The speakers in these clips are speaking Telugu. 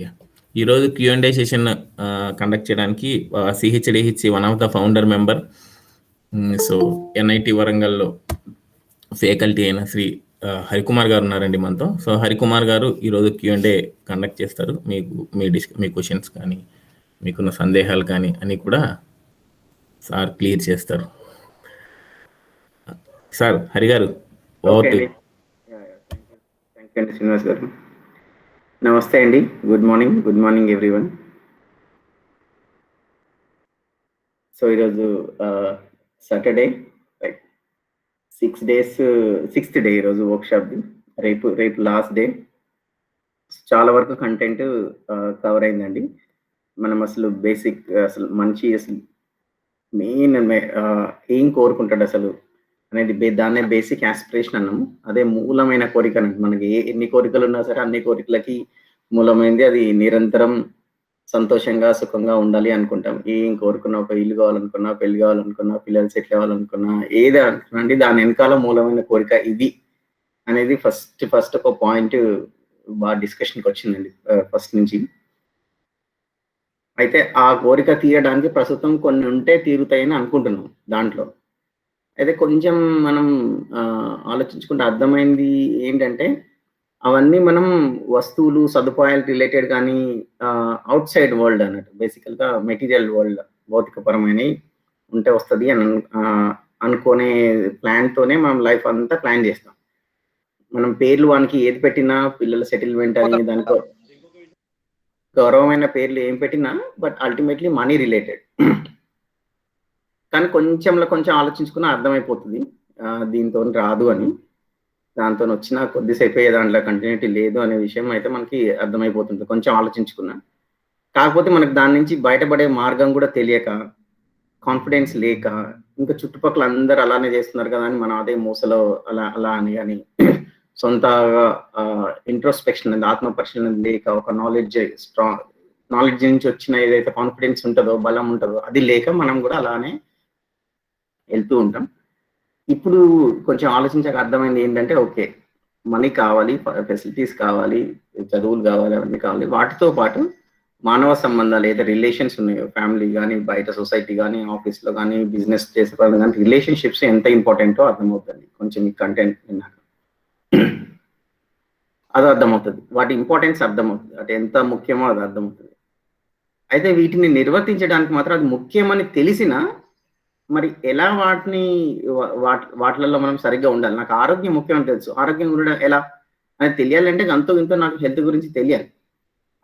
యా. ఈరోజు Q&A సెషన్ కండక్ట్ చేయడానికి CHDH one of the founder member, so NIT వరంగల్లో ఫ్యాకల్టీ అయిన శ్రీ హరికుమార్ గారు ఉన్నారండి మనతో. సో హరికుమార్ గారు ఈరోజు Q&A కండక్ట్ చేస్తారు. మీకు మీ క్వశ్చన్స్ కానీ మీకున్న సందేహాలు కానీ అన్నీ కూడా సార్ క్లియర్ చేస్తారు. సార్ హరి గారు, ఓకే అండి. థ్యాంక్ యూ అండి శ్రీనివాస్ గారు. నమస్తే అండి. Good morning everyone. సో ఈరోజు సాటర్డే, రైట్, 6th డే ఈరోజు వర్క్షాప్ది. రేపు లాస్ట్ డే. చాలా వరకు కంటెంట్ కవర్ అయిందండి. మనం అసలు బేసిక్ అసలు మెయిన్ ఏం కోరుకుంటాడు అసలు అనేది దాన్నే బేసిక్ యాస్పిరేషన్ అన్నాము. అదే మూలమైన కోరిక అన్నట్టు. మనకి ఎన్ని కోరికలు ఉన్నా సరే అన్ని కోరికలకి మూలమైంది అది నిరంతరం సంతోషంగా సుఖంగా ఉండాలి అనుకుంటాం. ఏం కోరుకున్నా, ఒక ఇల్లు కావాలనుకున్నా, పెళ్లి కావాలనుకున్నా, పిల్లలు సెటిల్ అవ్వాలనుకున్నా, ఏది అనుకున్నాండి దాని వెనకాల మూలమైన కోరిక ఇది అనేది ఫస్ట్ ఒక పాయింట్ బాగా డిస్కషన్కి వచ్చిందండి ఫస్ట్ నుంచి. అయితే ఆ కోరిక తీయడానికి ప్రస్తుతం కొన్ని ఉంటే తీరుతాయని అనుకుంటున్నాం దాంట్లో. అయితే కొంచెం మనం ఆలోచించుకుంటే అర్థమైంది ఏంటంటే అవన్నీ మనం వస్తువులు సదుపాయాలు రిలేటెడ్ కానీ అవుట్ సైడ్ వరల్డ్ అన్నట్టు, బేసికల్గా మెటీరియల్ వరల్డ్ భౌతికపరమైన ఉంటే వస్తుంది అని అనుకునే ప్లాన్తోనే మనం లైఫ్ అంతా ప్లాన్ చేస్తాం. మనం పేర్లు వానికి ఏది పెట్టినా, పిల్లల సెటిల్మెంట్ అని దానికో గౌరవమైన పేర్లు ఏం పెట్టినా, బట్ అల్టిమేట్లీ మనీ రిలేటెడ్. కానీ కొంచెం ఆలోచించుకున్నా అర్థమైపోతుంది దీంతో రాదు అని. దాంతో వచ్చినా కొద్దిసేపే దాంట్లో కంటిన్యూటీ లేదు అనే విషయం అయితే మనకి అర్థమైపోతుంది కొంచెం ఆలోచించుకున్నా. కాకపోతే మనకు దాని నుంచి బయటపడే మార్గం కూడా తెలియక, కాన్ఫిడెన్స్ లేక, ఇంకా చుట్టుపక్కల అందరు అలానే చేస్తున్నారు కదా అని మనం అదే మూసలో అలా అని కానీ సొంతగా ఇంట్రోస్పెక్షన్ అనేది, ఆత్మ పరిశీలన లేక, ఒక నాలెడ్జ్ నుంచి వచ్చిన ఏదైతే కాన్ఫిడెన్స్ ఉంటుందో, బలం ఉంటుందో అది లేక మనం కూడా అలానే వెళ్తూ ఉంటాం. ఇప్పుడు కొంచెం ఆలోచించాక అర్థమైంది ఏంటంటే, ఓకే, మనీ కావాలి, ఫెసిలిటీస్ కావాలి, చదువులు కావాలి, అవన్నీ కావాలి. వాటితో పాటు మానవ సంబంధాలు ఏదైతే రిలేషన్స్ ఉన్నాయో, ఫ్యామిలీ కానీ, బయట సొసైటీ కానీ, ఆఫీస్లో కానీ, బిజినెస్ చేసే వాళ్ళు కానీ, రిలేషన్షిప్స్ ఎంత ఇంపార్టెంటో అర్థమవుతుంది కొంచెం ఈ కంటెంట్ విన్నాక. అది అర్థమవుతుంది, వాటి ఇంపార్టెన్స్ అర్థమవుతుంది, అది ఎంత ముఖ్యమో అది అర్థమవుతుంది. అయితే వీటిని నిర్వర్తించడానికి మాత్రం అది ముఖ్యమని తెలిసినా మరి ఎలా వాటిలలో మనం సరిగ్గా ఉండాలి. నాకు ఆరోగ్యం ముఖ్యమని తెలుసు, ఆరోగ్యం ఉండడం ఎలా అనేది తెలియాలంటే అంతో ఇంతో నాకు హెల్త్ గురించి తెలియాలి.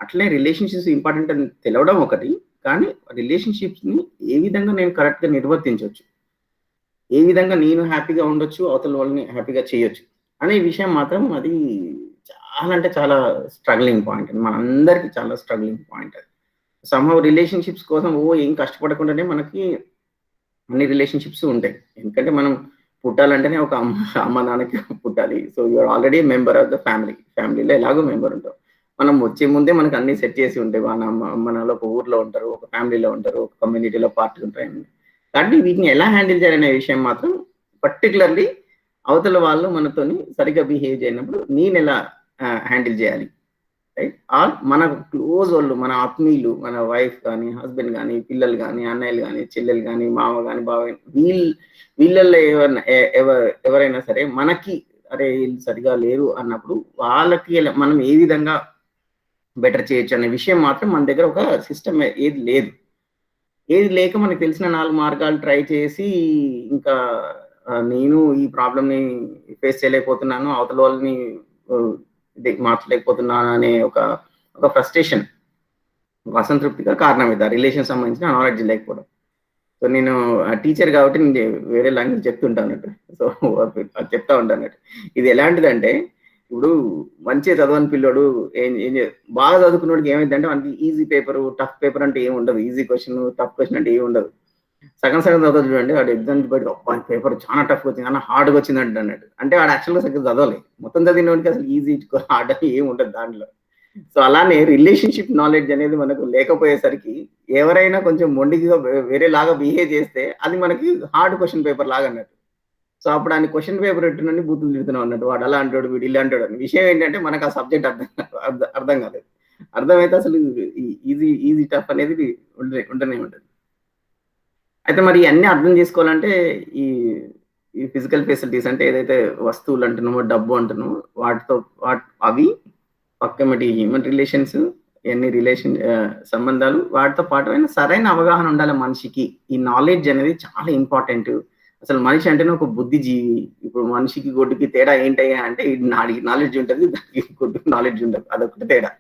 అట్లనే రిలేషన్షిప్స్ ఇంపార్టెంట్ అని తెలవడం ఒకటి, కానీ రిలేషన్షిప్స్ని ఏ విధంగా నేను కరెక్ట్గా నిర్వర్తించవచ్చు, ఏ విధంగా నేను హ్యాపీగా ఉండొచ్చు, అవతల వాళ్ళని హ్యాపీగా చేయొచ్చు అనే విషయం మాత్రం అది చాలా అంటే చాలా స్ట్రగ్లింగ్ పాయింట్. మనందరికీ చాలా స్ట్రగ్లింగ్ పాయింట్ అది. సంహవ్ రిలేషన్షిప్స్ కోసం ఏం కష్టపడకుండానే మనకి అన్ని రిలేషన్షిప్స్ ఉంటాయి. ఎందుకంటే మనం పుట్టాలంటేనే ఒక అమ్మ నాన్నకి పుట్టాలి. So you're already member of the ఫ్యామిలీలో ఎలాగో మెంబర్ ఉంటాం. మనం వచ్చే ముందే మనకు అన్ని సెట్ చేసి ఉంటాయి. అమ్మ నాన్న ఒక ఊర్లో ఉంటారు, ఒక ఫ్యామిలీలో ఉంటారు, ఒక కమ్యూనిటీలో పార్టీ ఉంటాయి. కాబట్టి వీటిని ఎలా హ్యాండిల్ చేయాలనే విషయం మాత్రం పర్టికులర్లీ అవతల వాళ్ళు మనతోని సరిగ్గా బిహేవ్ చేయనప్పుడు నేను ఎలా హ్యాండిల్ చేయాలి, రైట్? ఆర్ మన క్లోజ్ వాళ్ళు, మన ఆత్మీయులు, మన వైఫ్ కానీ, హస్బెండ్ కానీ, పిల్లలు కానీ, అన్నయ్యలు కానీ, చెల్లెలు కానీ, మామ కానీ, బావ వీళ్ళల్లో ఎవరైనా సరే మనకి అరే వీళ్ళు సరిగా లేరు అన్నప్పుడు వాళ్ళకి మనం ఏ విధంగా బెటర్ చేయొచ్చు అనే విషయం మాత్రం మన దగ్గర ఒక సిస్టమ్ ఏది లేక మనకు తెలిసిన 4 మార్గాలు ట్రై చేసి ఇంకా నేను ఈ ప్రాబ్లమ్ని ఫేస్ చేయలేకపోతున్నాను, అవతల వాళ్ళని మార్చలేకపోతున్నాను అనే ఒక ఫ్రస్ట్రేషన్, ఒక అసంతృప్తిగా కారణం ఇది, రిలేషన్ సంబంధించిన నాలెడ్జ్ లేకపోవడం. సో నేను టీచర్ కాబట్టి నేను వేరే లాంగ్వేజ్ చెప్తుంటా అన్నట్టు. సో చెప్తా ఉంటాను అన్నట్టు. ఇది ఎలాంటిదంటే, ఇప్పుడు మంచిగా చదవని పిల్లోడు బాగా చదువుకున్నోడికి ఏమైందంటే మనకి ఈజీ పేపర్, టఫ్ పేపర్ అంటే ఏమి ఉండదు, ఈజీ క్వశ్చన్, టఫ్ క్వశ్చన్ అంటే ఏమి ఉండదు. సగం చదువుతుంది చూడండి, వాడు ఎగ్జామ్ బయట పేపర్ చాలా టఫ్ వచ్చింది అన్న హార్డ్గా వచ్చింది అన్నట్టు. అంటే వాడు యాక్చువల్గా సరిగ్గా చదవాలి, మొత్తం చదివినోడికి అసలు ఈజీ హార్డ్ అని ఏమి ఉండదు దాంట్లో. సో అలానే రిలేషన్షిప్ నాలెడ్జ్ అనేది మనకు లేకపోయేసరికి ఎవరైనా కొంచెం మొండిగా వేరేలాగా బిహేవ్ చేస్తే అది మనకి హార్డ్ క్వశ్చన్ పేపర్ లాగా అన్నట్టు. సో అప్పుడు ఆయన క్వశ్చన్ పేపర్ ఎట్టునని బూతులు తిడుతున్నాం అన్నట్టు, వాడు అలా అంటాడు, వీడు ఇలా అంటాడు అని. విషయం ఏంటంటే మనకు ఆ సబ్జెక్ట్ అర్థం కాలేదు. అర్థమైతే అసలు ఈజీ ఈజీ టఫ్ అనేది ఉండనే ఉంటుంది. అయితే మరి అన్నీ అర్థం చేసుకోవాలంటే ఈ ఈ ఫిజికల్ ఫెసిలిటీస్ అంటే ఏదైతే వస్తువులు అంటున్నామో, డబ్బు అంటున్నామో వాటితో అవి పక్కమటి హ్యూమన్ రిలేషన్స్, ఎన్ని సంబంధాలు వాటితో పాటు సరైన అవగాహన ఉండాలి మనిషికి. ఈ నాలెడ్జ్ అనేది చాలా ఇంపార్టెంట్. అసలు మనిషి అంటేనే ఒక బుద్ధిజీవి. ఇప్పుడు మనిషికి గొడ్డుకి తేడా ఏంటయ్యా అంటే నాలెడ్జ్ ఉంటుంది, దానికి గొడ్డుకి నాలెడ్జ్ ఉండదు. అదొకటి తేడా.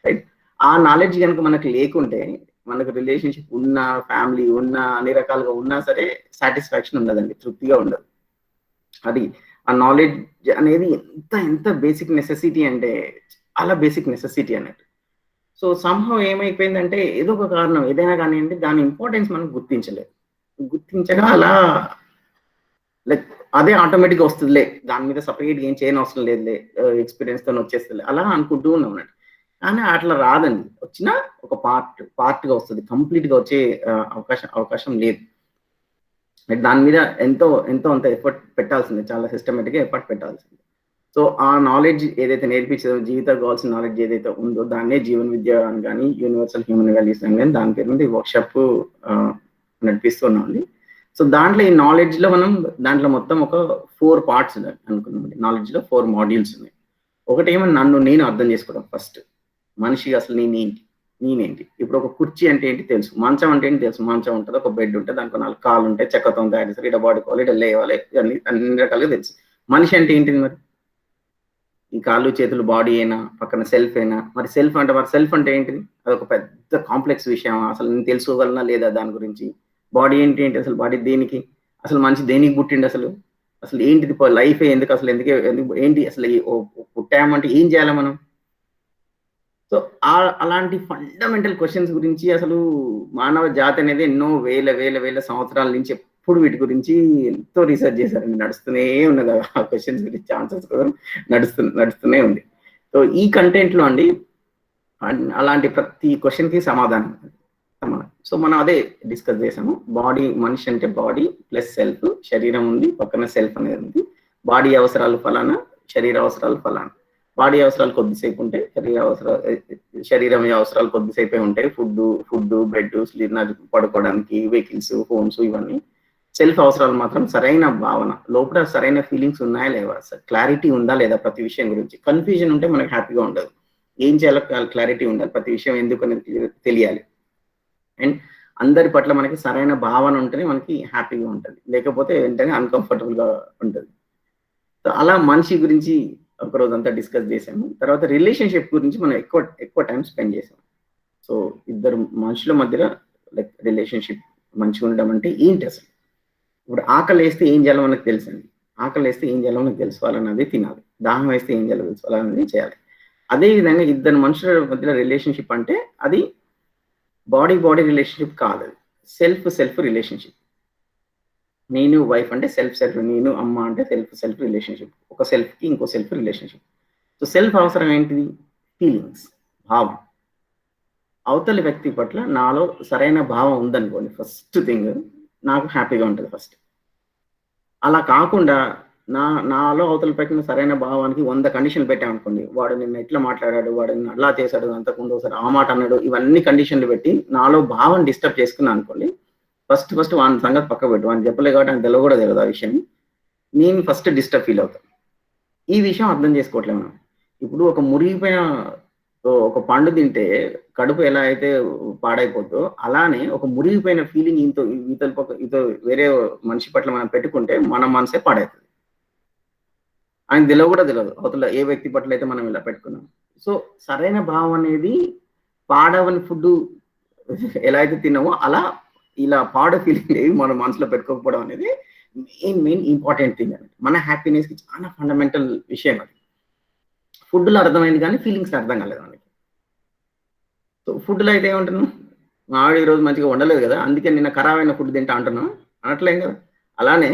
రైట్. ఆ నాలెడ్జ్ కనుక మనకు లేకుంటే మనకు రిలేషన్షిప్ ఉన్నా, ఫ్యామిలీ ఉన్నా, అన్ని రకాలుగా ఉన్నా సరే సాటిస్ఫాక్షన్ ఉండదండి, తృప్తిగా ఉండదు. అది ఆ నాలెడ్జ్ అనేది ఎంత బేసిక్ నెసెసిటీ అంటే చాలా బేసిక్ నెసెసిటీ అన్నట్టు. సో సంహవ్ ఏమైపోయిందంటే ఏదో ఒక కారణం ఏదైనా కానివ్వండి దాని ఇంపార్టెన్స్ మనం గుర్తించలేదు. గుర్తించగా అలా లైక్ అదే ఆటోమేటిక్గా వస్తుందిలే, దాని మీద సపరేట్ ఏం చేయని అవసరం లేదులే, ఎక్స్పీరియన్స్తో వచ్చేస్తుంది అలా అనుకుంటూ ఉన్నాం అన్నట్టు. కానీ అట్లా రాదండి. వచ్చినా ఒక పార్ట్గా వస్తుంది, కంప్లీట్గా వచ్చే అవకాశం లేదు. దాని మీద ఎంతో అంత ఎఫర్ట్ పెట్టాల్సిందే, చాలా సిస్టమేటిక్గా ఎఫర్ట్ పెట్టాల్సిందే. సో ఆ నాలెడ్జ్ ఏదైతే నేర్పించదో, జీవిత కావాల్సిన నాలెడ్జ్ ఏదైతే ఉందో దాన్నే జీవన విద్య అని కానీ, యూనివర్సల్ హ్యూమన్ వాల్యూస్ అని కానీ దాని పేరు మీద వర్క్షాప్ నడిపిస్తున్నామండి. సో దాంట్లో ఈ నాలెడ్జ్లో మనం దాంట్లో మొత్తం ఒక 4 పార్ట్స్ అనుకున్నామండి. నాలెడ్జ్లో 4 మాడ్యూల్స్ ఉన్నాయి. ఒకటి ఏమో నన్ను నేను అర్థం చేసుకోవడం ఫస్ట్. మనిషి అసలు నేనేంటి. ఇప్పుడు ఒక కుర్చీ అంటే ఏంటి తెలుసు, మంచం అంటే ఏంటి తెలుసు. మంచం ఉంటుంది, ఒక బెడ్ ఉంటుంది, దానికి 4 కాళ్ళు ఉంటాయి, చెక్కతో తయారు చేస్తారు, ఇట పడుకోవాలి, ఇట లేవాలి, అన్ని రకాలుగా తెలుసు. మనిషి అంటే ఏంటిది మరి? ఈ కాళ్ళు చేతులు బాడీ అయినా, పక్కన సెల్ఫ్ అయినా. మరి సెల్ఫ్ అంటే ఏంటిది? అదొక పెద్ద కాంప్లెక్స్ విషయం. అసలు నేను తెలుసుకోగలనా లేదా దాని గురించి? బాడీ ఏంటి అసలు? బాడీ దేనికి? అసలు మనిషి దేనికి పుట్టిండు అసలు? అసలు ఏంటిది లైఫ్? ఎందుకు అసలు? ఎందుకు ఏంటి అసలు? పుట్టామంటే ఏం చేయాలి మనం? సో అలాంటి ఫండమెంటల్ క్వశ్చన్స్ గురించి అసలు మానవ జాతి అనేది ఎన్నో వేల సంవత్సరాల నుంచి ఎప్పుడు వీటి గురించి ఎంతో రీసెర్చ్ చేశారండి. నడుస్తూనే ఉన్నది ఆ క్వశ్చన్స్ గురించి, ఆన్సర్స్ కూడా నడుస్తూనే ఉంది. సో ఈ కంటెంట్లో అండి అలాంటి ప్రతి క్వశ్చన్కి సమాధానం. సో మనం అదే డిస్కస్ చేసాము. మనిషి అంటే బాడీ ప్లస్ సెల్ఫ్, శరీరం ఉంది, పక్కన సెల్ఫ్ అనేది ఉంది. బాడీ అవసరాలు ఫలానా, శరీర అవసరాలు ఫలానా. బాడీ అవసరాలు కొద్దిసేపు ఉంటాయి, శరీరం అవసరాలు కొద్దిసేపే ఉంటాయి. ఫుడ్, బెడ్, పడుకోవడానికి, వెహికల్స్, ఫోన్స్, ఇవన్నీ. సెల్ఫ్ అవసరాలు మాత్రం సరైన భావన, లోపల సరైన ఫీలింగ్స్ ఉన్నాయా లేవా, క్లారిటీ ఉందా లేదా ప్రతి విషయం గురించి. కన్ఫ్యూజన్ ఉంటే మనకు హ్యాపీగా ఉండదు. ఏం చేయాలో క్లారిటీ ఉండాలి, ప్రతి విషయం ఎందుకు అనేది తెలియాలి. అండ్ అందరి పట్ల మనకి సరైన భావన ఉంటేనే మనకి హ్యాపీగా ఉంటుంది, లేకపోతే వెంటనే అన్కంఫర్టబుల్గా ఉంటుంది. సో అలా మనిషి గురించి ఒక రోజు అంతా డిస్కస్ చేసాము. తర్వాత రిలేషన్షిప్ గురించి మనం ఎక్కువ టైం స్పెండ్ చేసాము. సో ఇద్దరు మనుషుల మధ్యలో లైక్ రిలేషన్షిప్ మంచిగా ఉండడం అంటే ఏంటి అసలు? ఇప్పుడు ఆకలి వేస్తే ఏం చేయాలో మనకు తెలుసండి. ఆకలి వేస్తే ఏం చేయాలో మనకు తెలుసు, వాళ్ళని తినాలి. దాహం వేస్తే ఏం చేయాలో తెలుసు, వాళ్ళని చేయాలి. అదేవిధంగా ఇద్దరు మనుషుల మధ్యలో రిలేషన్షిప్ అంటే అది బాడీ రిలేషన్షిప్ కాదు, అది సెల్ఫ్ రిలేషన్షిప్. నేను వైఫ్ అంటే సెల్ఫ్, నేను అమ్మ అంటే సెల్ఫ్ రిలేషన్షిప్. ఒక సెల్ఫ్కి ఇంకో సెల్ఫ్ రిలేషన్షిప్. సో సెల్ఫ్ అవసరం ఏంటిది? ఫీలింగ్స్, భావం. అవతలి వ్యక్తి పట్ల నాలో సరైన భావం ఉందనుకోండి, ఫస్ట్ థింగ్ నాకు హ్యాపీగా ఉంటుంది ఫస్ట్. అలా కాకుండా నాలో అవతల పెట్టిన సరైన భావానికి 100 కండిషన్లు పెట్టామనుకోండి, వాడు నిన్న ఎట్లా మాట్లాడాడు, వాడు నిన్న అలా చేశాడు, అంతకుముందు ఒకసారి ఆ మాట అన్నాడు, ఇవన్నీ కండిషన్లు పెట్టి నాలో భావం డిస్టర్బ్ చేసుకున్నా అనుకోండి, ఫస్ట్ వాని సంగతి పక్క పెట్టు. వాడిని చెప్పలే కాబట్టి ఆయన తెలియ కూడా తెలియదు ఆ విషయం. నేను ఫస్ట్ డిస్టర్బ్ ఫీల్ అవుతాను. ఈ విషయం అర్థం చేసుకోవట్లేదు మనం. ఇప్పుడు ఒక మురిగిపోయిన ఒక పండు తింటే కడుపు ఎలా అయితే పాడైపోతుందో, అలానే ఒక మురిగిపోయిన ఫీలింగ్ ఇంతో వేరే మనిషి పట్ల మనం పెట్టుకుంటే మన మనసే పాడవుతుంది. ఆయన తెలియ కూడా తెలియదు అవతల ఏ వ్యక్తి పట్ల అయితే మనం ఇలా పెట్టుకున్నాం. సో సరైన భావం అనేది పాడవని ఫుడ్ ఎలా అయితే తిన్నామో అలా ఇలా పాడు ఫీలింగ్ ఏవి మన మనసులో పెట్టుకోకపోవడం అనేది మెయిన్ ఇంపార్టెంట్ థింగ్ అనేది. మన హ్యాపీనెస్కి చాలా ఫండమెంటల్ విషయం అది. ఫుడ్లో అర్థమైంది కానీ ఫీలింగ్స్ అర్థం కాలేదు మనకి. సో ఫుడ్లో అయితే ఏమంటున్నాం, మా ఆవిడ ఈరోజు మంచిగా వండలేదు కదా, అందుకే నిన్న ఖరాబ్ అయిన ఫుడ్ తింటా అంటున్నాం అనట్లేం కదా. అలానే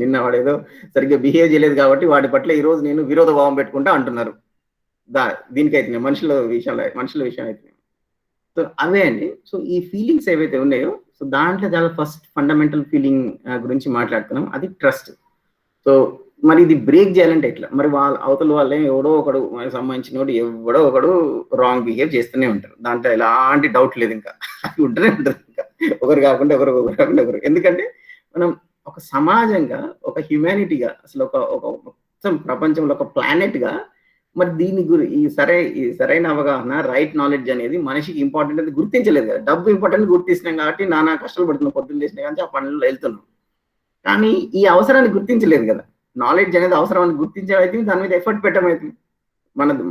నిన్న వాడు ఏదో సరిగ్గా బిహేవ్ చేయలేదు కాబట్టి వాడి పట్ల ఈరోజు నేను విరోధ భావం పెట్టుకుంటా అంటున్నారు. దీనికైతే మనుషుల విషయం అయితే. సో అవే అండి. సో ఈ ఫీలింగ్స్ ఏవైతే ఉన్నాయో, సో దాంట్లో చాలా ఫస్ట్ ఫండమెంటల్ ఫీలింగ్ గురించి మాట్లాడుతున్నాం, అది ట్రస్ట్. సో మరి ఇది బ్రేక్ చేయాలంటే ఎట్లా? మరి అవతల వాళ్ళే ఎవడో ఒకడు మనకు సంబంధించినోడు ఎవడో ఒకడు రాంగ్ బిహేవ్ చేస్తూనే ఉంటారు. దాంట్లో ఎలాంటి డౌట్ లేదు ఇంకా. అది ఉంటూనే ఉంటది ఇంకా. ఒకరు కాకుండా ఒకరు, ఒకరు కాకుండా ఒకరు. ఎందుకంటే మనం ఒక సమాజంగా, ఒక హ్యుమానిటీగా అసలు ఒక ఒక మొత్తం ప్రపంచంలో ఒక ప్లానెట్‌గా మరి దీని ఈ సరైన అవగాహన, రైట్ నాలెడ్జ్ అనేది మనిషికి ఇంపార్టెంట్ అని గుర్తించలేదు కదా! డబ్బు ఇంపార్టెంట్ గుర్తిస్తున్నాం కాబట్టి నానా కష్టాలు పడుతున్నాం. పొద్దున్న లేసిన కాడ నుంచి ఆ పనుల్లో వెళ్తున్నాం. కానీ ఈ అవసరాన్ని గుర్తించలేదు కదా! నాలెడ్జ్ అనేది అవసరం అని గుర్తించడం దాని మీద ఎఫర్ట్ పెట్టడం అయితుంది.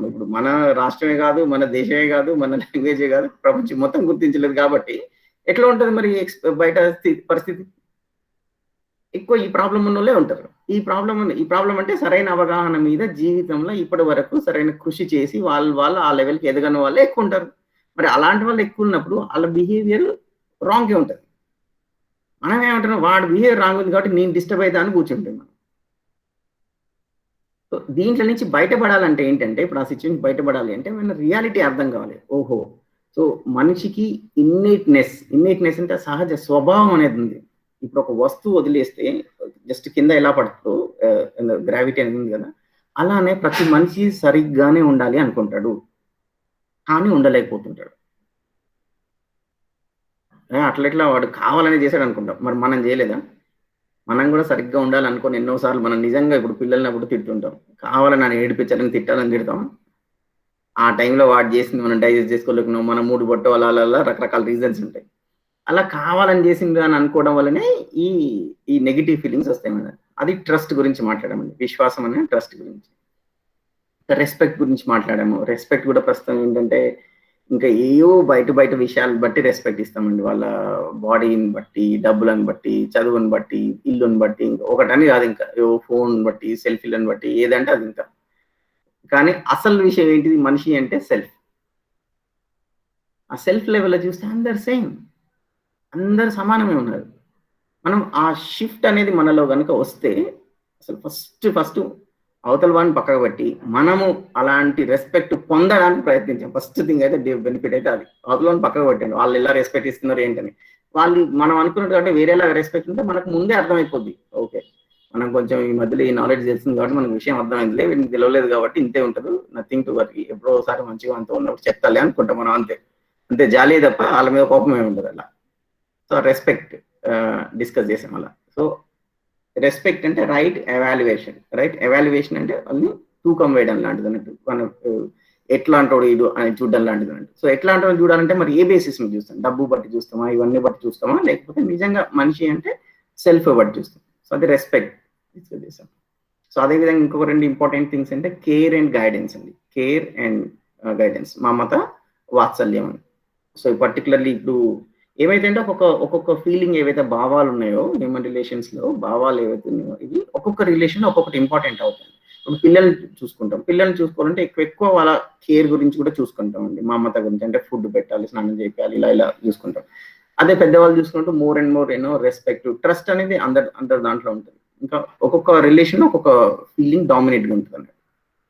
ఇప్పుడు మన రాష్ట్రమే కాదు, మన దేశమే కాదు, మన లాంగ్వేజే కాదు, ప్రపంచం మొత్తం గుర్తించలేదు కాబట్టి ఎట్లా ఉంటది మరి బయట పరిస్థితి? ఎక్కువ ఈ ప్రాబ్లమ్ ఉన్నోళ్ళే ఉంటారు. ఈ ప్రాబ్లమ్ అంటే సరైన అవగాహన మీద జీవితంలో ఇప్పటి వరకు సరైన కృషి చేసి వాళ్ళు ఆ లెవెల్‌కి ఎదగని వాళ్ళే ఎక్కువుంటారు. మరి అలాంటి వాళ్ళు ఎక్కువున్నప్పుడు ఆళ్ళ బిహేవియర్ రాంగే ఉంటది. మనం ఏమంటున్నాం వాడి బిహేవియర్ రాంగ్ ఉంది కాబట్టి నేను డిస్టర్బ్ అయితా అని కూర్చుంటాం మనం. సో, దీంట్లో నుంచి బయటపడాలంటే ఏంటంటే, ఇప్పుడు ఆ సిట్యుయేషన్ బయటపడాలి అంటే మన రియాలిటీ అర్థం కావాలి. ఓహో! సో, మనిషికి ఇన్నేట్‌నెస్ అంటే సహజ స్వభావం అనేది ఉంది. ఇప్పుడు ఒక వస్తువు వదిలేస్తే జస్ట్ కింద ఎలా పడుతుందో గ్రావిటీ అనేది ఉంది కదా! అలానే ప్రతి మనిషి సరిగ్గానే ఉండాలి అనుకుంటాడు. కానీ ఉండలేకపోతుంటాడు. అట్లెట్లా వాడు కావాలని చేసాడు అనుకుంటాం. మరి మనం చేయలేదా? మనం కూడా సరిగ్గా ఉండాలనుకోని ఎన్నో సార్లు మనం నిజంగా ఇప్పుడు పిల్లల్ని అప్పుడు తిడుతుంటాం. కావాలని నన్ను ఏడిపించాలని తిట్టాలని తిడతాం. ఆ టైంలో వాడు చేసింది మనం డైజెస్ట్ చేసుకోలేకున్నాం. మన మూడ్ బట్టో అలా రకరకాల రీజన్స్ ఉంటాయి. అలా కావాలని చేసింది అని అనుకోవడం వల్లనే ఈ ఈ నెగెటివ్ ఫీలింగ్స్ వస్తాయి మనకి. అది ట్రస్ట్ గురించి మాట్లాడామండి. విశ్వాసం అనే ట్రస్ట్ గురించి. రెస్పెక్ట్ గురించి మాట్లాడాము. రెస్పెక్ట్ కూడా ప్రస్తుతం ఏంటంటే ఇంకా ఏయో బయట విషయాలను బట్టి రెస్పెక్ట్ ఇస్తామండి. వాళ్ళ బాడీని బట్టి, డబ్బులను బట్టి, చదువుని బట్టి, ఇల్లుని బట్టి ఒకటని కాదు ఇంకా. ఫోన్ బట్టి, సెల్ఫీలను బట్టి ఏదంటే అది ఇంకా. కానీ అసలు విషయం ఏంటిది మనిషి అంటే సెల్ఫ్. ఆ సెల్ఫ్ లెవెల్‌లో చూస్తే అందరు సేమ్. అందరూ సమానమే ఉన్నారు. మనం ఆ షిఫ్ట్ అనేది మనలో గనుక వస్తే అసలు ఫస్ట్ అవతల వాడిని పక్కకు పెట్టి మనము అలాంటి రెస్పెక్ట్ పొందడానికి ప్రయత్నించాం. ఫస్ట్ థింగ్ అయితే బెనిఫిట్ అయితే అది. అవతల వాడిని పక్కకు పెట్టండి. వాళ్ళు ఎలా రెస్పెక్ట్ ఇస్తున్నారు ఏంటని. మనం అనుకున్నట్టు కంటే వేరేలాగా రెస్పెక్ట్ ఉంటే మనకు ముందే అర్థమైపోద్ది. ఓకే. మనం కొంచెం ఈ మధ్యలో ఈ నాలెడ్జ్ తెలిసింది కాబట్టి మనకు విషయం అర్థమైందిలే. వీడికి తెలవలేదు కాబట్టి ఇంతే ఉంటది. Nothing to worry. ఎప్పుడో ఒకసారి మంచిగా అంతా ఉన్నప్పుడు చెప్తాలే అనుకుంటాం మనం అంతే. అంతే జాలీయే తప్ప వాళ్ళ మీద కోపం ఏమి ఉండదు అలా. సో రెస్పెక్ట్ డిస్కస్ చేసాం అలా. సో రెస్పెక్ట్ అంటే రైట్ ఎవాల్యుయేషన్ అంటే వాళ్ళని తూకం వేయడం లాంటిది అన్నట్టు. మనం ఎట్లాంటోడు ఇది అని చూడడం లాంటిది అన్నట్టు. సో ఎట్లాంటోడు చూడాలంటే మరి ఏ బేసిస్ మీద చూస్తాం? డబ్బు బట్టి చూస్తామా? ఇవన్నీ బట్టి చూస్తామా? లేకపోతే నిజంగా మనిషి అంటే సెల్ఫ్ బట్టి చూస్తాం. సో అది రెస్పెక్ట్ డిస్కస్ చేసాం. సో అదేవిధంగా ఇంకొక 2 ఇంపార్టెంట్ థింగ్స్ అంటే కేర్ అండ్ గైడెన్స్ అండి. Care and guidance. మమత, వాత్సల్యం అని. సో పర్టికులర్లీ ఇప్పుడు ఏమైతే అంటే ఒక్కొక్క ఫీలింగ్ ఏవైతే భావాలు ఉన్నాయో హ్యూమన్ రిలేషన్స్ లో భావాలు ఏవైతే ఉన్నాయో ఇది ఒక్కొక్క రిలేషన్ ఒక్కొక్కటి ఇంపార్టెంట్ అవుతుంది. ఇప్పుడు పిల్లల్ని చూసుకుంటాం. పిల్లల్ని చూసుకోవాలంటే ఎక్కువ వాళ్ళ కేర్ గురించి కూడా చూసుకుంటాం అండి. మమత గురించి అంటే ఫుడ్ పెట్టాలి, స్నానం చేయాలి, ఇలా చూసుకుంటాం. అదే పెద్దవాళ్ళు చూసుకుంటూ more and more respect, trust అనేది అందరి దాంట్లో ఉంటుంది. ఇంకా ఒక్కొక్క రిలేషన్ ఒక్కొక్క ఫీలింగ్ డామినేట్ గా ఉంటుంది అన్నట్టు.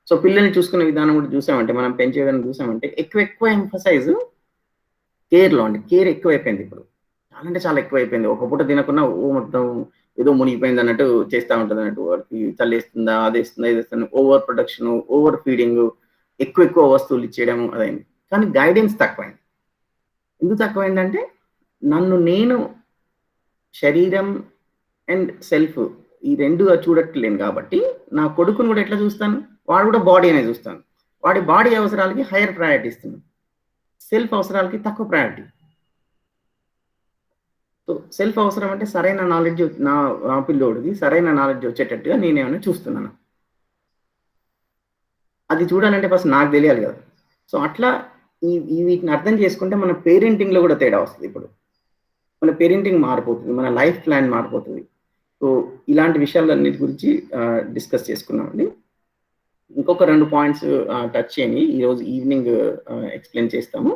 సో పిల్లల్ని చూసుకునే విధానం కూడా చూసామంటే మనం పెంచే విధానం చూసామంటే ఎక్కువ ఎంఫసైజ్ కేర్‌లో అండి. కేర్ ఎక్కువైపోయింది ఇప్పుడు. చాలా అంటే చాలా ఎక్కువైపోయింది. ఒక పూట తినకున్నా మొత్తం ఏదో మునిగిపోయిందన్నట్టు చేస్తా ఉంటదన్నట్టు. వాడికి చలేస్తుందా, అదేస్తుందా, ఇదేస్తుందా, ఓవర్ ప్రొడక్షన్, ఓవర్ ఫీడింగ్, ఎక్కువ వస్తువులు ఇచ్చేయడం అదైంది. కానీ గైడెన్స్ తక్కువైంది. ఎందుకు తక్కువైందంటే నన్ను నేను శరీరం అండ్ సెల్ఫ్ ఈ 2 చూడట్లేను కాబట్టి నా కొడుకుని కూడా ఎట్లా చూస్తాను? వాడు కూడా బాడీ అనే చూస్తాను. వాడి బాడీ అవసరాలకి హైయర్ ప్రయారిటీ ఇస్తున్నాను. సెల్ఫ్ అవసరాలకి తక్కువ ప్రయారిటీ. సో సెల్ఫ్ అవసరం అంటే సరైన నాలెడ్జ్ నా పిల్లోడికి సరైన నాలెడ్జ్ వచ్చేటట్టుగా నేనేమైనా చూస్తున్నాను. అది చూడాలంటే ఫస్ట్ నాకు తెలియాలి కదా! సో అట్లా వీటిని అర్థం చేసుకుంటే మన పేరెంటింగ్‌లో కూడా తేడా వస్తది ఇప్పుడు. మన పేరెంటింగ్ మారిపోతుంది. మన లైఫ్ ప్లాన్ మారిపోతది. సో ఇలాంటి విషయాలన్నిటి గురించి డిస్కస్ చేసుకున్నామండి. ఇంకొక 2 పాయింట్స్ టచ్ చేయని ఈరోజు ఈవినింగ్ ఎక్స్‌ప్లెయిన్ చేస్తాము.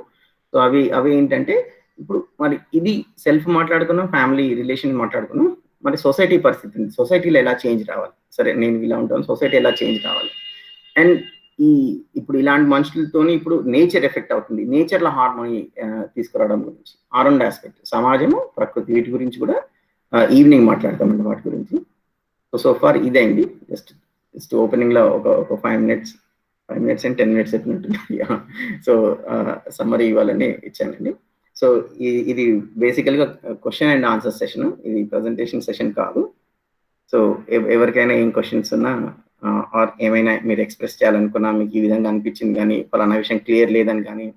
సో అవి ఏంటంటే ఇప్పుడు మరి ఇది సెల్ఫ్ మాట్లాడుకున్నాం, ఫ్యామిలీ రిలేషన్ మాట్లాడుకున్నాం. మరి సొసైటీ పరిస్థితి సొసైటీలో ఎలా చేంజ్ రావాలి? సరే నేను ఇలా ఉంటాను. సొసైటీ ఎలా చేంజ్ రావాలి? అండ్ ఇప్పుడు ఇలాంటి మనుషులతోని ఇప్పుడు నేచర్ ఎఫెక్ట్ అవుతుంది. నేచర్‌లో హార్మోనీ తీసుకురావడం గురించి. ఆ 2 ఆస్పెక్ట్ సమాజము, ప్రకృతి వీటి గురించి కూడా ఈవినింగ్ మాట్లాడతామండి వాటి గురించి. సో ఫార్ ఇదే అండి. జస్ట్ ఓపెనింగ్లో ఒక 5 minutes అండ్ 10 minutes చెప్పినట్టు. సో సమ్మరీ ఇవ్వాలని ఇచ్చానండి. సో ఇది బేసికల్గా క్వశ్చన్ అండ్ ఆన్సర్ సెషన్, ఇది ప్రజెంటేషన్ సెషన్ కాదు. సో ఎవరికైనా ఏం క్వశ్చన్స్ ఉన్నా ఆర్ ఏమైనా మీరు ఎక్స్ప్రెస్ చేయాలనుకున్నా, మీకు ఈ విధంగా అనిపించింది కానీ, ఫలానా విషయం క్లియర్ లేదని కానీ,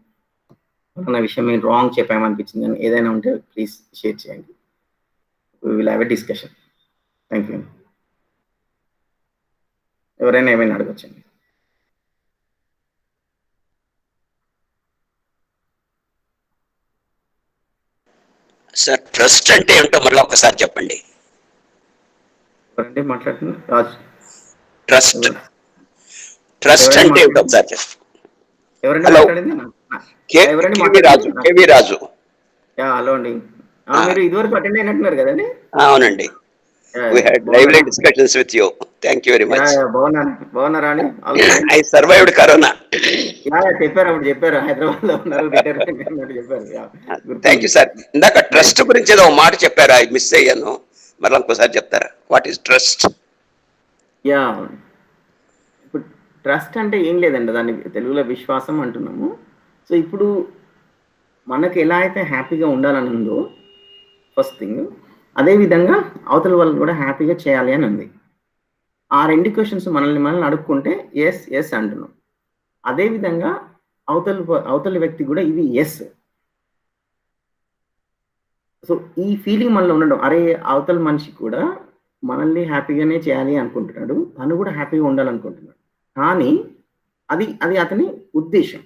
ఫలానా విషయం మేము రాంగ్ చెప్పామనిపించింది కానీ, ఏదైనా ఉంటే ప్లీజ్ షేర్ చేయండి. We will have a discussion. Thank you. ఎవరైనా ఏమైనా అడగచ్చండి. సార్ ట్రస్ట్ అంటే ఏంటో మళ్ళీ ఒకసారి చెప్పండి. ఎవరండి మాట్లాడుతున్నారు? రాజు. ట్రస్ట్ ట్రస్ట్ ఎవరండి అంటే ఏంటో మాట్లాడింది? ఒకసారి చెప్పండి. ఎవరండి హలో. మాట్లాడింది? ఎవరండి కేవి రాజు. మాట్లాడింది? కేవి రాజు. యా, హలో అండి. మీరు ఇదివరకు అటెండ్ అయినట్టున్నారు కదండి? అవునండి. We had lively discussions with you. Thank you very much. బాగున్నారా అండి? I survived Corona. చెప్పారు, అప్పుడు చెప్పారు హైదరాబాద్ లో ఉన్నారు, చెప్పారు. Thank you sir. ఇందాక ట్రస్ట్ గురించి ఏదో మాట చెప్పారా, మిస్ అయ్యాను, మరలా ఇంకోసారి చెప్తారా? What is trust? యా, ఇప్పుడు ట్రస్ట్ అంటే ఏం లేదండి, దాన్ని తెలుగులో విశ్వాసం అంటున్నాము. సో ఇప్పుడు మనకు ఎలా అయితే హ్యాపీగా ఉండాలని ఉందో ఫస్ట్ థింగ్, అదే విధంగా అవతల వాళ్ళని కూడా హ్యాపీగా చేయాలి అని ఉంది. ఆ 2 క్వశ్చన్స్ మనల్ని అడుక్కుంటే ఎస్ ఎస్ అంటున్నాం. అదే విధంగా అవతల వ్యక్తి కూడా ఇది ఎస్. సో ఈ ఫీలింగ్ మనలో ఉండడం, అరే అవతల మనిషి కూడా మనల్ని హ్యాపీగానే చేయాలి అనుకుంటున్నాడు, తను కూడా హ్యాపీగా ఉండాలనుకుంటున్నాడు, కానీ అది అది అతని ఉద్దేశం.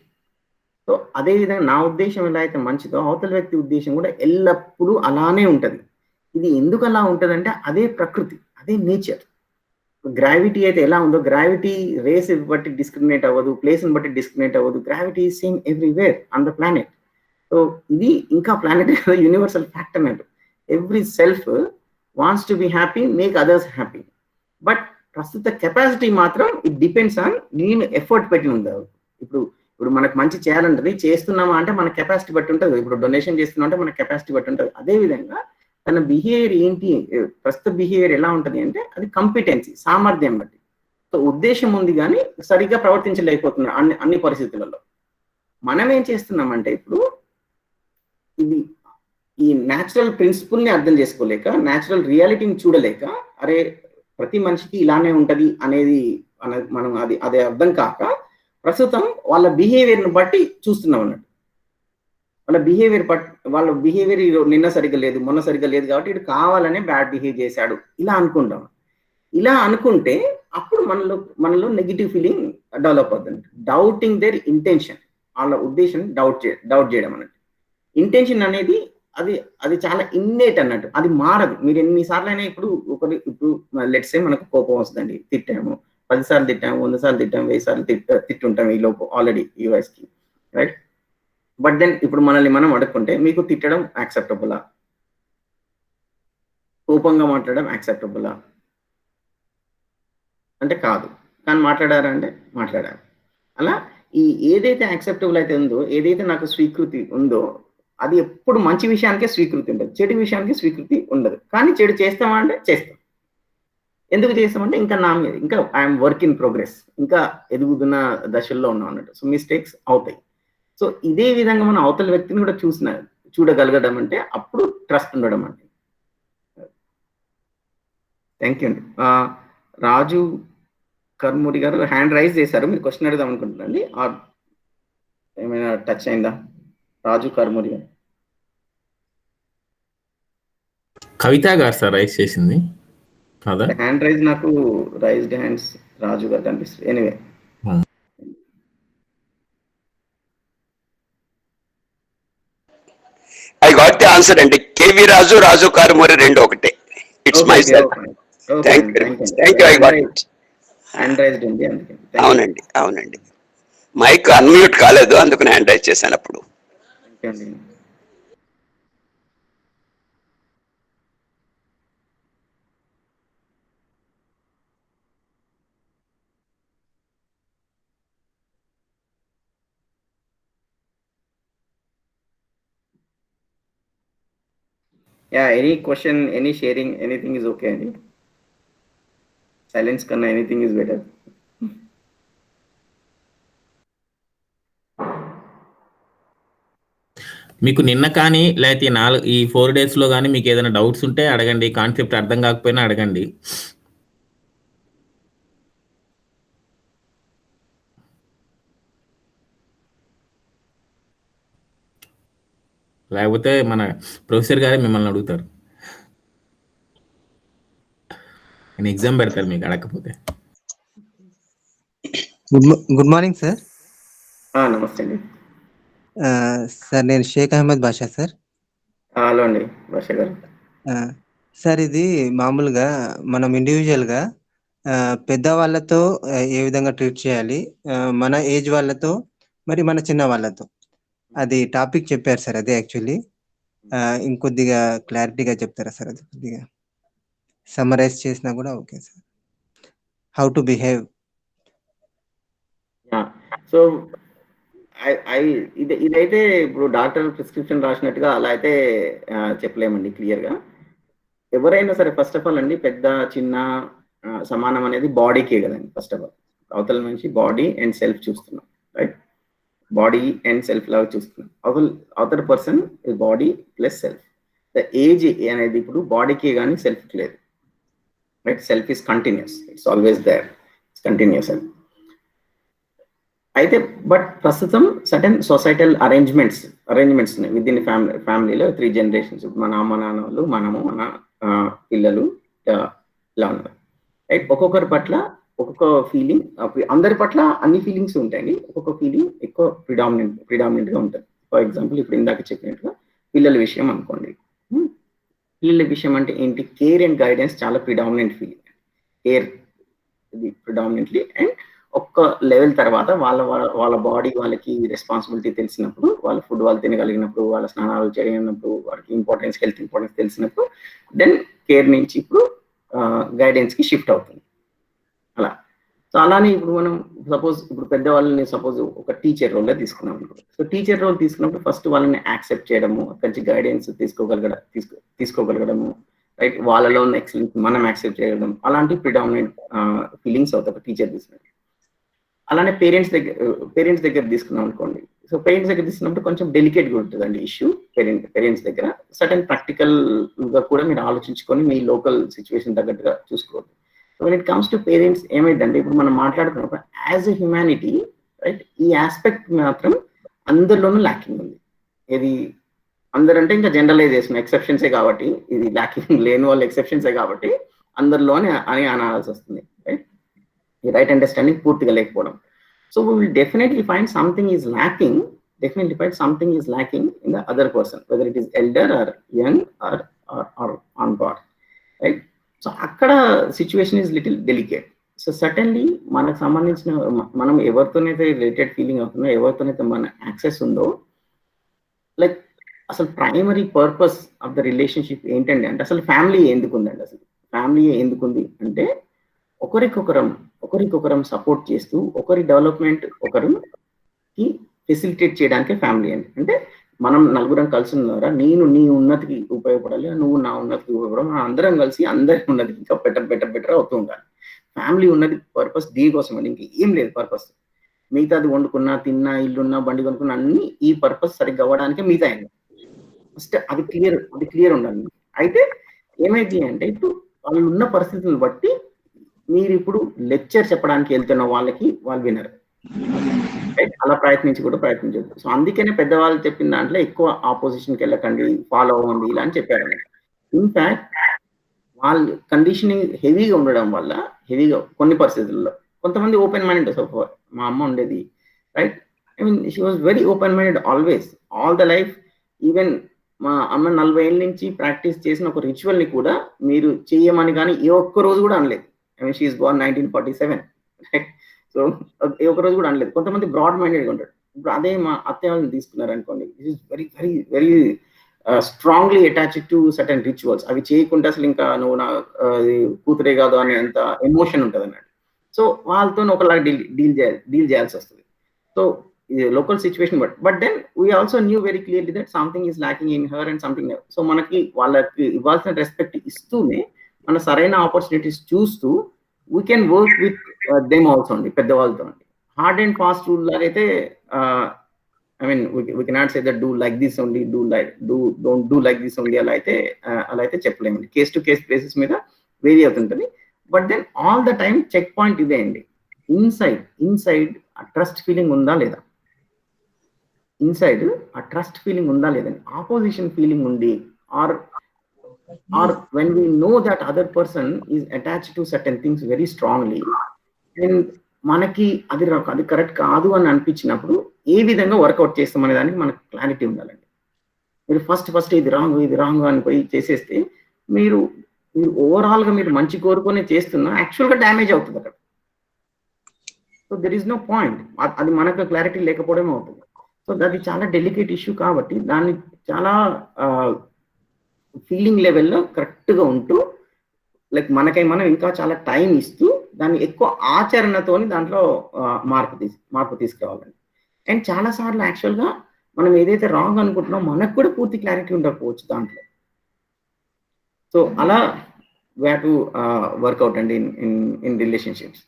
సో అదే విధంగా నా ఉద్దేశం ఎలా అయితే మంచిదో, అవతల వ్యక్తి ఉద్దేశం కూడా ఎల్లప్పుడూ అలానే ఉంటుంది. ఇది ఎందుకు అలా ఉంటుందంటే అదే ప్రకృతి, అదే నేచర్. గ్రావిటీ అయితే ఎలా ఉందో, గ్రావిటీ రేస్ బట్టి డిస్క్రిమినేట్ అవ్వదు, ప్లేస్ని బట్టి డిస్క్రిమినేట్ అవ్వదు. Gravity is same everywhere on the planet. So ఇది ఇంకా ప్లానెట్ యూనివర్సల్ ఫ్యాక్ట్ అన్నట్టు. Every self wants to be happy, make others happy. But ప్రస్తుత కెపాసిటీ మాత్రం ఇట్ డిపెండ్స్ ఆన్ నేను ఎఫర్ట్ పెట్టి ఉంది. ఇప్పుడు మనకు మంచి చేయాలంటది, చేస్తున్నామా అంటే మన కెపాసిటీ బట్టి ఉంటుంది. ఇప్పుడు డొనేషన్ చేస్తున్నాం అంటే మన కెపాసిటీ బట్టి ఉంటుంది. అదేవిధంగా తన బిహేవియర్ ఏంటి, ప్రస్తుత బిహేవియర్ ఎలా ఉంటుంది అంటే అది కంపిటెన్సీ, సామర్థ్యం బట్టి. సో ఉద్దేశం ఉంది కానీ సరిగ్గా ప్రవర్తించలేకపోతున్నాం అన్ని పరిస్థితులలో. మనం ఏం చేస్తున్నామంటే ఇప్పుడు ఇది ఈ న్యాచురల్ ప్రిన్సిపుల్ని అర్థం చేసుకోలేక, న్యాచురల్ రియాలిటీని చూడలేక, అరే ప్రతి మనిషికి ఇలానే ఉంటది అనేది మనం అది అర్థం కాక ప్రస్తుతం వాళ్ళ బిహేవియర్ని బట్టి చూస్తున్నాం అన్నట్టు. వాళ్ళ బిహేవియర్ నిన్న సరిగ్గా లేదు, మొన్న సరిగ్గా లేదు, కాబట్టి ఇటు కావాలనే బ్యాడ్ బిహేవ్ చేశాడు ఇలా అనుకుంటాం. ఇలా అనుకుంటే అప్పుడు మనలో నెగిటివ్ ఫీలింగ్ డెవలప్ అవుతుంది. డౌటింగ్ దేర్ ఇంటెన్షన్, వాళ్ళ ఉద్దేశం డౌట్ చేయడం అన్నట్టు. ఇంటెన్షన్ అనేది అది చాలా ఇన్నేట్ అన్నట్టు, అది మారదు. మీరు ఎన్నిసార్లు అయినా ఇప్పుడు లెట్స్ సే మనకు కోపం వస్తుందండి, తిట్టాము 10 సార్లు తిట్టాము, 100 సార్లు తిట్టాము, 1000 సార్లు తిట్టుంటాం ఈ లోపు ఆల్రెడీ ఈ వయసుకి, రైట్? బట్ దెన్ ఇప్పుడు మనల్ని మనం అడుక్కుంటే మీకు తిట్టడం యాక్సెప్టబులా, కోపంగా మాట్లాడడం యాక్సెప్టబులా అంటే కాదు, కానీ మాట్లాడారా అంటే మాట్లాడారు. అలా ఏదైతే యాక్సెప్టబుల్ అయితే ఉందో, ఏదైతే నాకు స్వీకృతి ఉందో, అది ఎప్పుడు మంచి విషయానికే స్వీకృతి ఉంటుంది, చెడు విషయానికి స్వీకృతి ఉండదు. కానీ చెడు చేస్తామా అంటే చేస్తాం. ఎందుకు చేస్తామంటే ఇంకా నా మీద ఇంకా ఐఎమ్ వర్క్ ఇన్ ప్రోగ్రెస్, ఇంకా ఎదుగుతున్న దశల్లో ఉన్నాం అన్నట్టు. సో మిస్టేక్స్ అవుతాయి. సో ఇదే విధంగా మనం అవతల వ్యక్తిని కూడా చూడగలగడం అంటే అప్పుడు ట్రస్ట్ ఉండడం అంటే. థ్యాంక్ యూ అండి. రాజు కర్మూరి గారు హ్యాండ్ రైజ్ చేశారు, మీరు క్వశ్చన్ అడుగుదాం అనుకుంటున్నాండి, ఏమైనా టచ్ అయిందా? రాజు కర్మూరి గారు. కవిత గారు సార్ రైజ్ చేసింది కాదా? హ్యాండ్ రైజ్ నాకు రైజ్డ్ హ్యాండ్స్ రాజు గారు కనిపిస్తుంది. Anyway I got the answer అండి. కేవి రాజు, రాజు కారుమూరి రెండు ఒకటే. It's my self. Thank you. I got it. Hand raised ఉంది అందుకే. అవునండి. మైక్ అన్మ్యూట్ కాలేదు, అందుకని హ్యాండ్ రైజ్ చేశాను అప్పుడు. Yeah, any question, any sharing, anything is okay. Silence కన్నా ఎనీథింగ్ ఈజ్ బెటర్. మీకు నిన్న కానీ లేకపోతే ఈ 4 డేస్లో కానీ మీకు ఏదైనా డౌట్స్ ఉంటే అడగండి, కాన్సెప్ట్ అర్థం కాకపోయినా అడగండి. లేకపోతే మన ప్రొఫెసర్ గారే మిమ్మల్ని అడుగుతారు, నేను ఎగ్జామ్ పెడతారు మీకు అడగకపోతే. Good morning sir. నమస్తే అండి. సార్ నేను షేక్ అహ్మద్ బాషా సార్. హలో అండి బాషా గారు. సార్ ఇది మామూలుగా మనం ఇండివిజువల్గా పెద్దవాళ్ళతో ఏ విధంగా ట్రీట్ చేయాలి, మన ఏజ్ వాళ్ళతో మరి మన చిన్న వాళ్ళతో, అది టాపిక్ చెప్పారు సార్. అదే యాక్చువల్లీ ఇంకొద్దిగా క్లారిటీగా చెప్తారా సార్? అది కొద్దిగా సమ్మరైజ్ చేసినా కూడా okay sir. How to behave. So ఇదైతే ఇప్పుడు డాక్టర్ ప్రిస్క్రిప్షన్ రాసినట్టుగా అలా అయితే చెప్పలేమండి క్లియర్గా. ఎవరైనా సరే ఫస్ట్ ఆఫ్ ఆల్ అండి, పెద్ద చిన్న సమానం అనేది బాడీకే కదండి. ఫస్ట్ ఆఫ్ ఆల్ అవతల నుంచి బాడీ అండ్ సెల్ఫ్ చూస్తున్నాం, రైట్? బాడీ అండ్ సెల్ఫ్ లాగా చూస్తున్నాం. అవతల person body plus self. The age అనేది ఇప్పుడు బాడీకే కానీ సెల్ఫ్కి లేదు, right? Self is continuous, it's always there, it's continuous అని. అయితే బట్ ప్రస్తుతం సర్టెన్ సొసైటల్ అరేంజ్మెంట్స్ ఉన్నాయి విత్ ఇన్ ఫ్యామిలీలో 3 generations. మన అమ్మ నాన్న వాళ్ళు, మనము, మన పిల్లలు ఇలా ఉన్నారు, రైట్? ఒక్కొక్కరి పట్ల ఒక్కొక్క ఫీలింగ్, అందరి పట్ల అన్ని ఫీలింగ్స్ ఉంటాయండి. ఒక్కొక్క ఫీలింగ్ ఎక్కువ ప్రిడామినెంట్గా ఉంటుంది. ఫర్ ఎగ్జాంపుల్ ఇప్పుడు ఇందాక చెప్పినట్టుగా పిల్లల విషయం అనుకోండి. పిల్లల విషయం అంటే ఏంటి? కేర్ అండ్ గైడెన్స్ చాలా ప్రిడామినెంట్ ఫీలింగ్. కేర్ ఇది ప్రిడామినెంట్లీ. అండ్ ఒక్క లెవెల్ తర్వాత వాళ్ళ బాడీ వాళ్ళకి రెస్పాన్సిబిలిటీ తెలిసినప్పుడు, వాళ్ళ ఫుడ్ వాళ్ళు తినగలిగినప్పుడు, వాళ్ళ స్నానాలు చేయనప్పుడు, వాళ్ళకి హెల్త్ ఇంపార్టెన్స్ తెలిసినప్పుడు, దెన్ కేర్ నుంచి ఇప్పుడు గైడెన్స్కి షిఫ్ట్ అవుతుంది అలా. సో అలానే ఇప్పుడు మనం సపోజ్ ఇప్పుడు పెద్దవాళ్ళని సపోజ్ ఒక టీచర్ రోల్లో తీసుకున్నాం అనుకో. సో టీచర్ రోల్ తీసుకున్నప్పుడు ఫస్ట్ వాళ్ళని యాక్సెప్ట్ చేయడము, అక్కడి నుంచి గైడెన్స్ తీసుకోగలగడము, రైట్? వాళ్ళలో ఉన్న ఎక్సలెన్స్ మనం యాక్సెప్ట్ చేయడం, అలాంటి ప్రిడామినెంట్ ఫీలింగ్స్ అవుతాయి ఒక టీచర్ తీసుకున్నట్టు. అలానే పేరెంట్స్ దగ్గర తీసుకున్నాం అనుకోండి. సో పేరెంట్స్ దగ్గర తీసుకున్నప్పుడు కొంచెం డెలికేట్గా ఉంటుందండి ఇష్యూ. పేరెంట్స్ దగ్గర సర్టెన్ ప్రాక్టికల్గా కూడా మీరు ఆలోచించుకొని మీ లోకల్ సిచ్యువేషన్ తగ్గట్టుగా చూసుకోవద్దు. So when it comes to parents ఏమైందంటే, ఇప్పుడు మనం మాట్లాడుకున్నప్పుడు యాజ్ ఎ హ్యుమానిటీ, రైట్, ఈ ఆస్పెక్ట్ మాత్రం అందరిలోనూ ల్యాకింగ్ ఉంది. ఇది అందరంటే ఇంకా జనరలైజేషన్, ఎక్సెప్షన్సే కాబట్టి, ఇది ల్యాకింగ్ లేని వాళ్ళు ఎక్సెప్షన్సే కాబట్టి అందరిలోనే అని అనాల్సి వస్తుంది, రైట్? ఈ రైట్ అండర్స్టాండింగ్ పూర్తిగా లేకపోవడం. So we will definitely find something is lacking in the other person, whether it is elder or young or on bar, right? So అక్కడ situation is little delicate. So certainly మనకు సంబంధించిన మనం ఎవరితోనైతే రిలేటెడ్ ఫీలింగ్ అవుతుందో, ఎవరితోనైతే మన యాక్సెస్ ఉందో, లైక్ అసలు primary purpose of the relationship ఏంటండి అంటే, అసలు ఫ్యామిలీ ఎందుకు ఉందండి? అసలు ఫ్యామిలీ ఎందుకుంది అంటే, ఒకరికొకరం సపోర్ట్ చేస్తూ, ఒకరి డెవలప్మెంట్ ఒకరికి ఫెసిలిటేట్ చేయడానికే ఫ్యామిలీ అండి. అంటే మనం నలుగురం కలిసి ఉన్నారా, నేను నీ ఉన్నతికి ఉపయోగపడాలి, నువ్వు నా ఉన్నతికి ఉపయోగపడాలి, మనం అందరం కలిసి అందరి ఉన్నతికి ఇంకా బెటర్ అవుతూ ఉండాలి. ఫ్యామిలీ ఉన్నది పర్పస్ దీనికోసం అండి, ఇంకేం లేదు పర్పస్. మిగతాది వండుకున్నా, తిన్నా, ఇల్లున్నా, బండి కొనుక్కున్నా అన్ని ఈ పర్పస్ సరిగ్గా అవ్వడానికే మిగతా అయింది. ఫస్ట్ అది క్లియర్ ఉండాలి. అయితే ఏమైంది అంటే, ఇప్పుడు వాళ్ళు ఉన్న పరిస్థితులను బట్టి మీరు ఇప్పుడు లెక్చర్ చెప్పడానికి వెళ్తున్న వాళ్ళకి వాళ్ళు వినరు, రైట్? అలా ప్రయత్నించదు. సో అందుకనే పెద్దవాళ్ళు చెప్పిన దాంట్లో ఎక్కువ ఆపోజిషన్కి వెళ్ళకండి, ఫాలో అవ్వండి ఇలా అని చెప్పారు. ఇన్ఫాక్ట్ వాళ్ళు కండిషనింగ్ హెవీగా ఉండడం వల్ల, కొన్ని పరిస్థితుల్లో కొంతమంది ఓపెన్ మైండెడ్. మా అమ్మ ఉండేది, right? I mean she was very open minded always, all the life. Even మా అమ్మ 40 ఏళ్ళ నుంచి ప్రాక్టీస్ చేసిన ఒక రిచువల్ని కూడా మీరు చేయమని కానీ ఏ ఒక్క రోజు కూడా అనలేదు. I mean, she is born 1947, right? So ఏ ఒక్క రోజు కూడా అనలేదు. కొంతమంది బ్రాడ్ మైండెడ్గా ఉంటాడు. ఇప్పుడు అదే మా అత్తయ్య వాళ్ళని తీసుకున్నారు అనుకోండి, it is very very very strongly attached to certain rituals. అవి చేయకుండా అసలు ఇంకా నువ్వు నా కూతురే కాదు అనే అంత ఎమోషన్ ఉంటుంది అన్నట్టు. సో వాళ్ళతో ఒకలాగా డీల్ చేయాల్సి వస్తుంది. సో ఇది local situation but then we also knew very clearly that something is lacking in her and something. So మనకి వాళ్ళకి ఇవ్వాల్సిన రెస్పెక్ట్ ఇస్తూనే, మన సరైన ఆపర్చునిటీస్ చూస్తూ we can work with them also అండి, పెద్దవాళ్ళతో అండి. హార్డ్ అండ్ ఫాస్ట్ రూల్ లాగా అయితే I mean we cannot say that do like this only, don't do like this only, అలా అయితే చెప్పలేమండి. కేస్ టు కేస్ బేసిస్ మీద వేరీ అవుతుంటుంది. But then all the time check point ఇదే అండి, ఇన్సైడ్ ఆ ట్రస్ట్ ఫీలింగ్ ఉందా లేదా, ఇన్సైడ్ ఆ ట్రస్ట్ ఫీలింగ్ ఉందా లేదండి. ఆపోజిషన్ ఫీలింగ్ ఉండి are when we know that other person is attached to certain things very strongly, and మనకి అది కరెక్ట్ కాదు అని అనిపించినప్పుడు ఏ విధంగా వర్కౌట్ చేస్తాం అనే దానికి మనకు క్లారిటీ ఉండాలండి. మీరు ఫస్ట్ ఇది రాంగ్ అని పోయి చేసేస్తే మీరు ఓవరాల్ గా మీరు మంచి కోరుకొని చేస్తున్నా యాక్చువల్ గా డ్యామేజ్ అవుతుంది అక్కడ. So there is no point, అది మనకు క్లారిటీ లేకపోవడం అవుతుంది. సో అది చాలా డెలికేట్ ఇష్యూ కాబట్టి దాన్ని చాలా ఫీలింగ్ లెవెల్లో కరెక్ట్గా ఉంటూ, లైక్ మనం ఇంకా చాలా టైం ఇస్తూ దాన్ని ఎక్కువ ఆచరణతోని దాంట్లో మార్పు తీసుకురావాలండి. అండ్ చాలా సార్లు యాక్చువల్గా మనం ఏదైతే రాంగ్ అనుకుంటున్నామో మనకు కూడా పూర్తి క్లారిటీ ఉండకపోవచ్చు దాంట్లో. సో అలా వీ హ్యావ్ టు వర్కౌట్ అండి in relationships.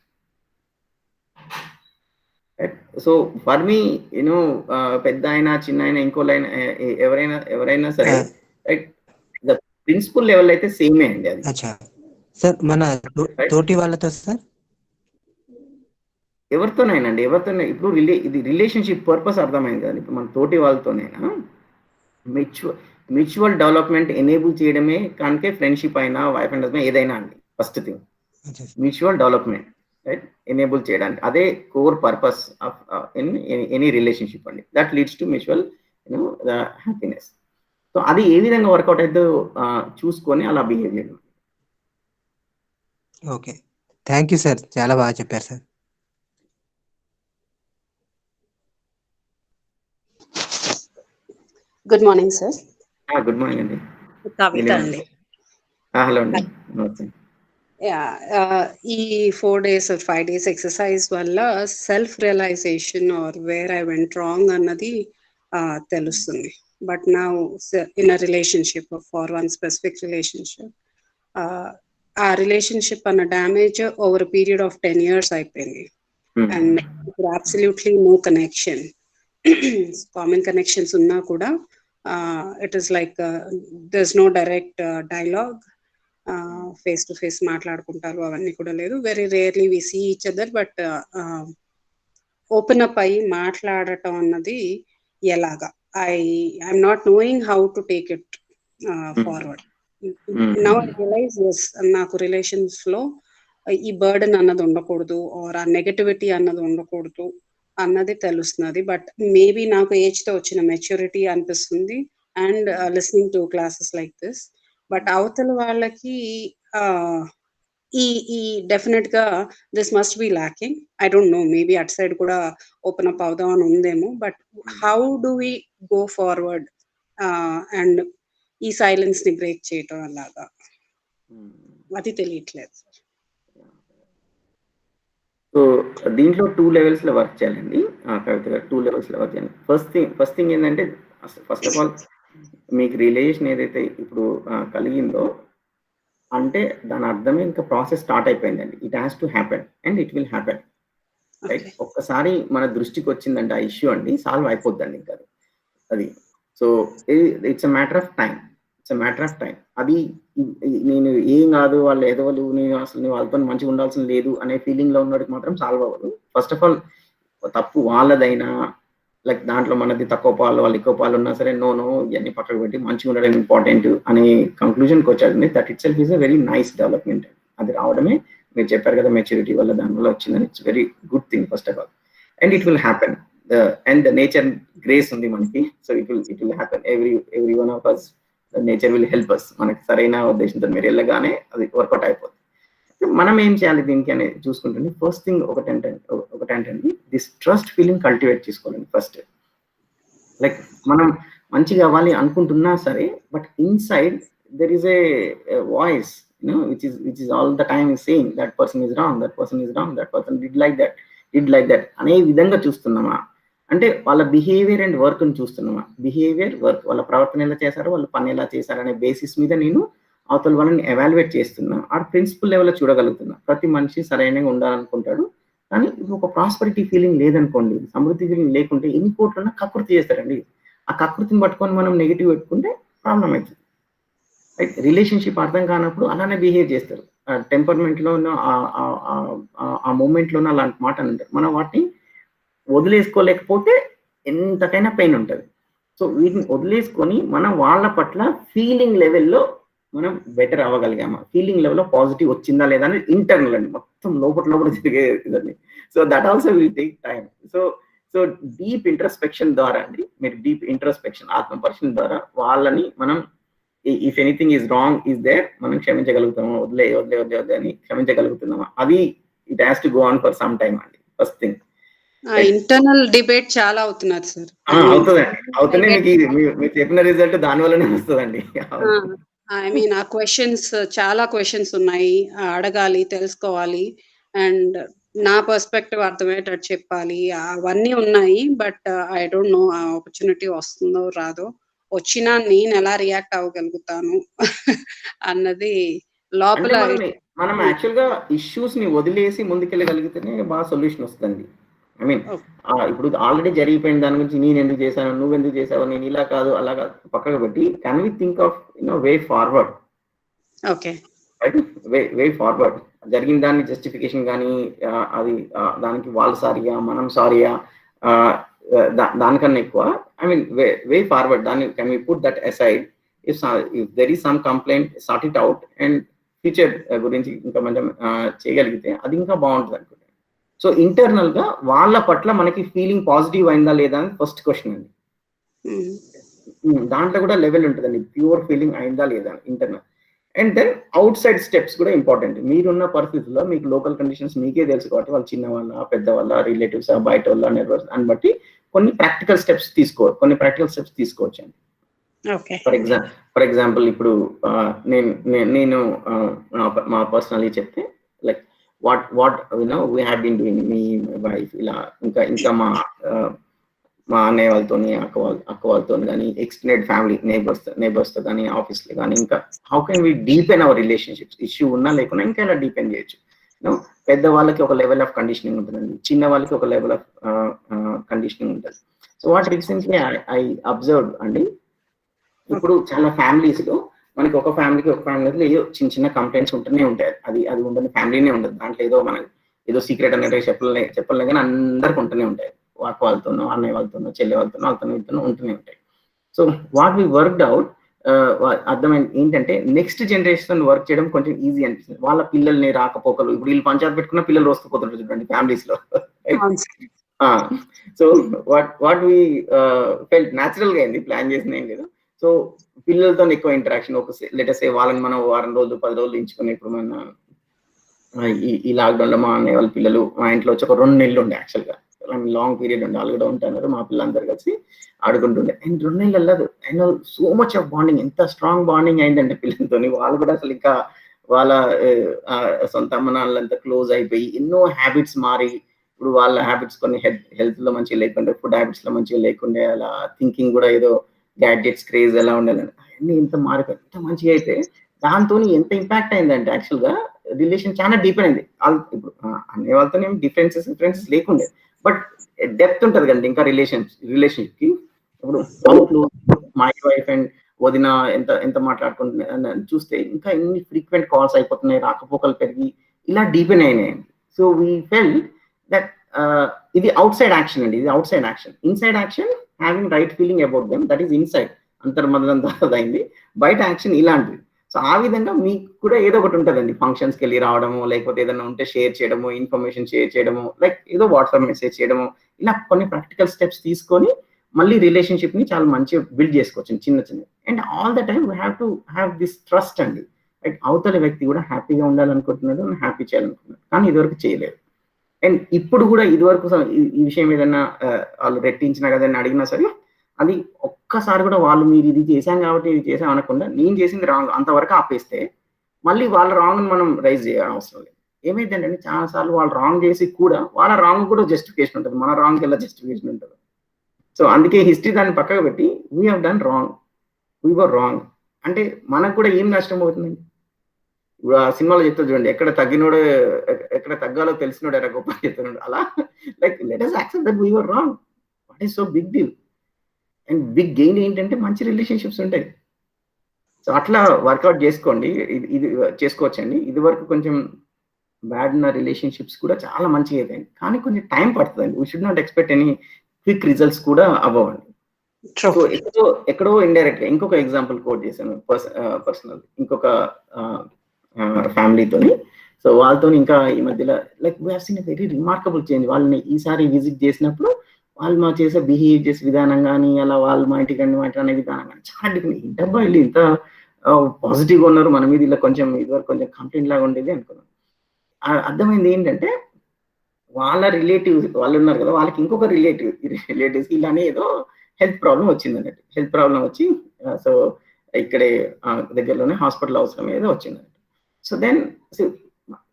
So for me you know పెద్ద అయినా చిన్న అయినా ఇంకోలైనా ఎవరైనా సరే రైట్, ద ప్రిన్సిపల్ లెవెల్ అయితే సేమే అండి అది. సార్ మన తోటి వాళ్ళతో సార్ ఎవరితోనైనా ఇప్పుడు ఇది రిలేషన్షిప్ పర్పస్ అర్థమైంది కదా. ఇప్పుడు మన తోటి వాళ్ళతోనైనా మ్యూచువల్ డెవలప్మెంట్ ఎనేబుల్ చేయడమే కనుకే ఫ్రెండ్షిప్ అయినా వైఫ్ అండ్ హస్బెండ్ ఏదైనా అండి. First thing mutual development right enable చేయడానికి, అదే core purpose of in any relationship అండి. That leads to mutual happiness. So అది ఏ విధంగా వర్కౌట్ అయితే చూసుకొని అలా బిహేవ్ చేయడం. ఓకే, థ్యాంక్ యూ సార్, చాలా బాగా చెప్పారు sir. Good morning sir. Good morning అండి. కవిత అండి. హలో అండి. ఈ 4 days or 5 days ఎక్సర్సైజ్ వల్ల self realisation or where I went wrong అన్నది తెలుస్తుంది. But now in a relationship for one specific relationship, ఆ రిలేషన్షిప్ అన్న damage over period of 10 years అయిపోయింది. And absolutely no connection. Common connections ఉన్నా కూడా it is like there is no direct dialogue, face to face మాట్లాడుకుంటారు, అవన్నీ కూడా లేదు. Very rarely we see each other. But open up అయ్యి మాట్లాడటం అన్నది ఎలాగా, I'm not knowing how to take it forward. Now I realise yes, నాకు రిలేషన్స్ లో ఈ బర్డెన్ అన్నది ఉండకూడదు ఆర్ ఆ నెగటివిటీ అన్నది ఉండకూడదు అన్నది తెలుస్తున్నది. బట్ మేబీ నాకు ఏజ్ తో వచ్చిన మెచ్యూరిటీ అనిపిస్తుంది and listening to classes like this. But అవతల వాళ్ళకి ఈ డెఫినెట్ గా this must be lacking. I don't know, maybe at side కూడా ఓపెన్ అప్ అవుదాం అని ఉందేమో. But how do we go forward and ఈ సైలెన్స్ ని బ్రేక్ చేయటం అలాగా అది తెలియట్లేదు సార్. సో దీంట్లో 2 levels లో వర్క్ చేయాలండి కవిత గారు. 2 levels లో వర్క్ చేయాలి. ఫస్ట్ థింగ్ ఏంటంటే, ఫస్ట్ ఆఫ్ ఆల్ మీకు రిలేషన్ ఏదైతే ఇప్పుడు కలిగిందో అంటే దాని అర్థమే ఇంకా ప్రాసెస్ స్టార్ట్ అయిపోయిందండి. It has to happen and it will happen right. ఒక్కసారి మన దృష్టికి వచ్చిందంటే ఆ ఇష్యూ అండి సాల్వ్ అయిపోద్దండి ఇంకా అది. So it's a matter of time. అది నేను ఏం కాదు, వాళ్ళు ఎదవలు, నేను అసలు వాళ్ళతో మంచిగా ఉండాల్సిన లేదు అనే ఫీలింగ్ లో ఉన్నవాడికి మాత్రం సాల్వ్ అవ్వదు. ఫస్ట్ ఆఫ్ ఆల్ తప్పు వాళ్ళదైనా, లైక్ దాంట్లో మనది తక్కువ పాలు వాళ్ళు ఎక్కువ పాలు ఉన్నా సరే నో ఇవన్నీ పక్కకు పెట్టి మంచిగా ఉండడం ఇంపార్టెంట్ అనే కంక్లూజన్కి వచ్చారండి. That it self is a very nice development. అది రావడమే మీరు చెప్పారు కదా మెచ్యూరిటీ వల్ల, దానివల్ల వచ్చిందని. It's very good thing first of all. And it will happen. And the nature grace ఉంది మనకి. So it will happen. Every one of us nature will help us. మనకి సరైన ఉద్దేశంతో మీరు వెళ్ళగానే అది వర్కౌట్ అయిపోతుంది. మనం ఏం చేయాలి దీనికి అనేది చూసుకుంటుంది. ఫస్ట్ థింగ్ ఒకటేంటండి, దిస్ ట్రస్ట్ ఫీలింగ్ కల్టివేట్ చేసుకోవాలండి ఫస్ట్. లైక్ మనం మంచిగా అవ్వాలి అనుకుంటున్నా సరే, but inside there is a voice which is all the time saying that person is wrong, that person did like that అనే విధంగా చూస్తున్నామా అంటే వాళ్ళ బిహేవియర్ అండ్ వర్క్ ని చూస్తున్నామా. బిహేవియర్, వర్క్, వాళ్ళ ప్రవర్తన ఎలా చేశారు, వాళ్ళ పని ఎలా చేశారు అనే బేసిస్ మీద నేను అవతల వాళ్ళని ఎవాల్యుయేట్ చేస్తున్నా, ఆ ప్రిన్సిపల్ లెవెల్లో చూడగలుగుతున్నా. ప్రతి మనిషి సరైనగా ఉండాలనుకుంటాడు, కానీ ఒక ప్రాస్పరిటీ ఫీలింగ్ లేదనుకోండి, సమృద్ధి ఫీలింగ్ లేకుంటే ఎన్ని కోట్లన్నా కకృతి చేస్తారండి. ఆ కకృతిని పట్టుకొని మనం నెగిటివ్ పెట్టుకుంటే ప్రాబ్లం అవుతుంది. రైట్? రిలేషన్షిప్ అర్థం కానప్పుడు అలానే బిహేవ్ చేస్తారు. టెంపర్మెంట్లోనో ఆ మూమెంట్లోనో అలాంటి మాట అంటారు. మనం వాటిని వదిలేసుకోలేకపోతే ఎంతకైనా పెయిన్ ఉంటుంది. సో వీటిని వదిలేసుకొని మనం వాళ్ళ పట్ల ఫీలింగ్ లెవెల్లో మనం బెటర్ అవ్వగలిగామా, ఫీలింగ్ లెవెల్లో పాజిటివ్ వచ్చిందా లేదా అనేది ఇంటర్నల్ అండి, మొత్తం లోపల తిరిగే ఇదండి. So that also will take time. So so deep introspection ద్వారా అండి, మీరు డీప్ ఇంట్రస్పెక్షన్ ఆత్మపరిశీలన ద్వారా వాళ్ళని మనం if anything is wrong is there, మనం క్షమించగలుగుతామా, వదిలే అని క్షమించగలుగుతున్నామా, అది it has to go on for some time అండి. ఫస్ట్ థింగ్ ఇంటర్నల్ డిబేట్ చాలా అవుతున్నది సార్. అవుతుందండి, అవుతూనే మీకు చెప్పిన రిజల్ట్ దాని వల్లనే వస్తుందండి. ఐ మీన్ ఆ క్వశ్చన్స్, చాలా క్వశ్చన్స్ ఉన్నాయి, అడగాలి, తెలుసుకోవాలి, అండ్ నా పర్స్పెక్టివ్ అర్థమయ్యేటట్టు చెప్పాలి, అవన్నీ ఉన్నాయి. బట్ ఐ డోంట్ నో ఆ ఆపర్చునిటీ వస్తుందో రాదో, వచ్చినా నేను ఎలా రియాక్ట్ అవ్వగలుగుతాను అన్నది లోపల. మనం యాక్చువల్ గా ఇష్యూస్ ని వదిలేసి ముందుకెళ్ళగలిగితేనే బాగా సొల్యూషన్ వస్తుంది. ఐ మీన్ ఇప్పుడు ఆల్రెడీ జరిగిపోయిన దాని గురించి నేను ఎందుకు చేశాను, నువ్వు ఎందుకు చేసావు, నేను ఇలా కాదు అలా కాదు పక్కకు పెట్టి can we think of way forward. Okay, way forward. జరిగిన దాన్ని జస్టిఫికేషన్ కానీ అది దానికి వాళ్ళు సారీయా మనం సారీయా, దానికన్నా ఎక్కువ ఐ మీన్ వే ఫార్వర్డ్. దాన్ని can we put that aside. If there is some complaint, sort it out, and future గురించి ఇంకా కొంచెం చేయగలిగితే అది ఇంకా బాగుంటుంది అనుకుంటా. సో ఇంటర్నల్ గా వాళ్ళ పట్ల మనకి ఫీలింగ్ పాజిటివ్ అయిందా లేదా అని ఫస్ట్ క్వశ్చన్ అండి. దాంట్లో కూడా లెవెల్ ఉంటుందండి, ప్యూర్ ఫీలింగ్ అయిందా లేదా internal. And then outside steps కూడా ఇంపార్టెంట్. మీరున్న పరిస్థితుల్లో మీకు లోకల్ కండిషన్స్ మీకే తెలుసు కాబట్టి, వాళ్ళు చిన్న వాళ్ళ పెద్ద వాళ్ళ రిలేటివ్స్ బయట వాళ్ళ నెబర్స్ అని బట్టి కొన్ని ప్రాక్టికల్ స్టెప్స్ తీసుకోవచ్చు అండి. ఫర్ ఎగ్జాంపుల్ ఇప్పుడు నేను మా పర్సనలీ చెప్తే, like what we have been doing, మీ వైఫ్ ఇలా ఇంకా మా అన్నయ్య వాళ్ళతోని అక్క వాళ్ళతో కానీ, ఎక్స్టెండెడ్ ఫ్యామిలీ నేబర్స్తో కానీ, ఆఫీస్లో కానీ, ఇంకా how can we deepen our relationships. Issue ఉన్నా లేకున్నా ఇంకా ఎలా డీపెన్ చేయొచ్చు. పెద్ద వాళ్ళకి ఒక లెవెల్ ఆఫ్ కండిషనింగ్ ఉంటుందండి, చిన్న వాళ్ళకి ఒక లెవెల్ ఆఫ్ కండిషనింగ్ ఉంటుంది. So what recently I observe అండి, ఇప్పుడు చాలా ఫ్యామిలీస్ లో మనకి ఒక ఫ్యామిలీలో ఏదో చిన్న కంప్లైంట్స్ ఉంటూనే ఉంటాయి. అది ఉండని ఫ్యామిలీనే ఉండదు. దాంట్లో ఏదో సీక్రెట్ అనేది చెప్పలే కానీ అందరికి ఉంటూనే ఉంటాయి. అక్క వాళ్ళతోనో, అన్నయ్య వాళ్ళతోనో, చెల్లె వాళ్ళతోనో, వాళ్ళతోనో ఉంటూనే ఉంటాయి. So what we worked out, అర్థమైంది ఏంటంటే, నెక్స్ట్ జనరేషన్ వర్క్ చేయడం కొంచెం ఈజీ అనిపిస్తుంది. వాళ్ళ పిల్లల్ని రాకపోకలు, ఇప్పుడు వీళ్ళు పంచాయతీ పెట్టుకున్న పిల్లలు వస్తుపోతుంటారు చూడండి ఫ్యామిలీస్ లో. So what we felt natural గా అయింది, ప్లాన్ చేసిన ఏం లేదు. సో పిల్లలతో ఎక్కువ ఇంటరాక్షన్, లెటర్స్ వాళ్ళని మనం వారం రోజులు 10 రోజులు ఎంచుకుని, ఇప్పుడు మన ఈ లాక్డౌన్ లో మా అన్నయ్య వాళ్ళ పిల్లలు మా ఇంట్లో వచ్చి ఒక 2 నెలలు ఉండే, యాక్చువల్ గా లాంగ్ పీరియడ్ ఉండే, వాళ్ళు కూడా ఉంటున్నారు, మా పిల్లలందరూ కలిసి ఆడుకుంటుండే. అండ్ 2 నెలలు వెళ్ళదు, and so much of bonding, ఎంత స్ట్రాంగ్ బాండింగ్ అయిందంటే పిల్లలతో. వాళ్ళు కూడా అసలు ఇంకా వాళ్ళ సొంత అమ్మనాళ్ళంతా క్లోజ్ అయిపోయి, ఎన్నో హ్యాబిట్స్ మారి, ఇప్పుడు వాళ్ళ హ్యాబిట్స్ కొన్ని హెల్త్ లో మంచిగా లేకుండే, ఫుడ్ హ్యాబిట్స్ లో మంచిగా లేకుండే, అలా థింకింగ్ కూడా ఏదో గ్యాడ్జెట్స్ క్రేజ్ ఎలా ఉండాలని అన్ని ఎంత మారిపోయి ఎంత మంచిగా అయితే, దాంతో ఎంత ఇంపాక్ట్ అయిందంటే యాక్చువల్ గా రిలేషన్ చాలా డీప్ అయింది. ఇప్పుడు అనే వాళ్ళతో డిఫరెన్సెస్ లేకుండే, బట్ డెప్త్ ఉంటుంది కండి ఇంకా రిలేషన్షిప్ కి. ఇప్పుడు మై వైఫ్ అండ్ వదిన ఎంత మాట్లాడుకుంటున్నా చూస్తే ఇంకా ఎన్ని ఫ్రీక్వెంట్ కాల్స్ అయిపోతున్నాయి, రాకపోకలు పెరిగి ఇలా డీపెన్ అయినాయండి. సో వీ ఫెల్ట్ దట్ ఇది అవుట్ సైడ్ యాక్షన్ అండి, ఇది outside action. Inside action having right feeling about them, that is inside, అంతర్మదంతా అయింది. బయట యాక్షన్ ఇలాంటిది. సో ఆ విధంగా మీకు కూడా ఏదో ఒకటి ఉంటుందండి, ఫంక్షన్స్కి వెళ్ళి రావడము, లేకపోతే ఏదైనా ఉంటే షేర్ చేయడము, ఇన్ఫర్మేషన్ షేర్ చేయడము, లైక్ ఏదో వాట్సాప్ మెసేజ్ చేయడము, ఇలా కొన్ని ప్రాక్టికల్ స్టెప్స్ తీసుకొని మళ్ళీ రిలేషన్షిప్ ని చాలా మంచిగా బిల్డ్ చేసుకోవచ్చు చిన్న. And all the time we have to have this trust అండి. లైక్ అవతల వ్యక్తి కూడా హ్యాపీగా ఉండాలనుకుంటున్నాడు, హ్యాపీ చేయాలనుకుంటున్నాడు, కానీ ఇదివరకు చేయలేదు. అండ్ ఇప్పుడు కూడా ఇదివరకు ఈ విషయం ఏదైనా వాళ్ళు రెట్టించినా కదా అని అడిగినా సరే, అది ఒక్కసారి కూడా వాళ్ళు మీరు ఇది చేశాం కాబట్టి ఇది చేసాం అనకుండా, నేను చేసింది రాంగ్ అంతవరకు ఆపేస్తే మళ్ళీ వాళ్ళ రాంగ్ మనం రైజ్ చేయడం అవసరం లేదు. ఏమైందంటే చాలా సార్లు వాళ్ళు రాంగ్ చేసి కూడా వాళ్ళ రాంగ్ కూడా జస్టిఫికేషన్ ఉంటుంది, మన రాంగ్ ఎలా జస్టిఫికేషన్ ఉంటుంది. సో అందుకే హిస్టరీ దాన్ని పక్కకు పెట్టి we have done wrong, we were wrong అంటే మనకు కూడా ఏం నష్టం అవుతుందండి? ఇప్పుడు ఆ సినిమాలో చెప్తారు చూడండి, ఎక్కడ తగ్గాలో తెలిసినోడు ఎరా గొప్ప అని చెప్తున్నాడు. అలా like let us accept that we were wrong. What is so big deal? And big gain ఏంటంటే మంచి రిలేషన్‌షిప్స్ ఉంటాయి. సో, అట్లా వర్కౌట్ చేసుకోండి. ఇది చేసుకోవచ్చండి. ఇదివరకు కొంచెం బ్యాడ్ ఉన్న రిలేషన్‌షిప్స్ కూడా చాలా మంచిగా అయితాయండి. కానీ కొంచెం టైం పడతదండి. We should not expect any quick results కూడా అవ్వవండి. So, True. ఎక్కడో ఇండైరెక్ట్‌గా ఇంకొక ఎగ్జాంపుల్ కోట్ చేశాను పర్సనల్ ఇంకొక ఫ్యామిలీతోని. సో, వాళ్ళతోని ఇంకా ఈ మధ్యలో like we have seen a very remarkable change. వాళ్ళని ఈసారి విజిట్ చేసినప్పుడు వాళ్ళు మా బిహేవ్ చేసే విధానం గాని, అలా వాళ్ళు మా ఇంటికి రండి, మా ఇంటికి అనే విధానం గాని చాలా డిఫరెంట్. ఏంటబ్బా! ఈళ్ళు ఇంత పాజిటివ్‌గా ఉన్నారు. మన మీద ఇలా కొంచెం ఇదివరకు కొంచెం కంప్లెయింట్ లాగా ఉండేది అనుకున్నాను. అర్థమైంది ఏంటంటే వాళ్ళ రిలేటివ్స్ వాళ్ళున్నారు కదా! వాళ్ళకి ఇంకొక రిలేటివ్స్‌కి ఇలానే ఏదో హెల్త్ ప్రాబ్లమ్ వచ్చిందన్నట్టు. హెల్త్ ప్రాబ్లమ్ వచ్చి సో, ఇక్కడే దగ్గరలోనే హాస్పిటల్ అవసరం ఏదో వచ్చిందన్నట్టు. సో, దెన్ సో,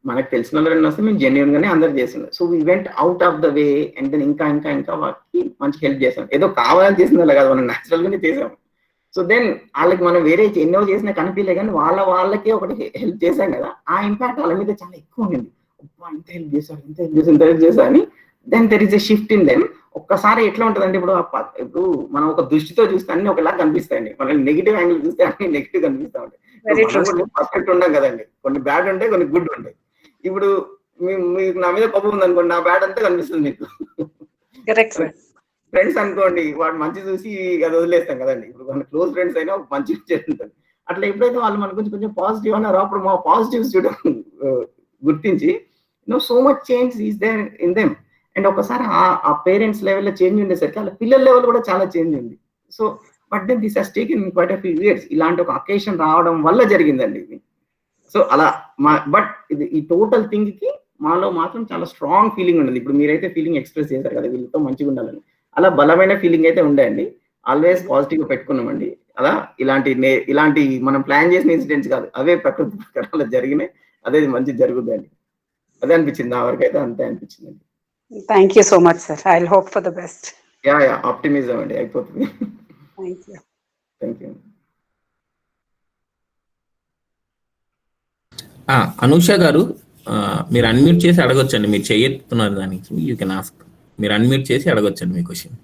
మనకు తెలిసినోళ్ళని వస్తే మేము జెన్యూన్‌గానే అందరికి చేసింది. So, we went out of the way and then ఇంకా వాళ్ళకి మంచి హెల్ప్ చేసాం. ఏదో కావాలని చేసిందలా కాదు. మనం నేచురల్‌గానే చేసాం. సో, దెన్ ఆళ్ళకి మనం వేరే ఎన్నో చేసినా కనిపియలే గానీ వాళ్ళకే ఒకటి హెల్ప్ చేసాం కదా! ఆ ఇంపాక్ట్ వాళ్ళ మీద చాలా ఎక్కువ ఉండింది. అబ్బా! ఇంత హెల్ప్ చేసాడు, ఇంత హెల్ప్ చేశా అని then there is a shift in them. ఒక్కసారి ఎట్లా ఉంటదంటే ఇప్పుడు మనం ఒక దృష్టితో చూస్తే అన్ని ఒకలాగా కనిపిస్తాయండి. మనం నెగెటివ్ యాంగిల్ చూస్తే అన్ని నెగెటివ్ కనిపిస్తా ఉంటాయి. Very మనం true. కూడా పర్ఫెక్ట్ ఉండం కదండీ. కొన్ని బ్యాడ్ ఉంటాయి, కొన్ని గుడ్ ఉంటాయి. ఇప్పుడు మీకు నా మీద కోపం ఉందనుకోండి, నా బ్యాడ్ అంతా కనిపిస్తుంది మీకు. Correct, sir. ఫ్రెండ్స్ అనుకోండి, వాడు మంచి చూసి అది వదిలేస్తాం కదండి. ఇప్పుడు మన క్లోజ్ ఫ్రెండ్స్ అయినా ఒక మంచి ఉంటుంది. అట్లా ఎప్పుడైతే వాళ్ళు మన గురించి కొంచెం పాజిటివ్ అన్నారో అప్పుడు మా పాజిటివ్స్ గుర్తించి so much change is there in them. And ఒకసారి ఆ పేరెంట్స్ లెవెల్లో చేంజ్ ఉండేసరికి వాళ్ళ పిల్లల లెవెల్ కూడా చాలా చేంజ్ ఉంది. So but then this has taken quite a few years. ఇలాంటి ఒక అకేషన్ రావడం వల్ల జరిగిందండి ఇది. సో అలా బట్ ఇది ఈ టోటల్ థింగ్ కి మాలో మాత్రం చాలా స్ట్రాంగ్ ఫీలింగ్ ఉండదు. ఇప్పుడు మీరైతే ఫీలింగ్ ఎక్స్ప్రెస్ చేశారు కదా, వీళ్ళతో మంచిగా ఉండాలని. అలా బలమైన ఫీలింగ్ అయితే ఉండండి. ఆల్వేస్ పాజిటివ్ గా పెట్టుకున్నామండి. అలా ఇలాంటి మనం ప్లాన్ చేసిన ఇన్సిడెంట్స్ కాదు, అవే ప్రకృతి ప్రకారంలో జరిగినాయి. అదే మంచి జరుగుద్దండి. అదే అనిపించింది, నా వరకు అయితే అంతే అనిపించింది. Thank you so much, sir. I'll hope for the best. Yeah optimism అండి అయిపోతుంది. Thank you. Thank you. Anusha గారు, మీరు అన్మ్యూట్ చేసి అడగొచ్చండి. మీరు చేయెత్తుతున్నారు దానికి. You can ask. మీరు అన్మ్యూట్ చేసి అడగొచ్చండి మీ క్వశ్చన్.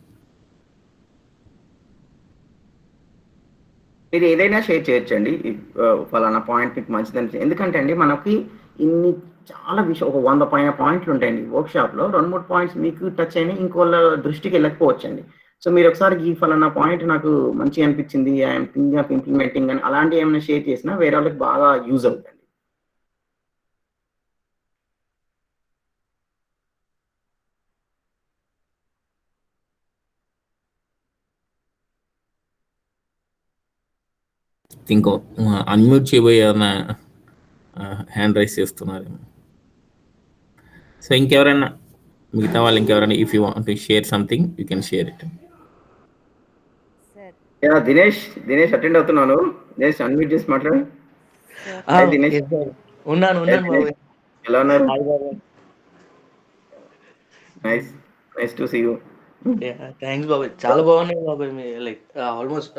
మీరు ఏదైనా షేర్ చేయొచ్చండి. ఫలానా పాయింట్ మీకు మంచిదని. ఎందుకంటే అండి మనకి ఇన్ని చాలా విషయం ఒక 100 పైన పాయింట్లు ఉంటాయండి వర్క్ షాప్ లో. 2-3 పాయింట్స్ మీకు టచ్ అయినాయి, ఇంకోళ్ళ దృష్టికి వెళ్ళకపోవచ్చండి. సో మీరు ఒకసారి ఈ ఫలానా పాయింట్ నాకు మంచిగా అనిపించింది, ఐఎమ్ థింకింగ్ ఆఫ్ ఇంప్లిమెంటింగ్ అని అలాంటి ఏమైనా షేర్ చేసినా వేరే వాళ్ళకి బాగా యూజ్ అవుతుంది. ఇంకో అన్మ్యూట్ చేయబోయే హ్యాండ్ రైస్ చేస్తున్నారేమో. సో ఇంకెవరైనా మిగతా వాళ్ళు ఇంకెవరైనా if you want to share something you can share it. Yeah Dinesh attend అవుతున్నాను. దినేష్ అన్మ్యూట్ చేసి మాట్లాడు. దినేష్ ఉన్నాను బాబాయ్. ఎలా ఉన్నారు? హాయ్ బాబాయ్. Nice to see you. Thanks బాబాయ్. చాలా బాగున్నాయి బాబాయ్. మీ లైక్ ఆల్మోస్ట్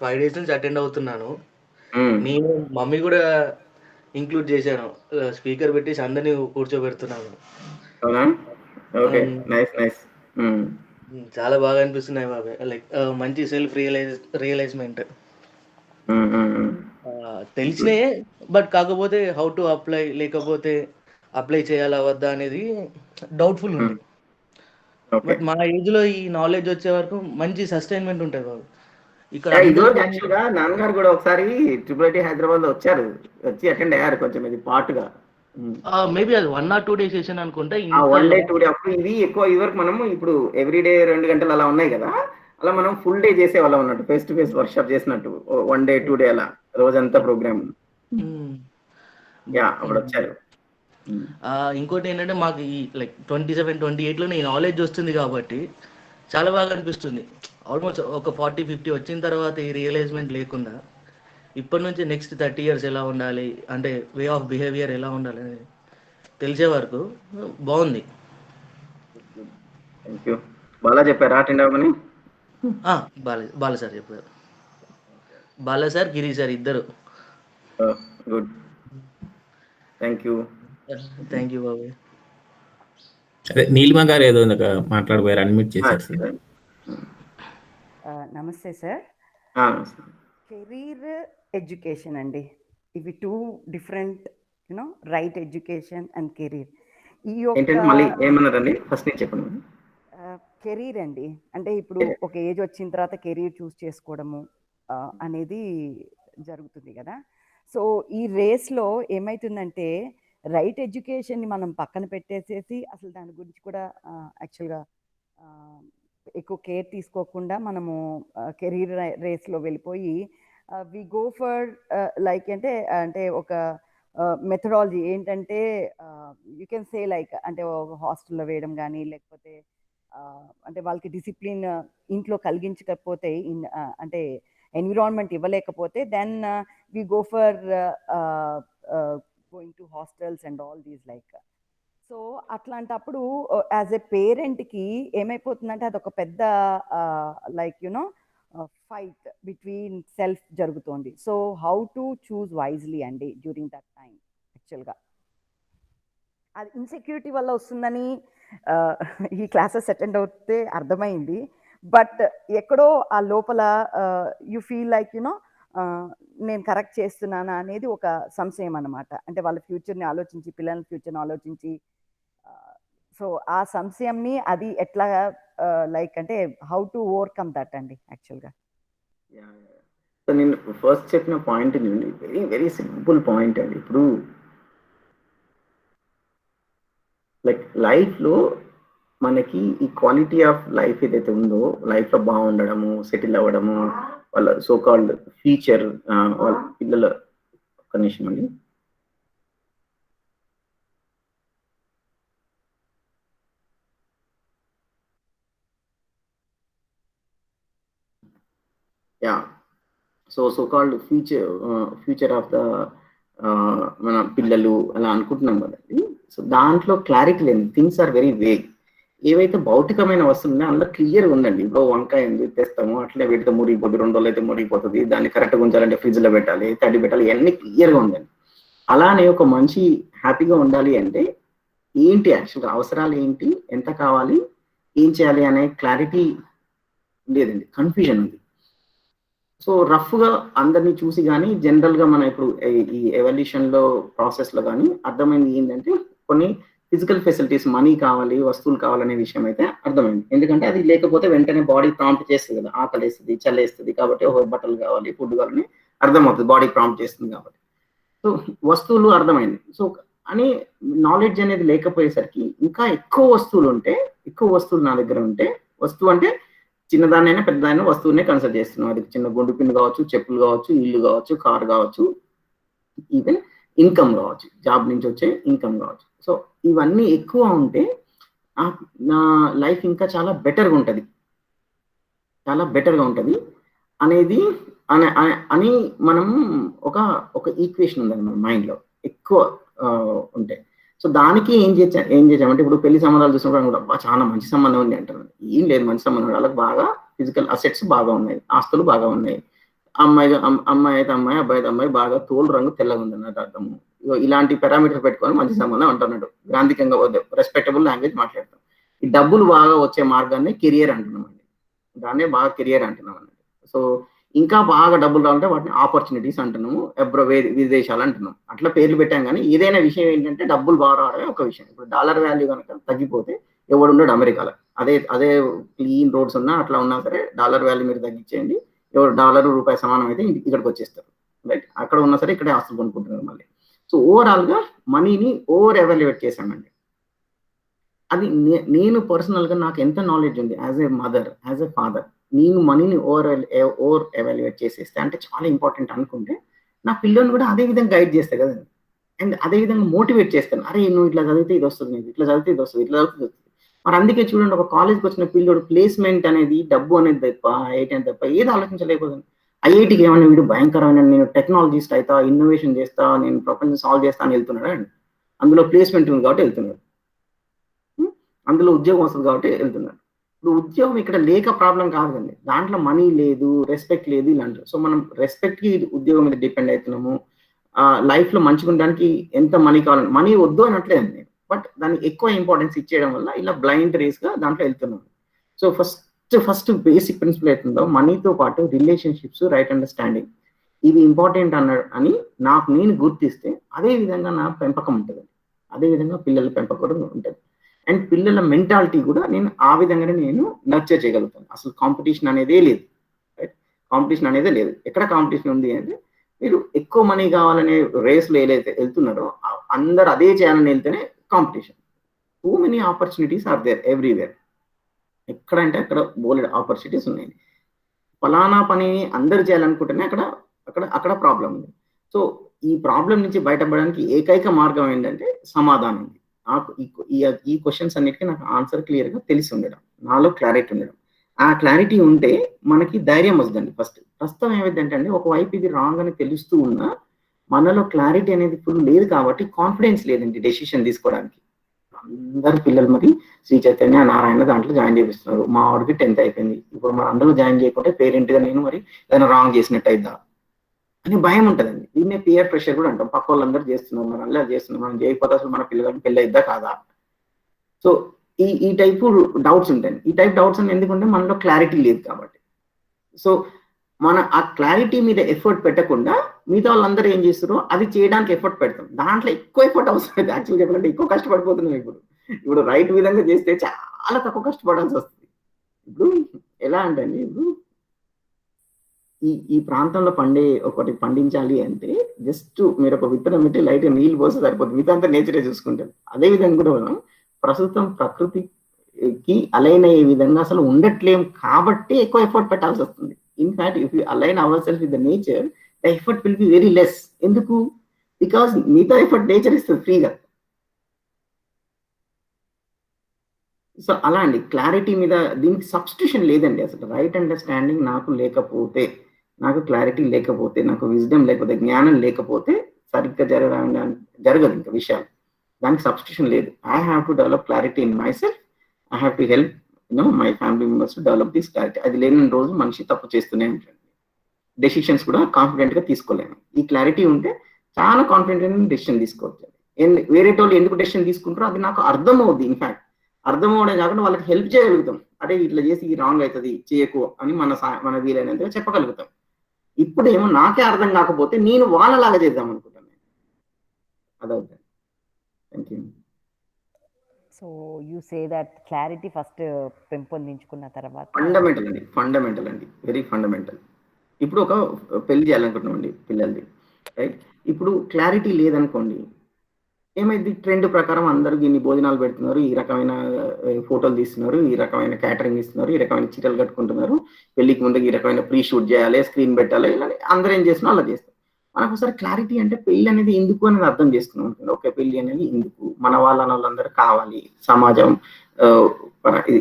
5 days నుంచి అటెండ్ అవుతున్నాను. నేను మమ్మీ కూడా ఇంక్లూడ్ చేశాను. స్పీకర్ పెట్టేసి అందరినీ కూర్చోబెడుతున్నాను. అవునా? Okay, nice. చాలా బాగా అనిపిస్తున్నాయి బాబాయ్. లైక్ మంచి సెల్ఫ్ రియలైజ్మెంట్ తెలిసినే, బట్ కాకపోతే హౌ టు అప్లై, లేకపోతే అప్లై చేయాలా వద్దా అనేది డౌట్ఫుల్ ఉంది. బట్ మా ఏజ్ లో ఈ నాలెడ్జ్ వచ్చే వరకు మంచి సస్టైన్మెంట్ ఉంటుంది బాబు. ఇక్కడ ఇదివరకు యాక్చువల్గా నాన్నగారు కూడా ఒకసారి ట్రిపుల్ హైదరాబాద్ లో వచ్చి అటెండ్ అయ్యారు కొంచెం, ఇది పార్ట్గా. మేబీ అది 1 or 2 days సెషన్ అనుకుంటా. 1 day 2 day అప్పుడు ఇది ఎక్కువ. ఇదివరకు మనము ఇప్పుడు ఎవ్రీడే 2 గంటలు అలా ఉన్నాయి కదా, అలా మనం ఫుల్ డే చేసేవాళ్ళం అన్నట్టు, face to face work shop చేసినట్టు 1 day 2 day అలా రోజంతా ప్రోగ్రామ్. యా అప్పుడు వచ్చారు. ఇంకోటి ఏంటంటే మాకు ఈ లైక్ 27-28లోనే ఈ నాలెడ్జ్ వస్తుంది కాబట్టి చాలా బాగా అనిపిస్తుంది. ఆల్మోస్ట్ ఒక 40-50 వచ్చిన తర్వాత ఈ రియలైజ్మెంట్ లేకుండా ఇప్పటి నుంచి నెక్స్ట్ 30 years ఎలా ఉండాలి, అంటే వే ఆఫ్ బిహేవియర్ ఎలా ఉండాలి అనేది తెలిసే వరకు బాగుంది. Thank you. బాగా చెప్పారా అటెండ్ అవ్వమని? బాల సార్ చెప్పారు. బాలా సార్, గిరి సార్ ఇద్దరు. Good, thank you. Thank you బాబాయ్. అదే నీలిమ గారు ఏదో మాట్లాడబోయారు, అడ్మిట్ చేశారు సార్. నమస్తే సార్. కెరీర్ ఎడ్యుకేషన్ అండి, ఇవి 2 different right education and career. ఈ కెరీర్ అండి అంటే ఇప్పుడు ఒక ఏజ్ వచ్చిన తర్వాత కెరీర్ చూస్ చేసుకోవడము అనేది జరుగుతుంది కదా. సో ఈ రేస్లో ఏమవుతుందంటే రైట్ ఎడ్యుకేషన్ని మనం పక్కన పెట్టేసేసి అసలు దాని గురించి కూడా యాక్చువల్గా ఎక్కువ కేర్ తీసుకోకుండా మనము కెరీర్ రేస్లో వెళ్ళిపోయి వి గో ఫర్ లైక్ అంటే ఒక మెథడాలజీ ఏంటంటే యూ కెన్ సే లైక్ అంటే ఒక హాస్టల్లో వేయడం కానీ లేకపోతే అంటే వాళ్ళకి డిసిప్లిన్ ఇంట్లో కలిగించకపోతే అంటే ఎన్విరాన్మెంట్ ఇవ్వలేకపోతే then we go for going to hostels and all these like. So అట్లాంటప్పుడు యాజ్ ఎ పేరెంట్కి ఏమైపోతుందంటే అదొక పెద్ద లైక్ ఫైట్ బిట్వీన్ సెల్ఫ్ జరుగుతోంది. So how to choose wisely అండి డ్యూరింగ్ దట్ టైం. యాక్చువల్గా అది ఇన్సెక్యూరిటీ వల్ల వస్తుందని ఈ క్లాసెస్ అటెండ్ అవుతే అర్థమైంది. బట్ ఎక్కడో ఆ లోపల యు ఫీల్ లైక్ నేను కరెక్ట్ చేస్తున్నానా అనేది ఒక సంశయం అన్నమాట. అంటే వాళ్ళ ఫ్యూచర్ని ఆలోచించి, పిల్లల ఫ్యూచర్ని ఆలోచించి, సో ఆ సంశయంని అది ఎట్లా లైక్ అంటే హౌ టు ఓవర్కమ్ దట్ అండి యాక్చువల్గా. సో నేను ఫస్ట్ చెప్పిన పాయింట్ నుండి వెరీ వెరీ సింపుల్ పాయింట్ అండి. ఇప్పుడు లైక్ లైఫ్లో మనకి ఈ క్వాలిటీ ఆఫ్ లైఫ్ ఏదైతే ఉందో, లైఫ్లో బాగుండడము, సెటిల్ అవ్వడము, వాళ్ళ సో కాల్డ్ ఫ్యూచర్, వాళ్ళ పిల్లల ఒక్క నిమిషం అండి. Yeah, so called future of the మన పిల్లలు అలా అనుకుంటున్నాం కదండి. సో దాంట్లో క్లారిటీ లేదు, థింగ్స్ ఆర్ వెరీ వేగ్. ఏవైతే భౌతికమైన వస్తువులు అందులో క్లియర్ ఉందండి. ఇప్పుడు వంకాయ ఎందుకు తెస్తాము, అట్లే పెడితే మురిగిపోతుంది, 2 రోజులు అయితే మురిగిపోతుంది, దాన్ని కరెక్ట్గా ఉంచాలంటే ఫ్రిడ్జ్లో పెట్టాలి, తడి పెట్టాలి, ఇవన్నీ క్లియర్గా ఉందండి. అలానే ఒక మనిషి హ్యాపీగా ఉండాలి అంటే ఏంటి యాక్చువల్గా అవసరాలు ఏంటి, ఎంత కావాలి, ఏం చేయాలి అనే క్లారిటీ లేదండి, కన్ఫ్యూజన్ ఉంది. సో రఫ్గా అందరినీ చూసి కానీ జనరల్గా మనం ఇప్పుడు ఈ ఎవల్యూషన్లో ప్రాసెస్లో కానీ అర్థమైంది ఏంటంటే కొన్ని ఫిజికల్ ఫెసిలిటీస్, మనీ కావాలి, వస్తువులు కావాలనే విషయం అయితే అర్థమైంది. ఎందుకంటే అది లేకపోతే వెంటనే బాడీ ప్రాంప్ట్ చేస్తుంది కదా, ఆకలి వేస్తుంది, చల్లేస్తుంది, కాబట్టి బట్టలు కావాలి, ఫుడ్ కావాలని అర్థమవుతుంది, బాడీ ప్రాంప్ట్ చేస్తుంది కాబట్టి. సో వస్తువులు అర్థమైంది. సో అని నాలెడ్జ్ అనేది లేకపోయేసరికి ఇంకా ఎక్కువ వస్తువులు నా దగ్గర ఉంటే, వస్తువు అంటే చిన్నదాన్నైనా పెద్దదాన్ని వస్తువునే కన్సిడర్ చేస్తున్నాం. అది చిన్న గుండు పిన్ను కావచ్చు, చెప్పులు కావచ్చు, ఇల్లు కావచ్చు, కార్ కావచ్చు, ఈవెన్ ఇన్కమ్ కావచ్చు, జాబ్ నుంచి వచ్చే ఇన్కమ్ కావచ్చు. సో ఇవన్నీ ఎక్కువ ఉంటే నా లైఫ్ ఇంకా చాలా బెటర్గా ఉంటుంది అనేది అని మనం ఒక ఈక్వేషన్ ఉందండి మన మైండ్లో ఎక్కువ ఉంటే. సో దానికి ఏం చేసామంటే ఇప్పుడు పెళ్లి సంబంధాలు చూసినప్పుడు చాలా మంచి సంబంధం ఉంది అంటున్నాను. ఏం లేదు, మంచి సంబంధం, వాళ్ళకి బాగా ఫిజికల్ అసెట్స్ బాగా ఉన్నాయి, ఆస్తులు బాగా ఉన్నాయి, అమ్మాయి అయితే అమ్మాయి, అబ్బాయి అయితే అమ్మాయి, బాగా తోలు రంగు తెల్లగా ఉంది అన్నట్టు అర్థము. ఇలాంటి పారామీటర్ పెట్టుకొని మంచి సంబంధం అంటున్నాడు, గ్రాంధికంగా రెస్పెక్టబుల్ లాంగ్వేజ్ మాట్లాడతాం. ఈ డబ్బులు బాగా వచ్చే మార్గాన్ని కెరియర్ అంటున్నాం అండి, దాన్నే బాగా కెరియర్ అంటున్నాం అన్నట్టు. సో ఇంకా బాగా డబ్బులు రావాలంటే వాటిని ఆపర్చునిటీస్ అంటున్నాము, విదేశాలు అంటున్నాం. అట్లా పేర్లు పెట్టాం. కానీ ఏదైనా విషయం ఏంటంటే డబ్బులు బాగా రావడమే ఒక విషయం. ఇప్పుడు డాలర్ వాల్యూ కనుక తగ్గిపోతే ఎవడు ఉండడు అమెరికాలో, అదే క్లీన్ రోడ్స్ ఉన్నా అట్లా ఉన్నా సరే డాలర్ వాల్యూ మీరు తగ్గించేయండి, ఎవరు డాలర్ రూపాయి సమానం అయితే ఇక్కడికి వచ్చేస్తారు, రైట్? అక్కడ ఉన్నా సరే ఇక్కడే ఆస్తులు కొనుక్కుంటున్నారు మళ్ళీ. సో ఓవరాల్గా మనీని ఓవర్ ఎవాల్యుయేట్ చేశామండి. అది నేను పర్సనల్గా నాకు ఎంత నాలెడ్జ్ ఉంది as a mother, as a father, నేను మనీని ఓవర్ ఎవాల్యుయేట్ చేసేస్తే, అంటే చాలా ఇంపార్టెంట్ అనుకుంటే నా పిల్లల్ని కూడా అదే విధంగా గైడ్ చేస్తాయి కదండి. అండ్ అదే విధంగా మోటివేట్ చేస్తాను, అరే నువ్వు ఇట్లా చదివితే ఇది వస్తుంది, నీకు ఇట్లా చదివితే ఇది వస్తుంది, ఇట్లా చదివితే వస్తుంది. మరి అందుకే చూడండి, ఒక కాలేజ్కి వచ్చిన పిల్లడు ప్లేస్మెంట్ అనేది, డబ్బు అనేది తప్ప, ఐఐటీ తప్ప ఏది ఆలోచించలేకపోతుంది. ఐఐటీకి ఏమైనా వీడు భయంకరమైన నేను టెక్నాలజిస్ట్ అవుతా, ఇన్నోవేషన్ చేస్తా, నేను ప్రపంచం సాల్వ్ చేస్తా అని వెళ్తున్నాడు అండి. అందులో ప్లేస్మెంట్ ఉంది కాబట్టి వెళ్తున్నాడు, అందులో ఉద్యోగం వస్తుంది కాబట్టి వెళ్తున్నాడు. ఇప్పుడు ఉద్యోగం ఇక్కడ లేక ప్రాబ్లం కాదండి, దాంట్లో మనీ లేదు, రెస్పెక్ట్ లేదు ఇలాంటి. సో మనం రెస్పెక్ట్కి ఉద్యోగం మీద డిపెండ్ అవుతున్నాము. లైఫ్లో మంచిగా ఉండడానికి ఎంత మనీ కావాలి, మనీ వద్దు అనట్లేదండి, బట్ దానికి ఎక్కువ ఇంపార్టెన్స్ ఇచ్చేయడం వల్ల ఇలా బ్లైండ్ రేస్గా దాంట్లో వెళ్తున్నాము. సో ఫస్ట్ బేసిక్ ప్రిన్సిపల్ అవుతుందో మనీతో పాటు రిలేషన్షిప్స్, రైట్ అండర్స్టాండింగ్, ఇవి ఇంపార్టెంట్ నేను గుర్తిస్తే అదే విధంగా నా పెంపకం ఉంటుంది, అదే విధంగా పిల్లల పెంపకం కూడా ఉంటుంది. అండ్ పిల్లల మెంటాలిటీ కూడా నేను ఆ విధంగానే నేను నర్చర్ చేయగలుగుతాను. అసలు కాంపిటీషన్ అనేదే లేదు, రైట్? కాంపిటీషన్ అనేదే లేదు. ఎక్కడ కాంపిటీషన్ ఉంది అంటే మీరు ఎక్కువ మనీ కావాలనే రేస్లో ఏదైతే వెళ్తున్నారో అందరు అదే చేయాలని వెళ్తేనే competition. Too many opportunities are there everywhere. ఎక్కడంటే అక్కడ బోలెడ్ ఆపర్చునిటీస్ ఉన్నాయి. ఫలానా పని అందరు చేయాలనుకుంటేనే అక్కడ ప్రాబ్లం ఉంది. సో ఈ ప్రాబ్లం నుంచి బయటపడడానికి ఏకైక మార్గం ఏంటంటే సమాధానం. నాకు ఈ క్వశ్చన్స్ అన్నిటికీ నాకు ఆన్సర్ క్లియర్గా తెలిసి ఉండడం, నాలో క్లారిటీ ఉండడం. ఆ క్లారిటీ ఉంటే మనకి ధైర్యం వస్తుందండి. ప్రస్తుతం ఏమైందంటే అండి, ఒకవైపు ఇది రాంగ్ అని తెలుస్తూ ఉన్నా మనలో క్లారిటీ అనేది ఫుల్ లేదు కాబట్టి కాన్ఫిడెన్స్ లేదండి డెసిషన్ తీసుకోవడానికి. అందరు పిల్లలు మరి శ్రీ చైతన్య, నారాయణ దాంట్లో జాయిన్ చేపిస్తున్నారు. మా వాడికి 10th అయిపోయింది, ఇప్పుడు మన అందరూ జాయిన్ చేయకుంటే పేరెంట్గా నేను మరి ఏదైనా రాంగ్ చేసినట్టు అయిద్దా అని భయం ఉంటుందండి. దీన్నే పియర్ ప్రెషర్ కూడా అంటాం. పక్క వాళ్ళందరూ చేస్తున్నారు, మనం అలా చేస్తున్నాం, మనం చేయకపోతే అసలు మన పిల్లలకి పెళ్ళి అయిద్దా కాదా. సో ఈ టైపు డౌట్స్ ఉంటాయి. ఈ టైప్ డౌట్స్ అని ఎందుకంటే మనలో క్లారిటీ లేదు కాబట్టి. సో మన ఆ క్లారిటీ మీద ఎఫర్ట్ పెట్టకుండా మిగతా వాళ్ళందరూ ఏం చేస్తారో అది చేయడానికి ఎఫర్ట్ పెడతాం. దాంట్లో ఎక్కువ ఎఫర్ట్ అవసరం లేదు. యాక్చువల్గా చెప్పాలంటే ఎక్కువ కష్టపడిపోతున్నాం. ఇప్పుడు రైట్ విధంగా చేస్తే చాలా తక్కువ కష్టపడాల్సి వస్తుంది. ఇప్పుడు ఎలా అంటే ఇప్పుడు ఈ ప్రాంతంలో ఒకటి పండించాలి అంటే జస్ట్ మీరు ఒక విత్తనం పెట్టి లైట్ నీళ్ళు పోస్తే సరిపోతుంది, మిగతా అంతా నేచరే చూసుకుంటారు. అదే విధంగా కూడా మనం ప్రస్తుతం ప్రకృతికి అలైన్ అయ్యే విధంగా అసలు ఉండట్లేం కాబట్టి ఎక్కువ ఎఫర్ట్ పెట్టాల్సి వస్తుంది. In fact if you align our self with the nature, the effort will be very less. ఎందుకు? బికాస్ మిగతా ఎఫర్ట్ నేచర్ ఇస్తుంది ఫ్రీగా. సో అలా అండి, క్లారిటీ మీద దీనికి సబ్స్టిట్యూషన్ లేదండి. అసలు రైట్ అండర్స్టాండింగ్ నాకు లేకపోతే, నాకు క్లారిటీ లేకపోతే, నాకు విజ్డమ్ లేకపోతే, జ్ఞానం లేకపోతే సరిగ్గా జరగదు ఇంకా విషయాలు. దానికి సబ్స్టిట్యూషన్ లేదు. I have to develop clarity in my self. I have to help my family members to develop this clarity. అది లేని రోజు మనిషి తప్పు చేస్తూనే ఉంటుంది. డెసిషన్స్ కూడా కాన్ఫిడెంట్గా తీసుకోలేము. ఈ క్లారిటీ ఉంటే చాలా కాన్ఫిడెంట్గా డెసిషన్ తీసుకోవచ్చు. వేరే వాళ్ళు ఎందుకు డెసిషన్ తీసుకుంటారో అది నాకు అర్థం అవుద్ది. ఇన్ఫాక్ట్ అర్థం అవడం కాకుండా వాళ్ళకి హెల్ప్ చేయగలుగుతాం. అదే ఇట్లా చేసి ఈ రాంగ్ అవుతుంది చేయకు అని మన వీలైనంతగా చెప్పగలుగుతాం. ఇప్పుడేమో నాకే అర్థం కాకపోతే నేను వాళ్ళలాగా చేద్దాం అనుకుంటాను. అదవుతుంది. Thank you. So you say that clarity first పెంపొందించుకున్న తర్వాత ఫండమెంటల్ అండి, వెరీ ఫండమెంటల్. ఇప్పుడు ఒక పెళ్లి చేయాలనుకుంటున్నామండి పిల్లల్ది, రైట్? ఇప్పుడు క్లారిటీ లేదనుకోండి, ఏమైంది? ట్రెండ్ ప్రకారం అందరూ ఇన్ని భోజనాలు పెడుతున్నారు, ఈ రకమైన ఫోటోలు తీస్తున్నారు, ఈ రకమైన క్యాటరింగ్ ఇస్తున్నారు, ఈ రకమైన చీరలు కట్టుకుంటున్నారు, పెళ్లికి ముందుకు ఈ రకమైన ప్రీ షూట్ చేయాలి, స్క్రీన్ పెట్టాలి, ఇలా అందరూ ఏం చేస్తున్నారు అలా చేస్తారు. మనకు ఒకసారి క్లారిటీ అంటే పెళ్లి అనేది ఎందుకు అనేది అర్థం చేసుకున్నాం అనుకోండి. ఓకే, పెళ్లి అనేది ఎందుకు, మన వాళ్ళందరూ కావాలి, సమాజం,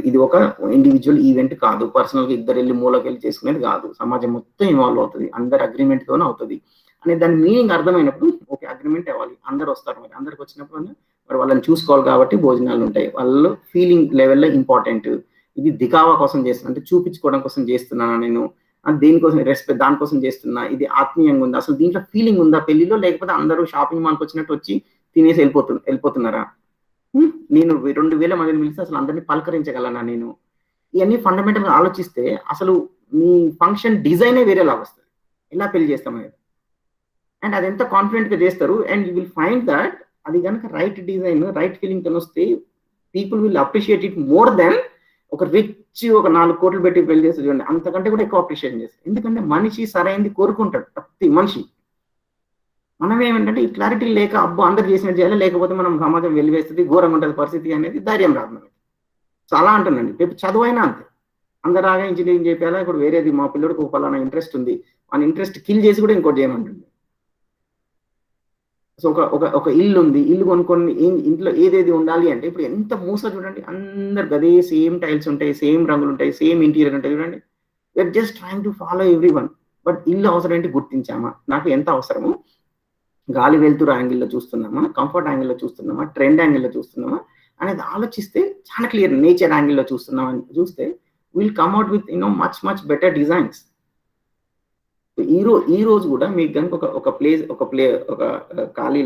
ఇది ఒక ఇండివిజువల్ ఈవెంట్ కాదు, పర్సనల్గా ఇద్దరు వెళ్ళి మూలకి వెళ్ళి చేసుకునేది కాదు, సమాజం మొత్తం ఇన్వాల్వ్ అవుతుంది, అందరు అగ్రిమెంట్తోనే అవుతుంది అనే దాని మీనింగ్ అర్థమైనప్పుడు ఓకే అగ్రిమెంట్ అవ్వాలి, అందరు వస్తారు. మరి అందరికి వచ్చినప్పుడు మరి వాళ్ళని చూసుకోవాలి కాబట్టి భోజనాలు ఉంటాయి. వాళ్ళు ఫీలింగ్ లెవెల్లో ఇంపార్టెంట్. ఇది దికావా కోసం చేస్తున్నా అంటే చూపించుకోవడం కోసం చేస్తున్నాను నేను, దేనికోసం రెస్పెక్ట్ దానికోసం చేస్తున్నా, ఇది ఆత్మీయంగా ఉందా, అసలు దీంట్లో ఫీలింగ్ ఉందా పెళ్లిలో, లేకపోతే అందరూ షాపింగ్ మాల్కి వచ్చినట్టు వచ్చి తినేసి వెళ్ళిపోతున్నారా? నేను 2000 మందిని పిలిస్తే అసలు అందరినీ పలకరించగలనా నేను? ఇవన్నీ ఫండమెంటల్గా ఆలోచిస్తే అసలు మీ ఫంక్షన్ డిజైనే వేరేలాగా వస్తుంది. ఎలా పెళ్లి చేస్తామనేది అండ్ అది ఎంత కాన్ఫిడెంట్గా చేస్తారు. And you will find that అది కనుక రైట్ డిజైన్, రైట్ ఫీలింగ్తో వస్తే people will appreciate it more than ఒక రిచ్ ఒక 4 కోట్లు పెట్టి పెళ్లి చేస్తే చూడండి, అంతకంటే కూడా ఎక్కువ అప్రిషియేట్ చేస్తారు. ఎందుకంటే మనిషి సరైనది కోరుకుంటాడు, ప్రతి మనిషి. మనం ఏమంటే ఈ క్లారిటీ లేక అబ్బో అందరు చేసినట్టు చేయాలి, లేకపోతే మనం సమాజం వెలివేస్తుంది, ఘోరంగా ఉంటుంది పరిస్థితి అనేది ధైర్యం రాదు మనకి. సో అలా అంటుందండి. రేపు చదువైనా అంతే, అందరాగా ఇంజనీరింగ్ చేయాలా, ఇప్పుడు వేరేది మా పిల్లడికి ఒక పలానా ఇంట్రెస్ట్ ఉంది, మన ఇంట్రెస్ట్ కిల్ చేసి కూడా ఇంకోటి చేయమంటుంది. సో ఒక ఇల్లు ఉంది, ఇల్లు కొనుక్కొని ఇంట్లో ఏదేది ఉండాలి అంటే ఇప్పుడు ఎంత మూస చూడండి, అందరు గదే సేమ్ టైల్స్ ఉంటాయి, సేమ్ రంగులు ఉంటాయి, సేమ్ ఇంటీరియర్ ఉంటాయి చూడండి. We're just trying to follow everyone. But ఇల్లు అవసరం ఏంటి గుర్తించామా, నాకు ఎంత అవసరము, గాలి వెళ్తురు యాంగిల్లో చూస్తున్నామా, కంఫర్ట్ యాంగిల్లో చూస్తున్నామా, ట్రెండ్ యాంగిల్లో చూస్తున్నామా, అనేది ఆలోచిస్తే చాలా క్లియర్. నేచర్ యాంగిల్లో చూస్తున్నాం అని చూస్తే will come out with much better designs. ఈ రోజు కూడా మీకు కనుక ఒక ఖాళీ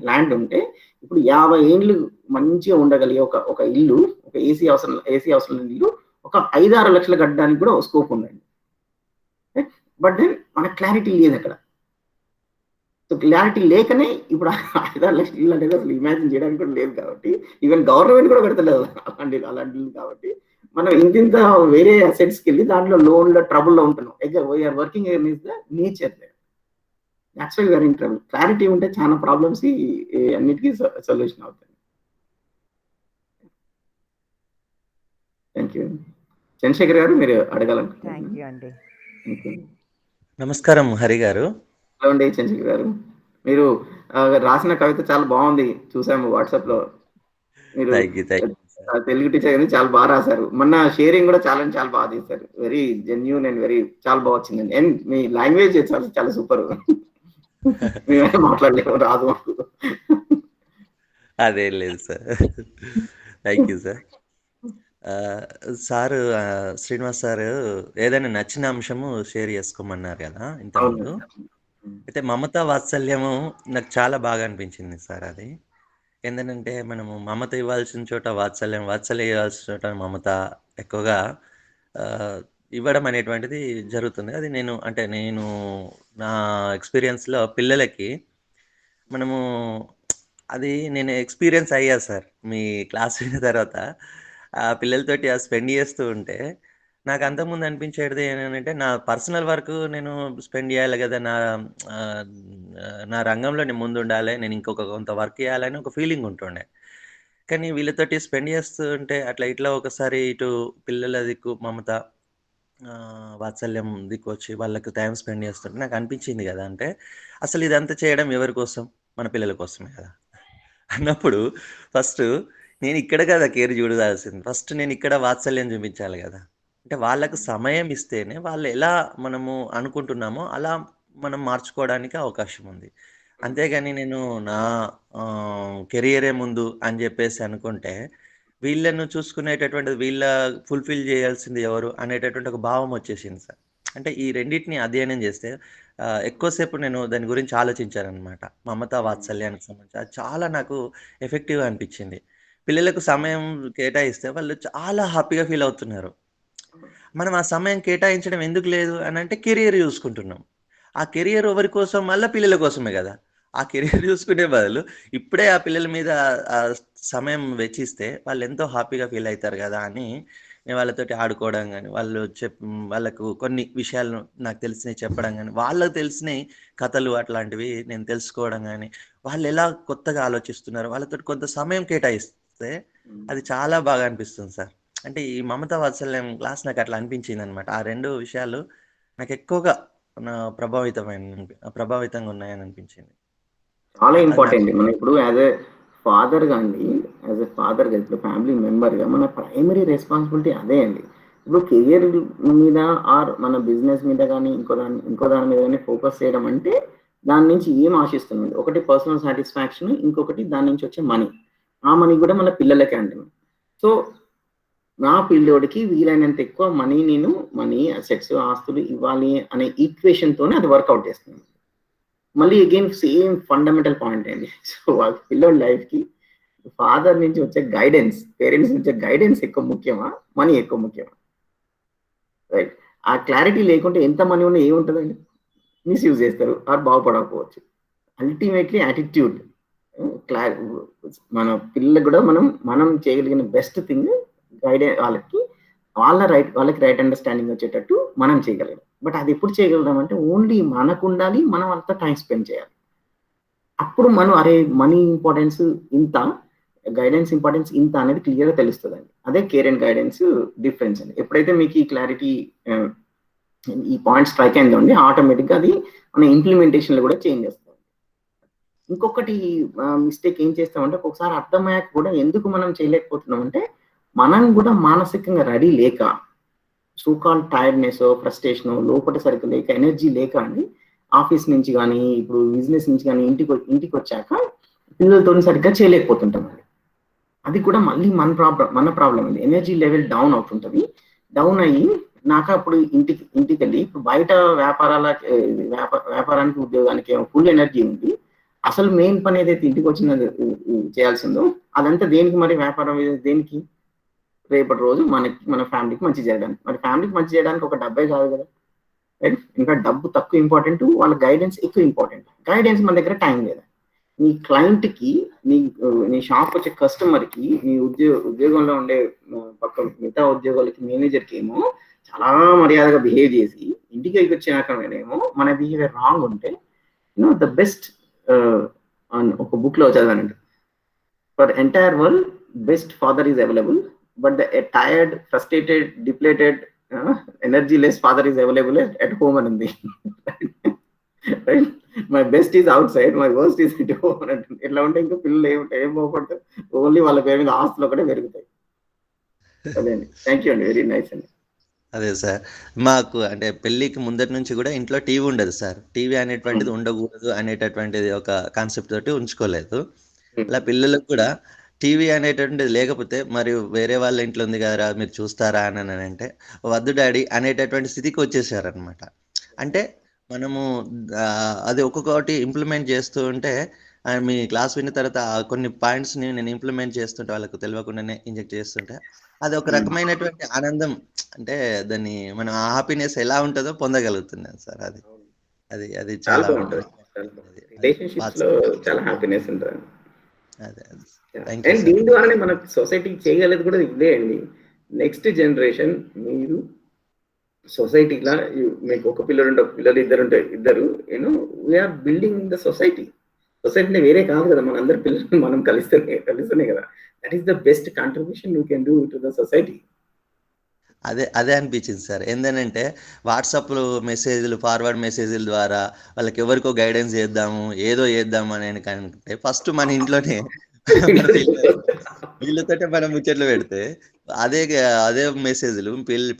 ల్యాండ్ ఉంటే ఇప్పుడు 50 ఏండ్లు మంచిగా ఉండగలిగే ఒక ఇల్లు, ఒక ఏసీ అవసరం లేని ఇల్లు ఒక 5-6 లక్షలు కట్టడానికి కూడా స్కోప్ ఉందండి. బట్ దెన్ మనకు క్లారిటీ లేదు అక్కడ. సో క్లారిటీ లేకనే ఇప్పుడు 5-6 లక్షల ఇల్లు అనేది అసలు ఇమాజిన్ చేయడానికి కూడా లేదు. కాబట్టి ఈవెన్ గవర్నమెంట్ కూడా కడతలేదు అలాంటి ఇల్లు. కాబట్టి మనం ఇంత వేరే అసెట్స్కి వెళ్ళి దాంట్లో లోన్లో ట్రబుల్లో ఉంటున్నాం. We're working is the nature. That's why we're in trouble. Clarity ఉంటే చాలా ప్రాబ్లమ్స్ అన్నిటికీ సొల్యూషన్ అవుతుంది. Thank you. చంద్రశేఖర్ గారు మీరు అడగాలనుకుంటున్నారు. థ్యాంక్ యూ అండి. నమస్కారం హరి గారు. హలో అండి చంద్రశేఖర్ గారు. మీరు రాసిన కవిత చాలా బాగుంది, చూసాము వాట్సాప్ లో. మీరు తెలుగు టీచర్ కానీ చాలా బాగా రాశారు. మొన్న షేరింగ్ కూడా చాలా బాగా చేశారు. వెరీ జెన్యూన్ అండ్ చాలా బాగా వచ్చిందండి. అండ్ మీ లాంగ్వేజ్ చాలా సూపర్. మేమే మాట్లాడలేము, రాదు. అదేం లేదు sir. Thank you sir. Sir Srinivas sir ఏదైనా నచ్చిన అంశము షేర్ చేసుకోమన్నారు కదా ఇంతకుముందు. అయితే మమతా వాత్సల్యము నాకు చాలా బాగా అనిపించింది సార్. అది ఏంటంటే మనము మమత ఇవ్వాల్సిన చోట వాత్సల్యం ఇవ్వాల్సిన చోట మమత ఎక్కువగా ఇవ్వడం అనేటువంటిది జరుగుతుంది. అది నేను నా ఎక్స్పీరియన్స్లో పిల్లలకి మనము అది నేను ఎక్స్పీరియన్స్ అయ్యా సార్. మీ క్లాస్ విన్న తర్వాత ఆ పిల్లలతోటి స్పెండ్ చేస్తూ ఉంటే నాకు అంతకుముందు అనిపించేది ఏంటంటే నా పర్సనల్ వర్క్ నేను స్పెండ్ చేయాలి కదా, నా రంగంలో నేను ముందు ఉండాలి, నేను కొంత వర్క్ చేయాలని ఒక ఫీలింగ్ ఉంటుండే. కానీ వీళ్ళతోటి స్పెండ్ చేస్తూ ఉంటే ఇట్లా ఒకసారి ఇటు పిల్లల దిక్కు మమత వాత్సల్యం దిక్కు వచ్చి వాళ్ళకి టైం స్పెండ్ చేస్తుంటే నాకు అనిపించింది కదా, అంటే అసలు ఇదంతా చేయడం ఎవరి కోసం, మన పిల్లల కోసమే కదా అన్నప్పుడు ఫస్ట్ నేను ఇక్కడ కదా కేర్ చూడాల్సింది. ఫస్ట్ నేను ఇక్కడ వాత్సల్యం చూపించాలి కదా. అంటే వాళ్ళకు సమయం ఇస్తేనే వాళ్ళు ఎలా మనము అనుకుంటున్నామో అలా మనం మార్చుకోవడానికి అవకాశం ఉంది. అంతేగాని నేను నా కెరియరే ముందు అని చెప్పేసి అనుకుంటే వీళ్ళను చూసుకునేటటువంటిది, వీళ్ళ ఫుల్ఫిల్ చేయాల్సింది ఎవరు అనేటటువంటి ఒక భావం వచ్చేసింది సార్. అంటే ఈ రెండింటిని అధ్యయనం చేస్తే ఎక్కువసేపు నేను దాని గురించి ఆలోచించాను అనమాట. మమతా వాత్సల్యానికి సంబంధించి అది చాలా నాకు ఎఫెక్టివ్గా అనిపించింది. పిల్లలకు సమయం కేటాయిస్తే వాళ్ళు చాలా హ్యాపీగా ఫీల్ అవుతున్నారు. మనం ఆ సమయం కేటాయించడం ఎందుకు లేదు అని అంటే కెరియర్ చూసుకుంటున్నాం. ఆ కెరియర్ ఎవరి కోసం? మళ్ళీ పిల్లల కోసమే కదా. ఆ కెరియర్ చూసుకునే బదులు ఇప్పుడే ఆ పిల్లల మీద ఆ సమయం వెచ్చిస్తే వాళ్ళు ఎంతో హ్యాపీగా ఫీల్ అవుతారు కదా అని నేను వాళ్ళతోటి ఆడుకోవడం కానీ, వాళ్ళకు కొన్ని విషయాలు నాకు తెలిసినవి చెప్పడం కానీ, వాళ్ళకు తెలిసినవి కథలు అట్లాంటివి నేను తెలుసుకోవడం కానీ, వాళ్ళు ఎలా కొత్తగా ఆలోచిస్తున్నారు వాళ్ళతో కొంత సమయం కేటాయిస్తే అది చాలా బాగా అనిపిస్తుంది సార్. అంటే ఈ మమతా వాత్సల్యం క్లాస్ నాకు అట్లా అనిపించింది అనమాట. ఆ రెండు విషయాలు నాకు ఎక్కువగా ప్రభావితంగా ఉన్నాయని అనిపించింది. చాలా ఇంపార్టెంట్. మనం ఇప్పుడు యాజ్ ఎ ఫాదర్ కానీ, ఇప్పుడు ఫ్యామిలీ మెంబర్గా మన ప్రైమరీ రెస్పాన్సిబిలిటీ అదే అండి. ఇప్పుడు కెరియర్ మీద ఆర్ మన బిజినెస్ మీద కానీ ఇంకో దాని మీద కానీ ఫోకస్ చేయడం అంటే దాని నుంచి ఏం ఆశిస్తుంది? ఒకటి పర్సనల్ సాటిస్ఫాక్షన్, ఇంకొకటి దాని నుంచి వచ్చే మనీ. ఆ మనీ కూడా మన పిల్లలకే అంటున్నాం. సో నా పిల్లోడికి వీలైనంత ఎక్కువ మనీ అసెట్స్, ఆస్తులు ఇవ్వాలి అనే ఈక్వేషన్తోనే అది వర్కౌట్ చేస్తున్నాను. మళ్ళీ అగైన్ సేమ్ ఫండమెంటల్ పాయింట్ అండి. సో వాళ్ళ పిల్లోడి లైఫ్కి ఫాదర్ నుంచి వచ్చే గైడెన్స్, పేరెంట్స్ నుంచి గైడెన్స్ ఎక్కువ ముఖ్యమా, మనీ ఎక్కువ ముఖ్యమా? రైట్. ఆ క్లారిటీ లేకుంటే ఎంత మనీ ఉన్నా ఏముంటుందండి? మిస్యూజ్ చేస్తారు, ఆర్ బాగుపడకపోవచ్చు. అల్టిమేట్లీ యాటిట్యూడ్, మన పిల్లలకు కూడా మనం చేయగలిగిన బెస్ట్ థింగ్ వాళ్ళకి రైట్ అండర్స్టాండింగ్ వచ్చేటట్టు మనం చేయగలిగాం. బట్ అది ఎప్పుడు చేయగలుగుతాం అంటే ఓన్లీ మనకు ఉండాలి, మనం అంతా టైం స్పెండ్ చేయాలి. అప్పుడు మనం మనీ ఇంపార్టెన్స్ ఇంత, గైడెన్స్ ఇంపార్టెన్స్ ఇంత అనేది క్లియర్గా తెలుస్తుందండి. అదే కేర్ అండ్ గైడెన్స్ డిఫరెన్స్ అండి. ఎప్పుడైతే మీకు ఈ క్లారిటీ, ఈ పాయింట్ స్ట్రైక్ అయిందండి, ఆటోమేటిక్గా అది మన ఇంప్లిమెంటేషన్లో కూడా చేంజ్ చేస్తుంది. ఇంకొకటి మిస్టేక్ ఏం చేస్తామంటే ఒక్కొక్కసారి అర్థమయ్యాక కూడా ఎందుకు మనం చేయలేకపోతున్నాం అంటే మనం కూడా మానసికంగా రెడీ లేక, సోకాల్ టైర్డ్నెస్, ఫ్రస్ట్రేషన్, లోపల సరిగ్గా లేక, ఎనర్జీ లేక అండి. ఆఫీస్ నుంచి కానీ, ఇప్పుడు బిజినెస్ నుంచి కానీ ఇంటికి వచ్చాక పిల్లలతో సరిగ్గా చేయలేకపోతుంటాం అండి. అది కూడా మళ్ళీ మన ప్రాబ్లం ఇది. ఎనర్జీ లెవెల్ డౌన్ అవుతుంటది. డౌన్ అయ్యి నాకు అప్పుడు ఇంటికి వెళ్ళి ఇప్పుడు బయట వ్యాపారానికి ఉద్యోగానికి ఫుల్ ఎనర్జీ ఉంది. అసలు మెయిన్ పని ఏదైతే ఇంటికి వచ్చింది చేయాల్సిందో అదంతా దేనికి మరి వ్యాపారం దేనికి? రేపటి రోజు మన ఫ్యామిలీకి మంచి చేయడానికి. మరి ఫ్యామిలీకి మంచి చేయడానికి ఒక డబ్బే కాదు కదా, రైట్? ఇంకా డబ్బు తక్కువ ఇంపార్టెంట్, వాళ్ళ గైడెన్స్ ఎక్కువ ఇంపార్టెంట్. గైడెన్స్ మన దగ్గర టైం లేదా. నీ క్లయింట్కి నీ షాప్ వచ్చే కస్టమర్కి నీ ఉద్యోగంలో ఉండే పక్క మిగతా ఉద్యోగాలకి మేనేజర్కి ఏమో చాలా మర్యాదగా బిహేవ్ చేసి ఇంటికి వచ్చినాకనేమో మన బిహేవియర్ రాంగ్ ఉంటే ద బెస్ట్ ఒక బుక్ లో చదవానండి, for entire world best father is available but the tired frustrated depleted energy less father is available at home అని ఉంది. My best is outside, my worst is at home అని అంటుంది. ఇట్లా ఉంటే ఇంకా పిల్లలు ఏం పోగొడతారు, ఓన్లీ వాళ్ళ పేరు మీద ఆస్తులు ఒకటే పెరుగుతాయి. అదే అండి, థ్యాంక్ యూ అండి, వెరీ నైస్ అండి. అదే సార్, మాకు అంటే పెళ్ళికి ముందటి నుంచి కూడా ఇంట్లో టీవీ ఉండదు సార్. టీవీ అనేటువంటిది ఉండకూడదు అనేటటువంటిది ఒక కాన్సెప్ట్ తోటి ఉంచుకోలేదు. అలా పిల్లలకు కూడా టీవీ అనేటటువంటిది లేకపోతే మరి వేరే వాళ్ళ ఇంట్లో ఉంది కదరా మీరు చూస్తారా అని అంటే వద్దు డాడీ అనేటటువంటి స్థితికి వచ్చేసారనమాట. అంటే మనము అది ఒక్కొక్కటి ఇంప్లిమెంట్ చేస్తూ ఉంటే మీ క్లాస్ విన్న తర్వాత కొన్ని పాయింట్స్ని నేను ఇంప్లిమెంట్ చేస్తుంటే వాళ్ళకు తెలియకుండానే ఇంజెక్ట్ చేస్తుంటే అది ఒక రకమైనటువంటి ఆనందం. అంటే దాన్ని మనం హ్యాపీనెస్ ఎలా ఉంటుందో పొందగలుగుతున్నాను సార్. అది అది చాలా రిలేషన్షిప్స్ లో చాలా హ్యాపీనెస్ ఉంటుంది. అదే అండ్ దీని ద్వారానే మన సొసైటీకి చేయగలదు కూడా ఇదే అండి. నెక్స్ట్ జనరేషన్ మీరు సొసైటీలా మీకు ఒక పిల్లలు ఇద్దరు వీఆర్ బిల్డింగ్ ద సొసైటీని వేరే కాదు కదా, మన అందరి పిల్లలు మనం కలిస్తేనే కదా. That is the best contribution you can do to the society. అదే అనిపించింది సార్. ఏంటంటే వాట్సాప్లో మెసేజ్లు, ఫార్వర్డ్ మెసేజ్ల ద్వారా వాళ్ళకి ఎవరికో గైడెన్స్ చేద్దాము, ఏదో చేద్దాము అని అనుకుంటే ఫస్ట్ మన ఇంట్లోనే వీళ్ళతోటే మనం ముచ్చట్లు పెడితే అదే మెసేజ్లు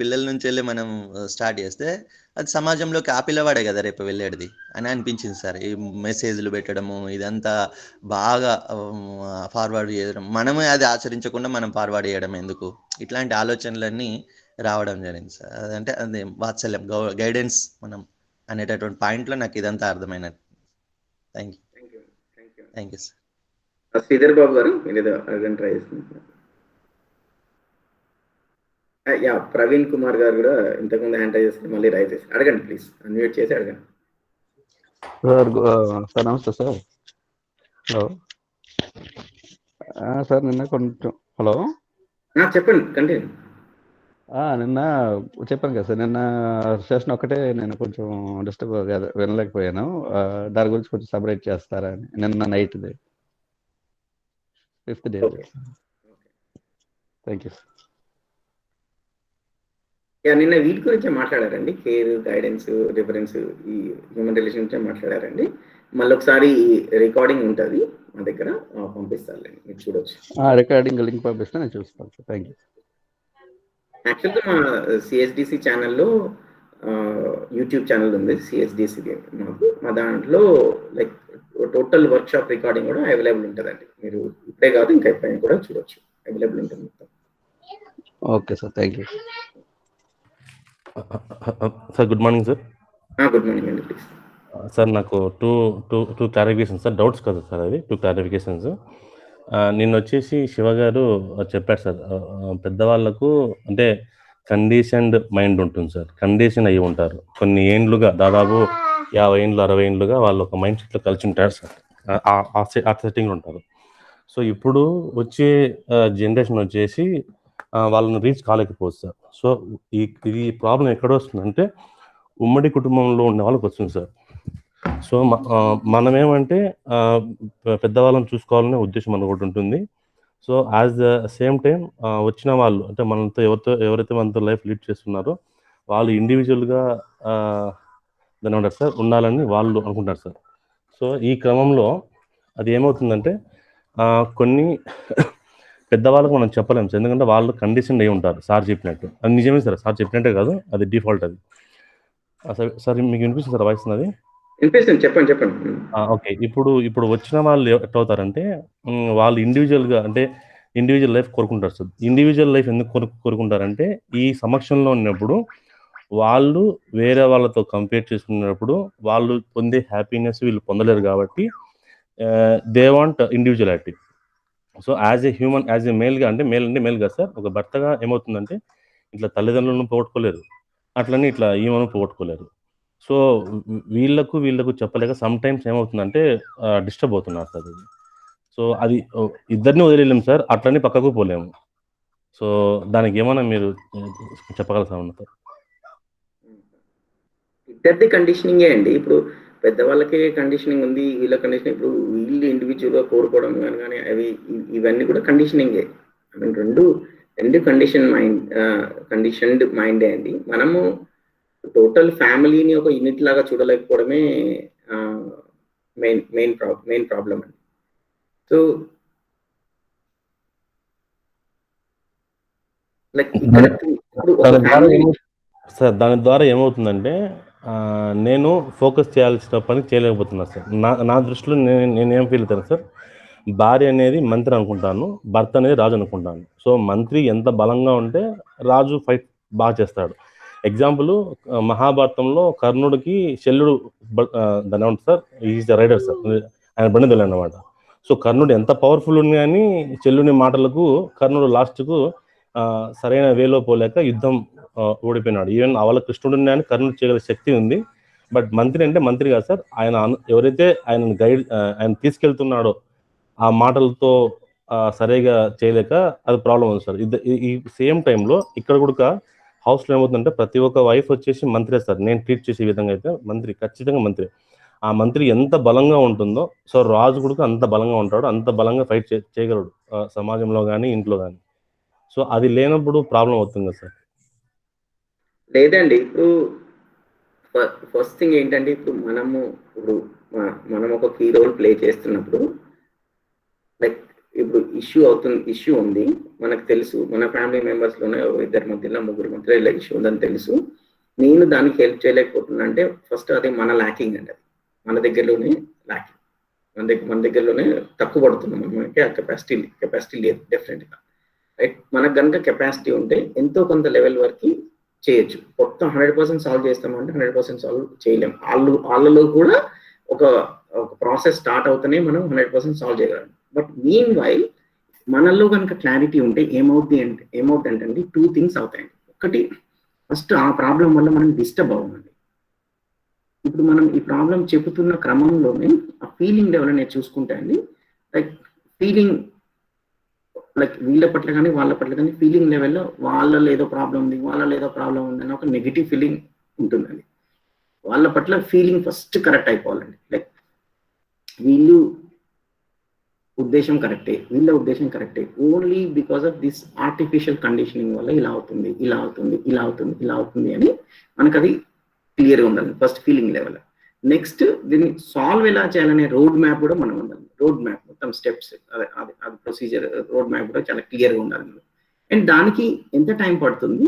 పిల్లల నుంచి వెళ్ళి మనం స్టార్ట్ చేస్తే అది సమాజంలోకి ఆ పిల్లవాడే కదా రేపు వెళ్ళేది అని అనిపించింది సార్. ఈ మెసేజ్లు పెట్టడము ఇదంతా బాగా ఫార్వర్డ్ చేయడం, మనమే అది ఆచరించకుండా మనం ఫార్వర్డ్ చేయడం ఎందుకు, ఇట్లాంటి ఆలోచనలన్నీ రావడం జరిగింది సార్. అదంటే అది వాత్సల్యం, గైడెన్స్ మనం అనేటటువంటి పాయింట్లో నాకు ఇదంతా అర్థమైనట్టు. Thank you sir. Sridhar Babu గారు ట్రై చేస్తున్నారు. ప్రవీణ్ కుమార్ గారు కూడా ఇంతకుముందు హ్యాండ్ రైజ్ చేసి మళ్ళీ రైజ్ చేసి అడగండి ప్లీజ్, అన్మ్యూట్ చేసి అడగండి. సార్ నమస్తే సార్. హలో సార్, నిన్న కొంచెం హలో చెప్పండి, కంటిన్యూ. నిన్న చెప్పాను కదా సార్, నిన్న సెషన్ ఒకటే నేను కొంచెం డిస్టర్బ్ వినలేకపోయాను. దాని గురించి కొంచెం సపరేట్ చేస్తారా అని. నిన్న night 5th day. Thank you sir. నిన్న వీటి గురించే మాట్లాడారండి, కేర్, గైడెన్స్, రిఫరెన్స్, ఈ హ్యూమన్ రిలేషన్ గురించే మాట్లాడారండి. మళ్ళీ ఒకసారి రికార్డింగ్ ఉంటుంది మా దగ్గర, పంపిస్తాను, మీరు చూడొచ్చు. రికార్డింగ్ లింక్ పంపిస్తే నేను చూస్తాను సార్. Thank you. యాక్చువల్గా మా సిఎస్డిసి ఛానల్లో యూట్యూబ్ ఛానల్ ఉంది సిఎస్డిసి మాకు. మా దాంట్లో like total work shop recording కూడా అవైలబుల్ ఉంటుందండి. మీరు ఇప్పుడే కాదు ఇంకా ఎప్పుడైనా కూడా చూడొచ్చు, అవైలబుల్ ఉంటుంది మొత్తం. Okay sir, thank you sir. Good morning sir. Good morning అండి, ప్లీజ్. సార్ నాకు టూ క్లారిఫికేషన్స్ సార్, డౌట్స్ కదా సార్, అది 2 క్లారిఫికేషన్స్. నిన్న వచ్చేసి శివ గారు చెప్పారు సార్, పెద్దవాళ్ళకు అంటే కండిషన్డ్ మైండ్ ఉంటుంది సార్, కండిషన్ అయ్యి ఉంటారు కొన్ని ఏండ్లుగా, దాదాపు 50 ఏండ్లు 60 ఏండ్లుగా వాళ్ళు ఒక మైండ్ సెట్లో కలిసి ఉంటారు సార్, ఆ సెట్టింగ్లో ఉంటారు. సో ఇప్పుడు వచ్చే జనరేషన్ వచ్చేసి వాళ్ళని రీచ్ కాలేకపోవచ్చు సార్. సో ఈ ప్రాబ్లం ఎక్కడ వస్తుందంటే ఉమ్మడి కుటుంబంలో ఉండే వాళ్ళకి వస్తుంది సార్. సో మనమేమంటే పెద్దవాళ్ళని చూసుకోవాలనే ఉద్దేశం మనకు ఉంటుంది. So as the same time వచ్చిన వాళ్ళు అంటే మనతో ఎవరైతే మనతో లైఫ్ లీడ్ చేస్తున్నారో వాళ్ళు ఇండివిజువల్గా దాని ఉంటారు సార్, ఉండాలని వాళ్ళు అనుకుంటారు సార్. సో ఈ క్రమంలో అది ఏమవుతుందంటే కొన్ని పెద్దవాళ్ళకు మనం చెప్పలేము సార్, ఎందుకంటే వాళ్ళు కండిషన్ అయి ఉంటారు సార్ చెప్పినట్టు. అది నిజమే సార్, సార్ చెప్పినట్టే కాదు, అది డిఫాల్ట్. అది సార్ మీకు వినిపిస్తుంది సార్ వాయిస్ అది? చెప్పండి. ఓకే. ఇప్పుడు వచ్చిన వాళ్ళు ఎట్లవుతారంటే వాళ్ళు ఇండివిజువల్గా అంటే ఇండివిజువల్ లైఫ్ కోరుకుంటారు సార్. ఇండివిజువల్ లైఫ్ ఎందుకు కోరుకుంటారంటే ఈ సమక్షంలో ఉన్నప్పుడు వాళ్ళు వేరే వాళ్ళతో కంపేర్ చేసుకున్నప్పుడు వాళ్ళు పొందే హ్యాపీనెస్ వీళ్ళు పొందలేరు కాబట్టి they want individuality. So as a human, as a మేల్గా, అంటే మేల్ కదా సార్, ఒక భర్తగా ఏమవుతుందంటే ఇట్లా తల్లిదండ్రులను పోగొట్టుకోలేరు, అట్లనే ఇట్లా ఈమెను పోగొట్టుకోలేరు. సో వీళ్ళకు చెప్పలేక సమ్ టైమ్స్ ఏమవుతుందంటే డిస్టర్బ్ అవుతున్నారు సార్ అది. సో అది ఇద్దరిని వదిలేలేము సార్, అట్లనే పక్కకు పోలేము. సో దానికి ఏమైనా మీరు చెప్పగలుగుతా ఉన్నారు? ఇద్దరిది కండిషనింగే అండి. ఇప్పుడు పెద్దవాళ్ళకే కండిషనింగ్ ఉంది, వీళ్ళ కండిషనింగ్, ఇప్పుడు వీళ్ళు ఇండివిజువల్గా కోరుకోవడం కానీ అవి ఇవన్నీ కూడా కండిషనింగే. ఐ మీన్ రెండు కండిషన్డ్ మైండే అండి. మనము టోటల్ ఫ్యామిలీని ఒక యూనిట్ లాగా చూడలేకపోవడమే మెయిన్ ప్రాబ్లం అండి. సో లైక్ ఇక్కడ ఇప్పుడు ఒక ఫ్యామిలీ సార్ దాని ద్వారా ఏమవుతుందంటే నేను ఫోకస్ చేయాల్సిన పని చేయలేకపోతున్నా సార్. నా దృష్టిలో నేనేం ఫీల్ అవుతాను సార్, భార్య అనేది మంత్రి అనుకుంటాను, భర్త అనేది రాజు అనుకుంటాను. సో మంత్రి ఎంత బలంగా ఉంటే రాజు ఫైట్ బాగా చేస్తాడు. ఎగ్జాంపుల్ మహాభారతంలో కర్ణుడికి శల్యుడు దాని ఏమంటారు sir, is the rider sir, ఆయన బండిదలు అన్నమాట. సో కర్ణుడు ఎంత పవర్ఫుల్ ఉంది కానీ శల్యుని మాటలకు కర్ణుడు లాస్ట్కు సరైన వేలో పోలేక యుద్ధం ఓడిపోయినాడు. ఈవెన్ అవల కృష్ణుడిని అని కర్ణుడు చేయగల శక్తి ఉంది, బట్ మంత్రి అంటే మంత్రి కాదు సార్. ఆయన ఎవరైతే ఆయన తీసుకెళ్తున్నాడో ఆ మాటలతో సరిగా చేయలేక అది ప్రాబ్లం ఉంది సార్. ఈ సేమ్ టైంలో ఇక్కడ కూడా హౌస్లో ఏమవుతుందంటే ప్రతి ఒక్క వైఫ్ వచ్చేసి మంత్రే సార్. నేను ట్రీట్ చేసే విధంగా అయితే మంత్రి, ఖచ్చితంగా మంత్రి. ఆ మంత్రి ఎంత బలంగా ఉంటుందో సో రాజు కూడా అంత బలంగా ఉంటాడు, అంత బలంగా ఫైట్ చేయగలడు సమాజంలో కానీ ఇంట్లో కానీ. సో అది లేనప్పుడు ప్రాబ్లం అవుతుంది కదా సార్? లేదండి, ఇప్పుడు ఫస్ట్ థింగ్ ఏంటంటే ఇప్పుడు మనం ఒక కీ రోల్ ప్లే చేస్తున్నప్పుడు లైక్ ఇప్పుడు ఇష్యూ ఉంది, మనకు తెలుసు, మన ఫ్యామిలీ మెంబర్స్లోనే ఇద్దరి మధ్యలో ముగ్గురు మధ్యలో ఇలా ఇష్యూ ఉందని తెలుసు. నేను దానికి హెల్ప్ చేయలేకపోతున్నా అంటే ఫస్ట్ అది మన ల్యాకింగ్ అండి. అది మన దగ్గరలోనే ల్యాకింగ్, మన దగ్గరలోనే తక్కువ పడుతున్నాం. మనకి ఆ కెపాసిటీ లేదు డెఫినెట్గా. రైట్, మనకు కనుక కెపాసిటీ ఉంటే ఎంతో కొంత లెవెల్ వరకు చేయొచ్చు. మొత్తం 100% సాల్వ్ చేస్తామంటే 100% సాల్వ్ చేయలేము. వాళ్ళలో కూడా ఒక ప్రాసెస్ స్టార్ట్ అవుతూనే మనం 100% సాల్వ్ చేయగలం. బట్ మీన్ వైల్ మనలో కనుక క్లారిటీ ఉంటే ఏమవుతుందంటే 2 థింగ్స్ అవుతాయండి. ఒకటి, ఫస్ట్ ఆ ప్రాబ్లం వల్ల మనం డిస్టర్బ్ అవ్వమండి. ఇప్పుడు మనం ఈ ప్రాబ్లం చెబుతున్న క్రమంలోనే ఆ ఫీలింగ్ లెవెల్ నేను చూసుకుంటా అండి. లైక్ వీళ్ళ పట్ల కానీ వాళ్ళ పట్ల కానీ ఫీలింగ్ లెవెల్లో వాళ్ళలో ఏదో ప్రాబ్లం ఉంది అని ఒక నెగిటివ్ ఫీలింగ్ ఉంటుందండి. వాళ్ళ పట్ల ఫీలింగ్ ఫస్ట్ కరెక్ట్ అయిపోవాలండి. లైక్ వీళ్ళ ఉద్దేశం కరెక్టే, only because of this artificial conditioning వల్ల ఇలా అవుతుంది అని మనకు అది క్లియర్గా ఉండాలి ఫస్ట్ ఫీలింగ్ లెవెల్. నెక్స్ట్ దీన్ని సాల్వ్ ఎలా చేయాలనే రోడ్ మ్యాప్ కూడా మనం ఉండాలి. రోడ్ మ్యాప్ మొత్తం స్టెప్స్, అది ప్రొసీజర్, రోడ్ మ్యాప్ కూడా చాలా క్లియర్గా ఉండాలి. అండ్ దానికి ఎంత టైం పడుతుంది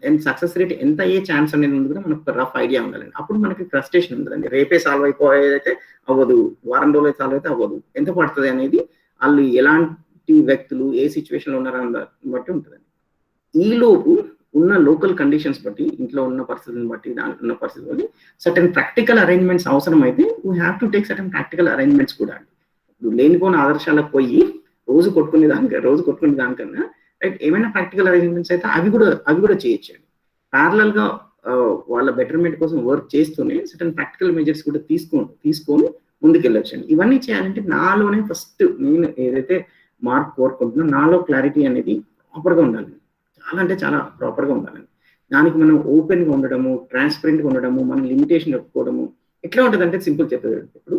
అండ్ సక్సెస్ రేట్ ఎంత అయ్యే ఛాన్స్ అనేది ఉంది కూడా మనకు రఫ్ ఐడియా ఉండాలండి. అప్పుడు మనకి ఫ్రస్ట్రేషన్ ఉంటుందండి. రేపే సాల్వ్ అయిపోయేదైతే అవ్వదు, వారం రోజులు సాల్వ్ అయితే అవ్వదు, ఎంత పడుతుంది అనేది వాళ్ళు ఎలాంటి వ్యక్తులు ఏ సిచ్యువేషన్లో ఉన్నారని బట్టి ఉంటుందండి. ఈలోపు ఉన్న లోకల్ కండిషన్స్ బట్టి, ఇంట్లో ఉన్న పరిస్థితులను బట్టి, దాంట్లో ఉన్న పరిస్థితులు బట్టి సర్టన్ ప్రాక్టికల్ అరేంజ్మెంట్స్ అవసరం అయితే we have to take certain practical arrangements కూడా అండి. ఇప్పుడు లేనిపోయిన ఆదర్శాలకు పోయి రోజు కొట్టుకునే దానికన్నా రైట్ ఏమైనా ప్రాక్టికల్ అరేంజ్మెంట్స్ అయితే అవి కూడా చేయొచ్చు అండి. ప్యారలల్ గా వాళ్ళ బెటర్మెంట్ కోసం వర్క్ చేస్తూనే సర్టన్ ప్రాక్టికల్ మెజర్స్ కూడా తీసుకొని ముందుకెళ్ళొచ్చండి. ఇవన్నీ చేయాలంటే నాలోనే ఫస్ట్ నేను ఏదైతే మార్క్ కోరుకుంటున్నా నాలో క్లారిటీ అనేది ప్రాపర్గా ఉండాలి, చాలా ప్రాపర్గా ఉండాలండి. దానికి మనం ఓపెన్గా ఉండడము, ట్రాన్స్పరెంట్గా ఉండడము, మన లిమిటేషన్ చెప్పుకోవడము. ఎట్లా ఉంటుంది అంటే సింపుల్ చెప్పేది, ఇప్పుడు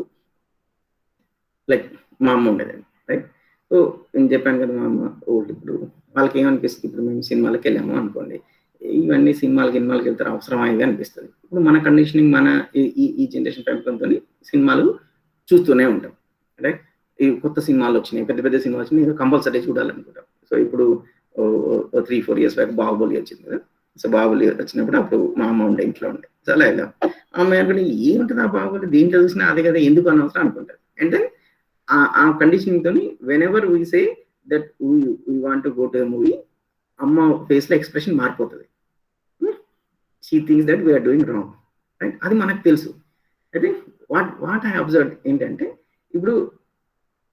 లైక్ మా అమ్మ ఉండేదండి. రైట్, సో నేను చెప్పాను కదా, మా అమ్మ ఓల్డ్. ఇప్పుడు వాళ్ళకి ఏమనిపిస్తుంది, ఇప్పుడు మేము సినిమాలకు వెళ్ళాము అనుకోండి, ఇవన్నీ సినిమాలకి వెళ్తారు అవసరం అనేది అనిపిస్తుంది. ఇప్పుడు మన కండిషనింగ్, మన ఈ జనరేషన్ పెంపకంతో సినిమాలు చూస్తూనే ఉంటాం. రైట్, ఈ కొత్త సినిమాలు వచ్చినాయి, పెద్ద సినిమాలు వచ్చినాయి, ఏదో కంపల్సరీ చూడాలనుకుంటాం. సో ఇప్పుడు 3-4 years బ్యాక్ బాహుబలి వచ్చింది కదా. సో బాహుబలి వచ్చినప్పుడు అప్పుడు మా అమ్మ ఇంట్లో ఉండే, చాలా వెళ్ళాం. అమ్మ అనుకుంటే ఏముంటుంది ఆ బాహుబలి, దేంట్లో చూసినా అదే కదా, ఎందుకు అనవసరం అనుకుంటారు. అంటే ఆ కండిషనింగ్ తోని whenever we say that we want to go to the movie, అమ్మ ఫేస్ లో ఎక్స్ప్రెషన్ మారిపోతుంది. She thinks that we're doing wrong, right? అది మనకు తెలుసు. అయితే వాట్ ఐ అబ్జర్వ్ ఏంటంటే, ఇప్పుడు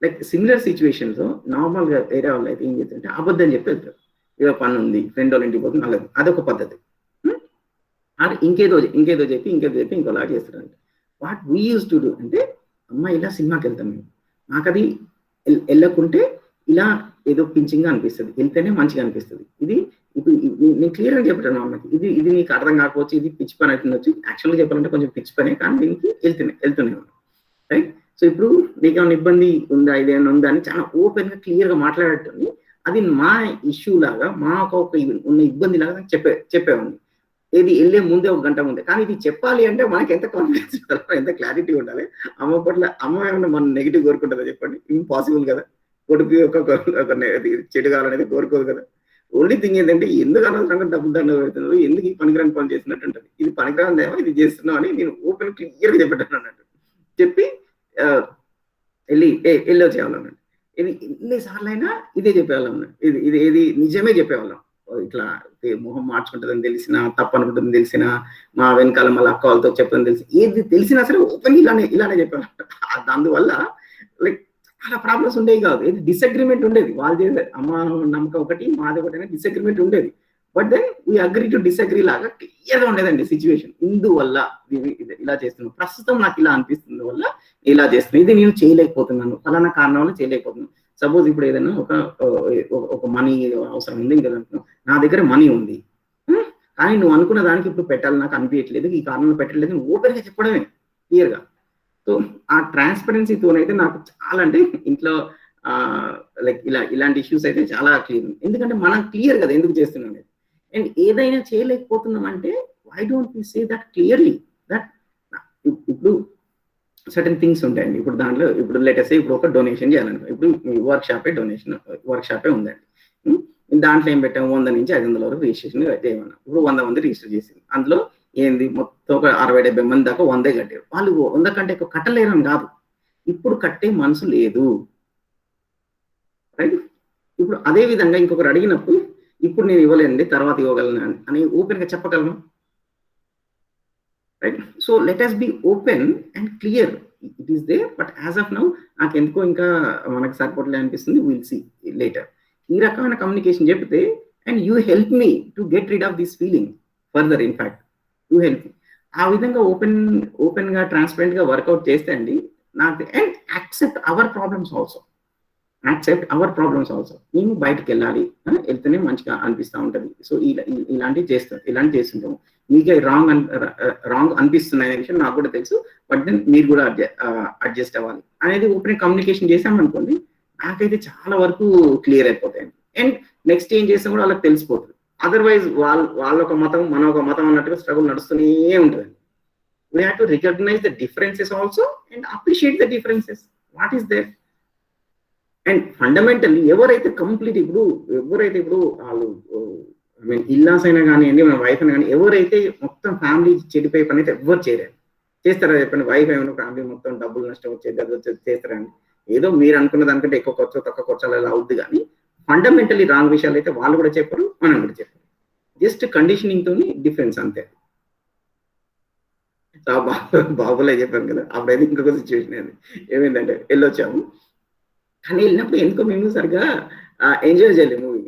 లైక్ సిమిలర్ సిచ్యువేషన్స్ నార్మల్ గా వేరే వాళ్ళు అయితే ఏం చేస్తుంటే అబద్ధం చెప్పి వెళ్తారు. ఏదో పని ఉంది, ఫ్రెండ్ వాళ్ళ ఇంటికి పోతుంది, అలాగే అదొక పద్ధతి. అది ఇంకేదో చెప్పి ఇంకోలా చేస్తారంటే, what we use to do అంటే, అమ్మ ఇలా సినిమాకి వెళ్తాం మేము, నాకు అది వెళ్ళకుంటే ఇలా ఏదో పించింగ్గా అనిపిస్తుంది, వెళ్తేనే మంచిగా అనిపిస్తుంది. ఇది ఇప్పుడు నేను క్లియర్గా చెప్పాను అమ్మకి, ఇది నీకు అర్థం కాకపోవచ్చు, ఇది పిచ్చి పని అవుతుండొచ్చు. యాక్చువల్గా చెప్పాలంటే కొంచెం పిచ్చి పనే, కానీ దీనికి వెళ్తూనే రైట్? సో ఇప్పుడు నీకు ఏమైనా ఇబ్బంది ఉందా, ఇదేమైనా ఉందా అని చాలా ఓపెన్ గా క్లియర్ గా మాట్లాడేటండి. అది మా ఇష్యూ లాగా, మా ఒక ఉన్న ఇబ్బంది లాగా చెప్పేవాడిని. ఏది వెళ్ళే ముందే, 1 గంట ముందే. కానీ ఇది చెప్పాలి అంటే మనకి ఎంత కాన్ఫిడెన్స్ ఉండాలి, ఎంత క్లారిటీ ఉండాలి. అమ్మ పట్ల అమ్మ ఏమన్నా మనం నెగిటివ్ కోరుకుంటుందా చెప్పండి? ఇంపాసిబుల్ కదా. కొడుకు ఒక చెడు కావాలనేది కోరుకోదు కదా. ఓన్లీ థింగ్ ఏంటంటే, ఎందుకు అనవసరంగా డబ్బులు దండ పెడుతున్నారు, ఎందుకు ఈ పనికిరాని పని చేస్తున్నట్టు ఉంటుంది. ఇది పనికిరానిదేమో, ఇది చేస్తున్నావు అని నేను ఓపెన్ క్లియర్గా చెప్పేటాను అన్నట్టు. చెప్పి వెళ్ళి వచ్చేవాళ్ళం. ఇది ఎన్నిసార్లు అయినా ఇదే చెప్పేవాళ్ళం. ఇది నిజమే చెప్పేవాళ్ళం. ఇట్లా మొహం మార్చుకుంటుందని తెలిసినా, తప్పు అనుకుంటుందని తెలిసినా, మా వెనకాల మళ్ళీ అక్క వాళ్ళతో చెప్పదని తెలిసి, ఏది తెలిసినా సరే ఓపెన్ ఇలానే చెప్పేవాళ్ళం. అందువల్ల లైక్ చాలా ప్రాబ్లమ్స్ ఉండేవి కాదు. ఏది డిసగ్రిమెంట్ ఉండేది, వాళ్ళు చేసే అమ్మ నమ్మకం ఒకటి, మాది ఒకటి అనే డిసగ్రిమెంట్ ఉండేది. But then we agree to disagree లాగా క్లియర్గా ఉండేదండి సిచ్యువేషన్. ఇందువల్ల ఇలా చేస్తున్నాను, ప్రస్తుతం నాకు ఇలా అనిపిస్తుంది వల్ల ఇలా చేస్తున్నాను, ఇది నేను చేయలేకపోతున్నాను, ఫలానా కారణం వల్ల చేయలేకపోతున్నాను. సపోజ్ ఇప్పుడు ఏదైనా ఒక మనీ అవసరం ఉంది, ఇంకా నా దగ్గర మనీ ఉంది, కానీ నువ్వు అనుకున్న దానికి ఇప్పుడు పెట్టాలి నాకు అనిపించట్లేదు, ఈ కారణంలో పెట్టలేదు, నువ్వు ఓపెన్గా చెప్పడమే క్లియర్గా. సో ఆ ట్రాన్స్పరెన్సీతోనైతే నాకు చాలా, అంటే ఇంట్లో లైక్ ఇలాంటి ఇష్యూస్ అయితే చాలా క్లియర్. ఎందుకంటే మనం క్లియర్ కదా ఎందుకు చేస్తున్నాం అనేది. అండ్ ఏదైనా చేయలేకపోతున్నాం అంటే why don't we say that clearly, that ఇప్పుడు సర్టన్ థింగ్స్ ఉంటాయండి. ఇప్పుడు దాంట్లో ఇప్పుడు లెటర్స్ ఇప్పుడు ఒక డొనేషన్ చేయాలనుకో, ఇప్పుడు వర్క్ షాపే ఉందండి. దాంట్లో ఏం పెట్టాము, 100 నుంచి 500 వరకు రిజిస్ట్రేషన్ చేయమన్నా. ఇప్పుడు 100 మంది రిజిస్టర్ చేసింది. అందులో ఏంది మొత్తం ఒక 60-70 మంది దాకా 100 కట్టారు. వాళ్ళు 100 కంటే ఎక్కువ కట్టలేరని కాదు, ఇప్పుడు కట్టే మనసు లేదు, రైట్? ఇప్పుడు అదే విధంగా ఇంకొకరు అడిగినప్పుడు ఇప్పుడు నేను ఇవ్వలేనండి తర్వాత ఇవ్వగలను అని ఓపెన్ గా చెప్పగలను, right? So let us be open and clear, it is there. But as of now నాకు ఎందుకో ఇంకా మనకు సరిపోట్లే అనిపిస్తుంది, విల్ సీ లేటర్. ఈ రకమైన కమ్యూనికేషన్ చెప్తే, and you help me to get rid of this feeling further, in fact you help me. ఆ విధంగా ఓపెన్ గా ట్రాన్స్పరెంట్ గా వర్కౌట్ చేస్తే అండి నాకు, and accept our problems also, మేము బయటకు వెళ్ళాలి, వెళ్తేనే మంచిగా అనిపిస్తూ ఉంటుంది. సో ఇలాంటివి చేస్తుంటాము. మీకే రాంగ్ అనిపిస్తున్నాయి అనే విషయం నాకు కూడా తెలుసు, బట్ దెన్ మీరు కూడా అడ్జస్ట్ అవ్వాలి అనేది ఓపెన్ కమ్యూనికేషన్ చేసామనుకోండి, నాకైతే చాలా వరకు క్లియర్ అయిపోతాయి. అండ్ నెక్స్ట్ ఏం చేసినా కూడా వాళ్ళకి తెలిసిపోతుంది. అదర్వైజ్ వాళ్ళ ఒక మతం మన ఒక మతం అన్నట్టుగా స్ట్రగుల్ నడుస్తూనే ఉంటుంది. We have to recognise the differences also and appreciate the differences, what is there. And fundamentally ఎవరైతే ఇప్పుడు వాళ్ళు ఇల్లాస్ అయినా కానివ్వండి, మన వైఫ్ అయినా కానీ, ఎవరైతే మొత్తం ఫ్యామిలీ చెడిపోయే పని అయితే ఎవరు చేయలేరు. చేస్తారా చెప్పండి? వైఫ్ ఏమైనా ఫ్యామిలీ మొత్తం డబ్బులు నష్టం వచ్చేది అది వచ్చేది చేస్తారండి. ఏదో మీరు అనుకున్న దానికంటే ఎక్కువ ఖర్చు తక్కువ ఖర్చు అలా అవుద్ది, కానీ ఫండమెంటల్లీ రాంగ్ విషయాలు అయితే వాళ్ళు కూడా చెప్పరు, మనం కూడా చెప్పరు. జస్ట్ కండిషనింగ్ తోని డిఫరెన్స్ అంతే. బాబులే చెప్పాను కదా, అప్పుడైతే ఇంకొక సిచ్యువేషన్ అయింది. ఏమైందంటే వెళ్ళొచ్చాము, కానీ వెళ్ళినప్పుడు ఎందుకో మేము సరిగా ఎంజాయ్ చేయలేము movie.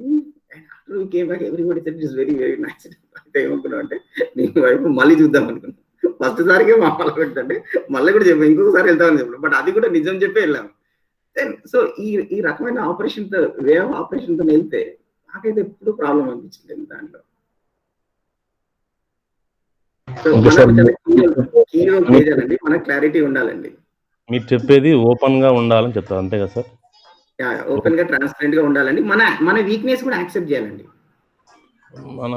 Everybody said it's very very nice. అయితే ఏమనుకున్నాం అంటే, నేను వైపు మళ్ళీ చూద్దాం అనుకున్నాను. ఫస్ట్ సారికే మా వాళ్ళ పెడుతుంటే మళ్ళీ కూడా చెప్పాను, ఇంకొకసారి వెళ్తామని చెప్పాను. బట్ అది కూడా నిజం చెప్పే వెళ్ళాము. సో ఈ రకమైన ఆపరేషన్తో, వే ఆఫ్ ఆపరేషన్తో వెళ్తే నాకైతే ఎప్పుడు ప్రాబ్లం అనిపించలేదు దాంట్లో. సో మనకు క్లారిటీ ఉండాలండి. మీరు చెప్పేది ఓపెన్ గా ఉండాలని చెప్తారు, అంతే కదా సార్? ఓపెన్ గా ట్రాన్స్పరెంట్ గా ఉండాలండి. మన వీక్నెస్ కూడా యాక్సెప్ట్ చేయాలండి. మన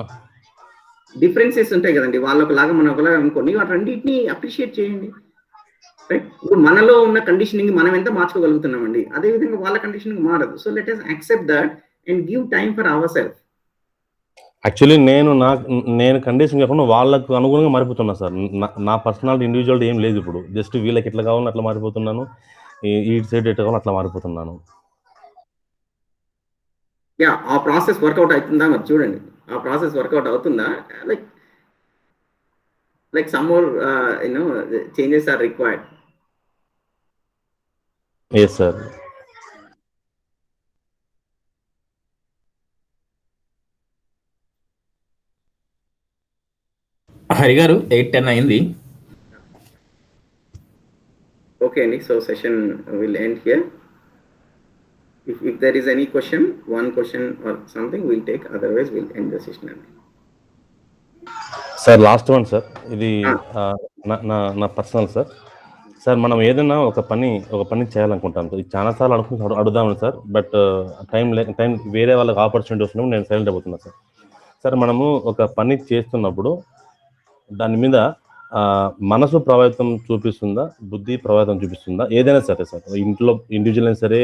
డిఫరెన్సెస్ ఉంటాయి కదండి, వాళ్ళొకలాగా మన ఒకలాగా అనుకోండి, వాటన్నిటిని అప్రిషియేట్ చేయండి. ఇప్పుడు మనలో ఉన్న కండిషనింగ్ మనం ఎంత మార్చుకోగలుగుతున్నామండి, అదే విధంగా వాళ్ళ కండిషనింగ్ మారదు. So let us accept that and give time for our self. Actually నేను కండిషన్ కాకుండా వాళ్ళకు అనుగుణంగా మారిపోతున్నా సార్. నా పర్సనాలిటీ ఇండివిజువల్ ఏం లేదు. ఇప్పుడు జస్ట్ వీళ్ళకి ఎట్లా కావాలని అట్లా మారిపోతున్నాను, ఈ సైడ్ ఎట్లా కావాలని అట్లా మారిపోతున్నాను. యా ఆ ప్రాసెస్ వర్కౌట్ అవుతుందా మరి చూడండి, ఆ ప్రాసెస్ వర్కౌట్ అవుతుందా, like some more changes are required. Yes sir. Hari గారు 8:10 అయింది. ఓకే అండి, so session will end here. If there is any question, one question or something we'll take, otherwise we'll end the session. Sir last one sir, ఇది నా పర్సనల్ సార్. సార్ మనం ఏదైనా ఒక పని చేయాలనుకుంటాం సార్, ఇది చాలాసార్లు అడుగుదామని సార్, బట్ టైం వేరే వాళ్ళకి ఆపర్చునిటీ వస్తున్నప్పుడు నేను సైలెంట్ అయిపోతున్నాను సార్. సార్ మనము ఒక పని చేస్తున్నప్పుడు దాని మీద మనసు ప్రభావితం చూపిస్తుందా, బుద్ధి ప్రభావితం చూపిస్తుందా, ఏదైనా సరే సార్, ఇంట్లో ఇండివిజువల్ అయినా సరే,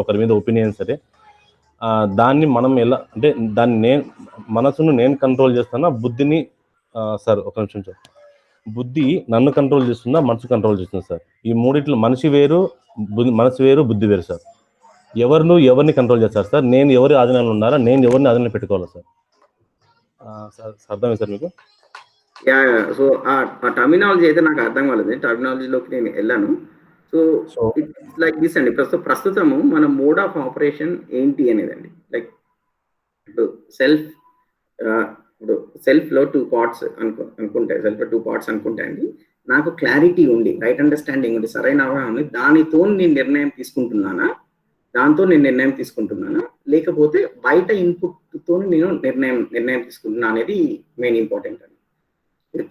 ఒకరి మీద ఒపీనియన్ సరే, దాన్ని మనం ఎలా అంటే దాన్ని మనసును నేను కంట్రోల్ చేస్తానా, బుద్ధిని సార్ ఒక నిమిషం సార్, బుద్ధి నన్ను కంట్రోల్ చేస్తుందా, మనసు కంట్రోల్ చేస్తుందా సార్? ఈ మూడిట్లో మనిషి వేరు, మనసు వేరు, బుద్ధి వేరు సార్. ఎవరిని కంట్రోల్ చేస్తారు సార్? నేను ఎవరి ఆధీనంలో ఉన్నారా, నేను ఎవరిని ఆధీనంలో పెట్టుకోవాలా సార్? అర్థమే సార్ మీకు? యా, సో ఆ టర్మినాలజీ అయితే నాకు అర్థం కాలేదు, టర్మినాలజీలోకి నేను వెళ్ళాను. సో ఇట్స్ లైక్ దిస్ అండి, ప్రస్తుతము మన మోడ్ ఆఫ్ ఆపరేషన్ ఏంటి అనేదండి. లైక్ ఇప్పుడు సెల్ఫ్లో 2 పార్ట్స్ అనుకుంటే, సెల్ఫ్లో 2 పార్ట్స్ అనుకుంటే అండి, నాకు క్లారిటీ ఉండి, రైట్ అండర్స్టాండింగ్ ఉండి, సరైన అవగాహన ఉంది, దానితో నేను నిర్ణయం తీసుకుంటున్నానా, లేకపోతే బయట ఇన్పుట్తో నేను నిర్ణయం తీసుకుంటున్నా అనేది మెయిన్ ఇంపార్టెంట్ అండి.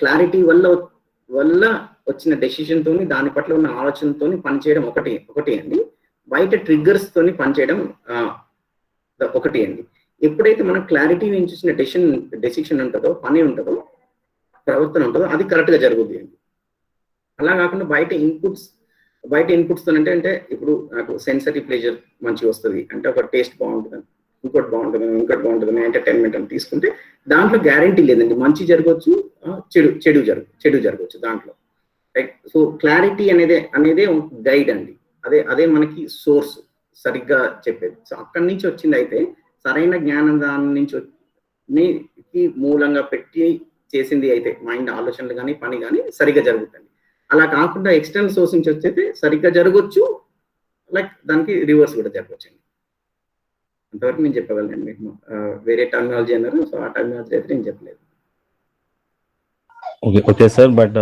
క్లారిటీ వల్ల వచ్చిన డెసిషన్ తోని, దాని పట్ల ఉన్న ఆలోచనతో పనిచేయడం ఒకటి అండి. బయట ట్రిగ్గర్స్ తోని పనిచేయడం ఒకటి అండి. ఎప్పుడైతే మనం క్లారిటీ నుంచి చూసిన డెసిషన్ ఉంటుందో, పని ఉంటుందో, ప్రవర్తన ఉంటుందో, అది కరెక్ట్ గా జరుగుద్ది అండి. అలా కాకుండా బయట ఇన్పుట్స్ తో అంటే ఇప్పుడు నాకు సెన్సరీ ప్లెజర్ మంచిగా వస్తుంది అంటే, ఒక టేస్ట్ బాగుంటుంది, ఇంకోటి బాగుంటుంది, ఎంటర్టైన్మెంట్ అని తీసుకుంటే దాంట్లో గ్యారంటీ లేదండి, మంచి జరగవచ్చు, చెడు జరగవచ్చు దాంట్లో. రైట్. సో క్లారిటీ అనేదే గైడ్ అండి, అదే మనకి సోర్స్ సరిగ్గా చెప్పేది. సో అక్కడి నుంచి వచ్చింది అయితే సరైన జ్ఞానం దాని నుంచి మూలంగా పెట్టి చేసింది అయితే మైండ్ ఆలోచనలు కానీ పని కానీ సరిగ్గా జరుగుతుంది. అలా కాకుండా ఎక్స్టర్నల్ సోర్స్ నుంచి వచ్చేది సరిగ్గా జరగవచ్చు, లైక్ దానికి రివర్స్ కూడా జరగవచ్చు అండి. అంతవరకు నేను చెప్పగలను. మీకు వేరే టర్మినాలజీ అన్నారు, సో ఆ టర్మినాలజీ అయితే నేను చెప్పలేదు. ఓకే సార్, బట్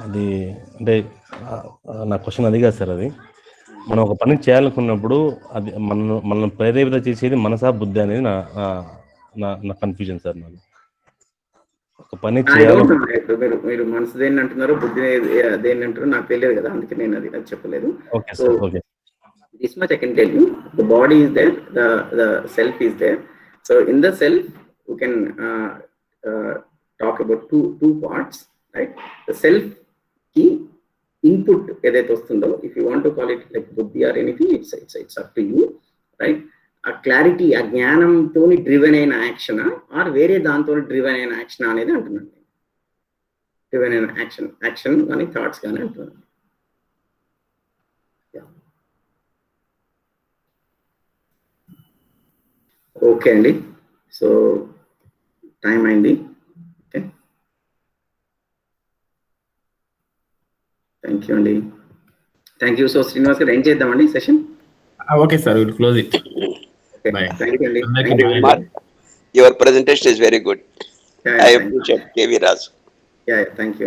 అది అంటే నా క్వశ్చన్ అది కాదు సార్. అది మనం ఒక పని చేయాలనుకున్నప్పుడు అది మనం ప్రేరేపిత చేసేది మనసా బుద్ధి అనేది నా కన్ఫ్యూజన్ సార్. నాకు ఒక పని చేయాలి, మీరు మనసు దేన్ని అంటున్నారో, బుద్ధి దేన్ని అంటారో నాకు తెలియదు కదా, అందుకే నేను అది చెప్పలేదు. Okay sir. Okay, this much I can tell you, the body is there, the self is there. So in the self we can talk about two parts, right? The self ki input edaithe vastundo, if you want to call it like buddhi or anything, it's up to you, right? A clarity, a జ్ఞానం తోని డ్రివెన్ అయిన యాక్షన్ ఆర్ వేరే దాంతో డ్రివెన్ అయిన యాక్షన్ అనేది అంటున్నాను. డ్రివెన్ అయిన యాక్షన్ కానీ థాట్స్ కానీ అంటున్నాను. ఓకే అండి, సో టైం అయింది. ఓకే, థ్యాంక్ యూ అండి. Thank you. సో శ్రీనివాస్ గారు ఏం చేద్దామండి session? Okay sir, will close it. Bye. Thank you, Thank you very much. Your presentation is very good. I appreciate KV Razu. Yeah, thank you.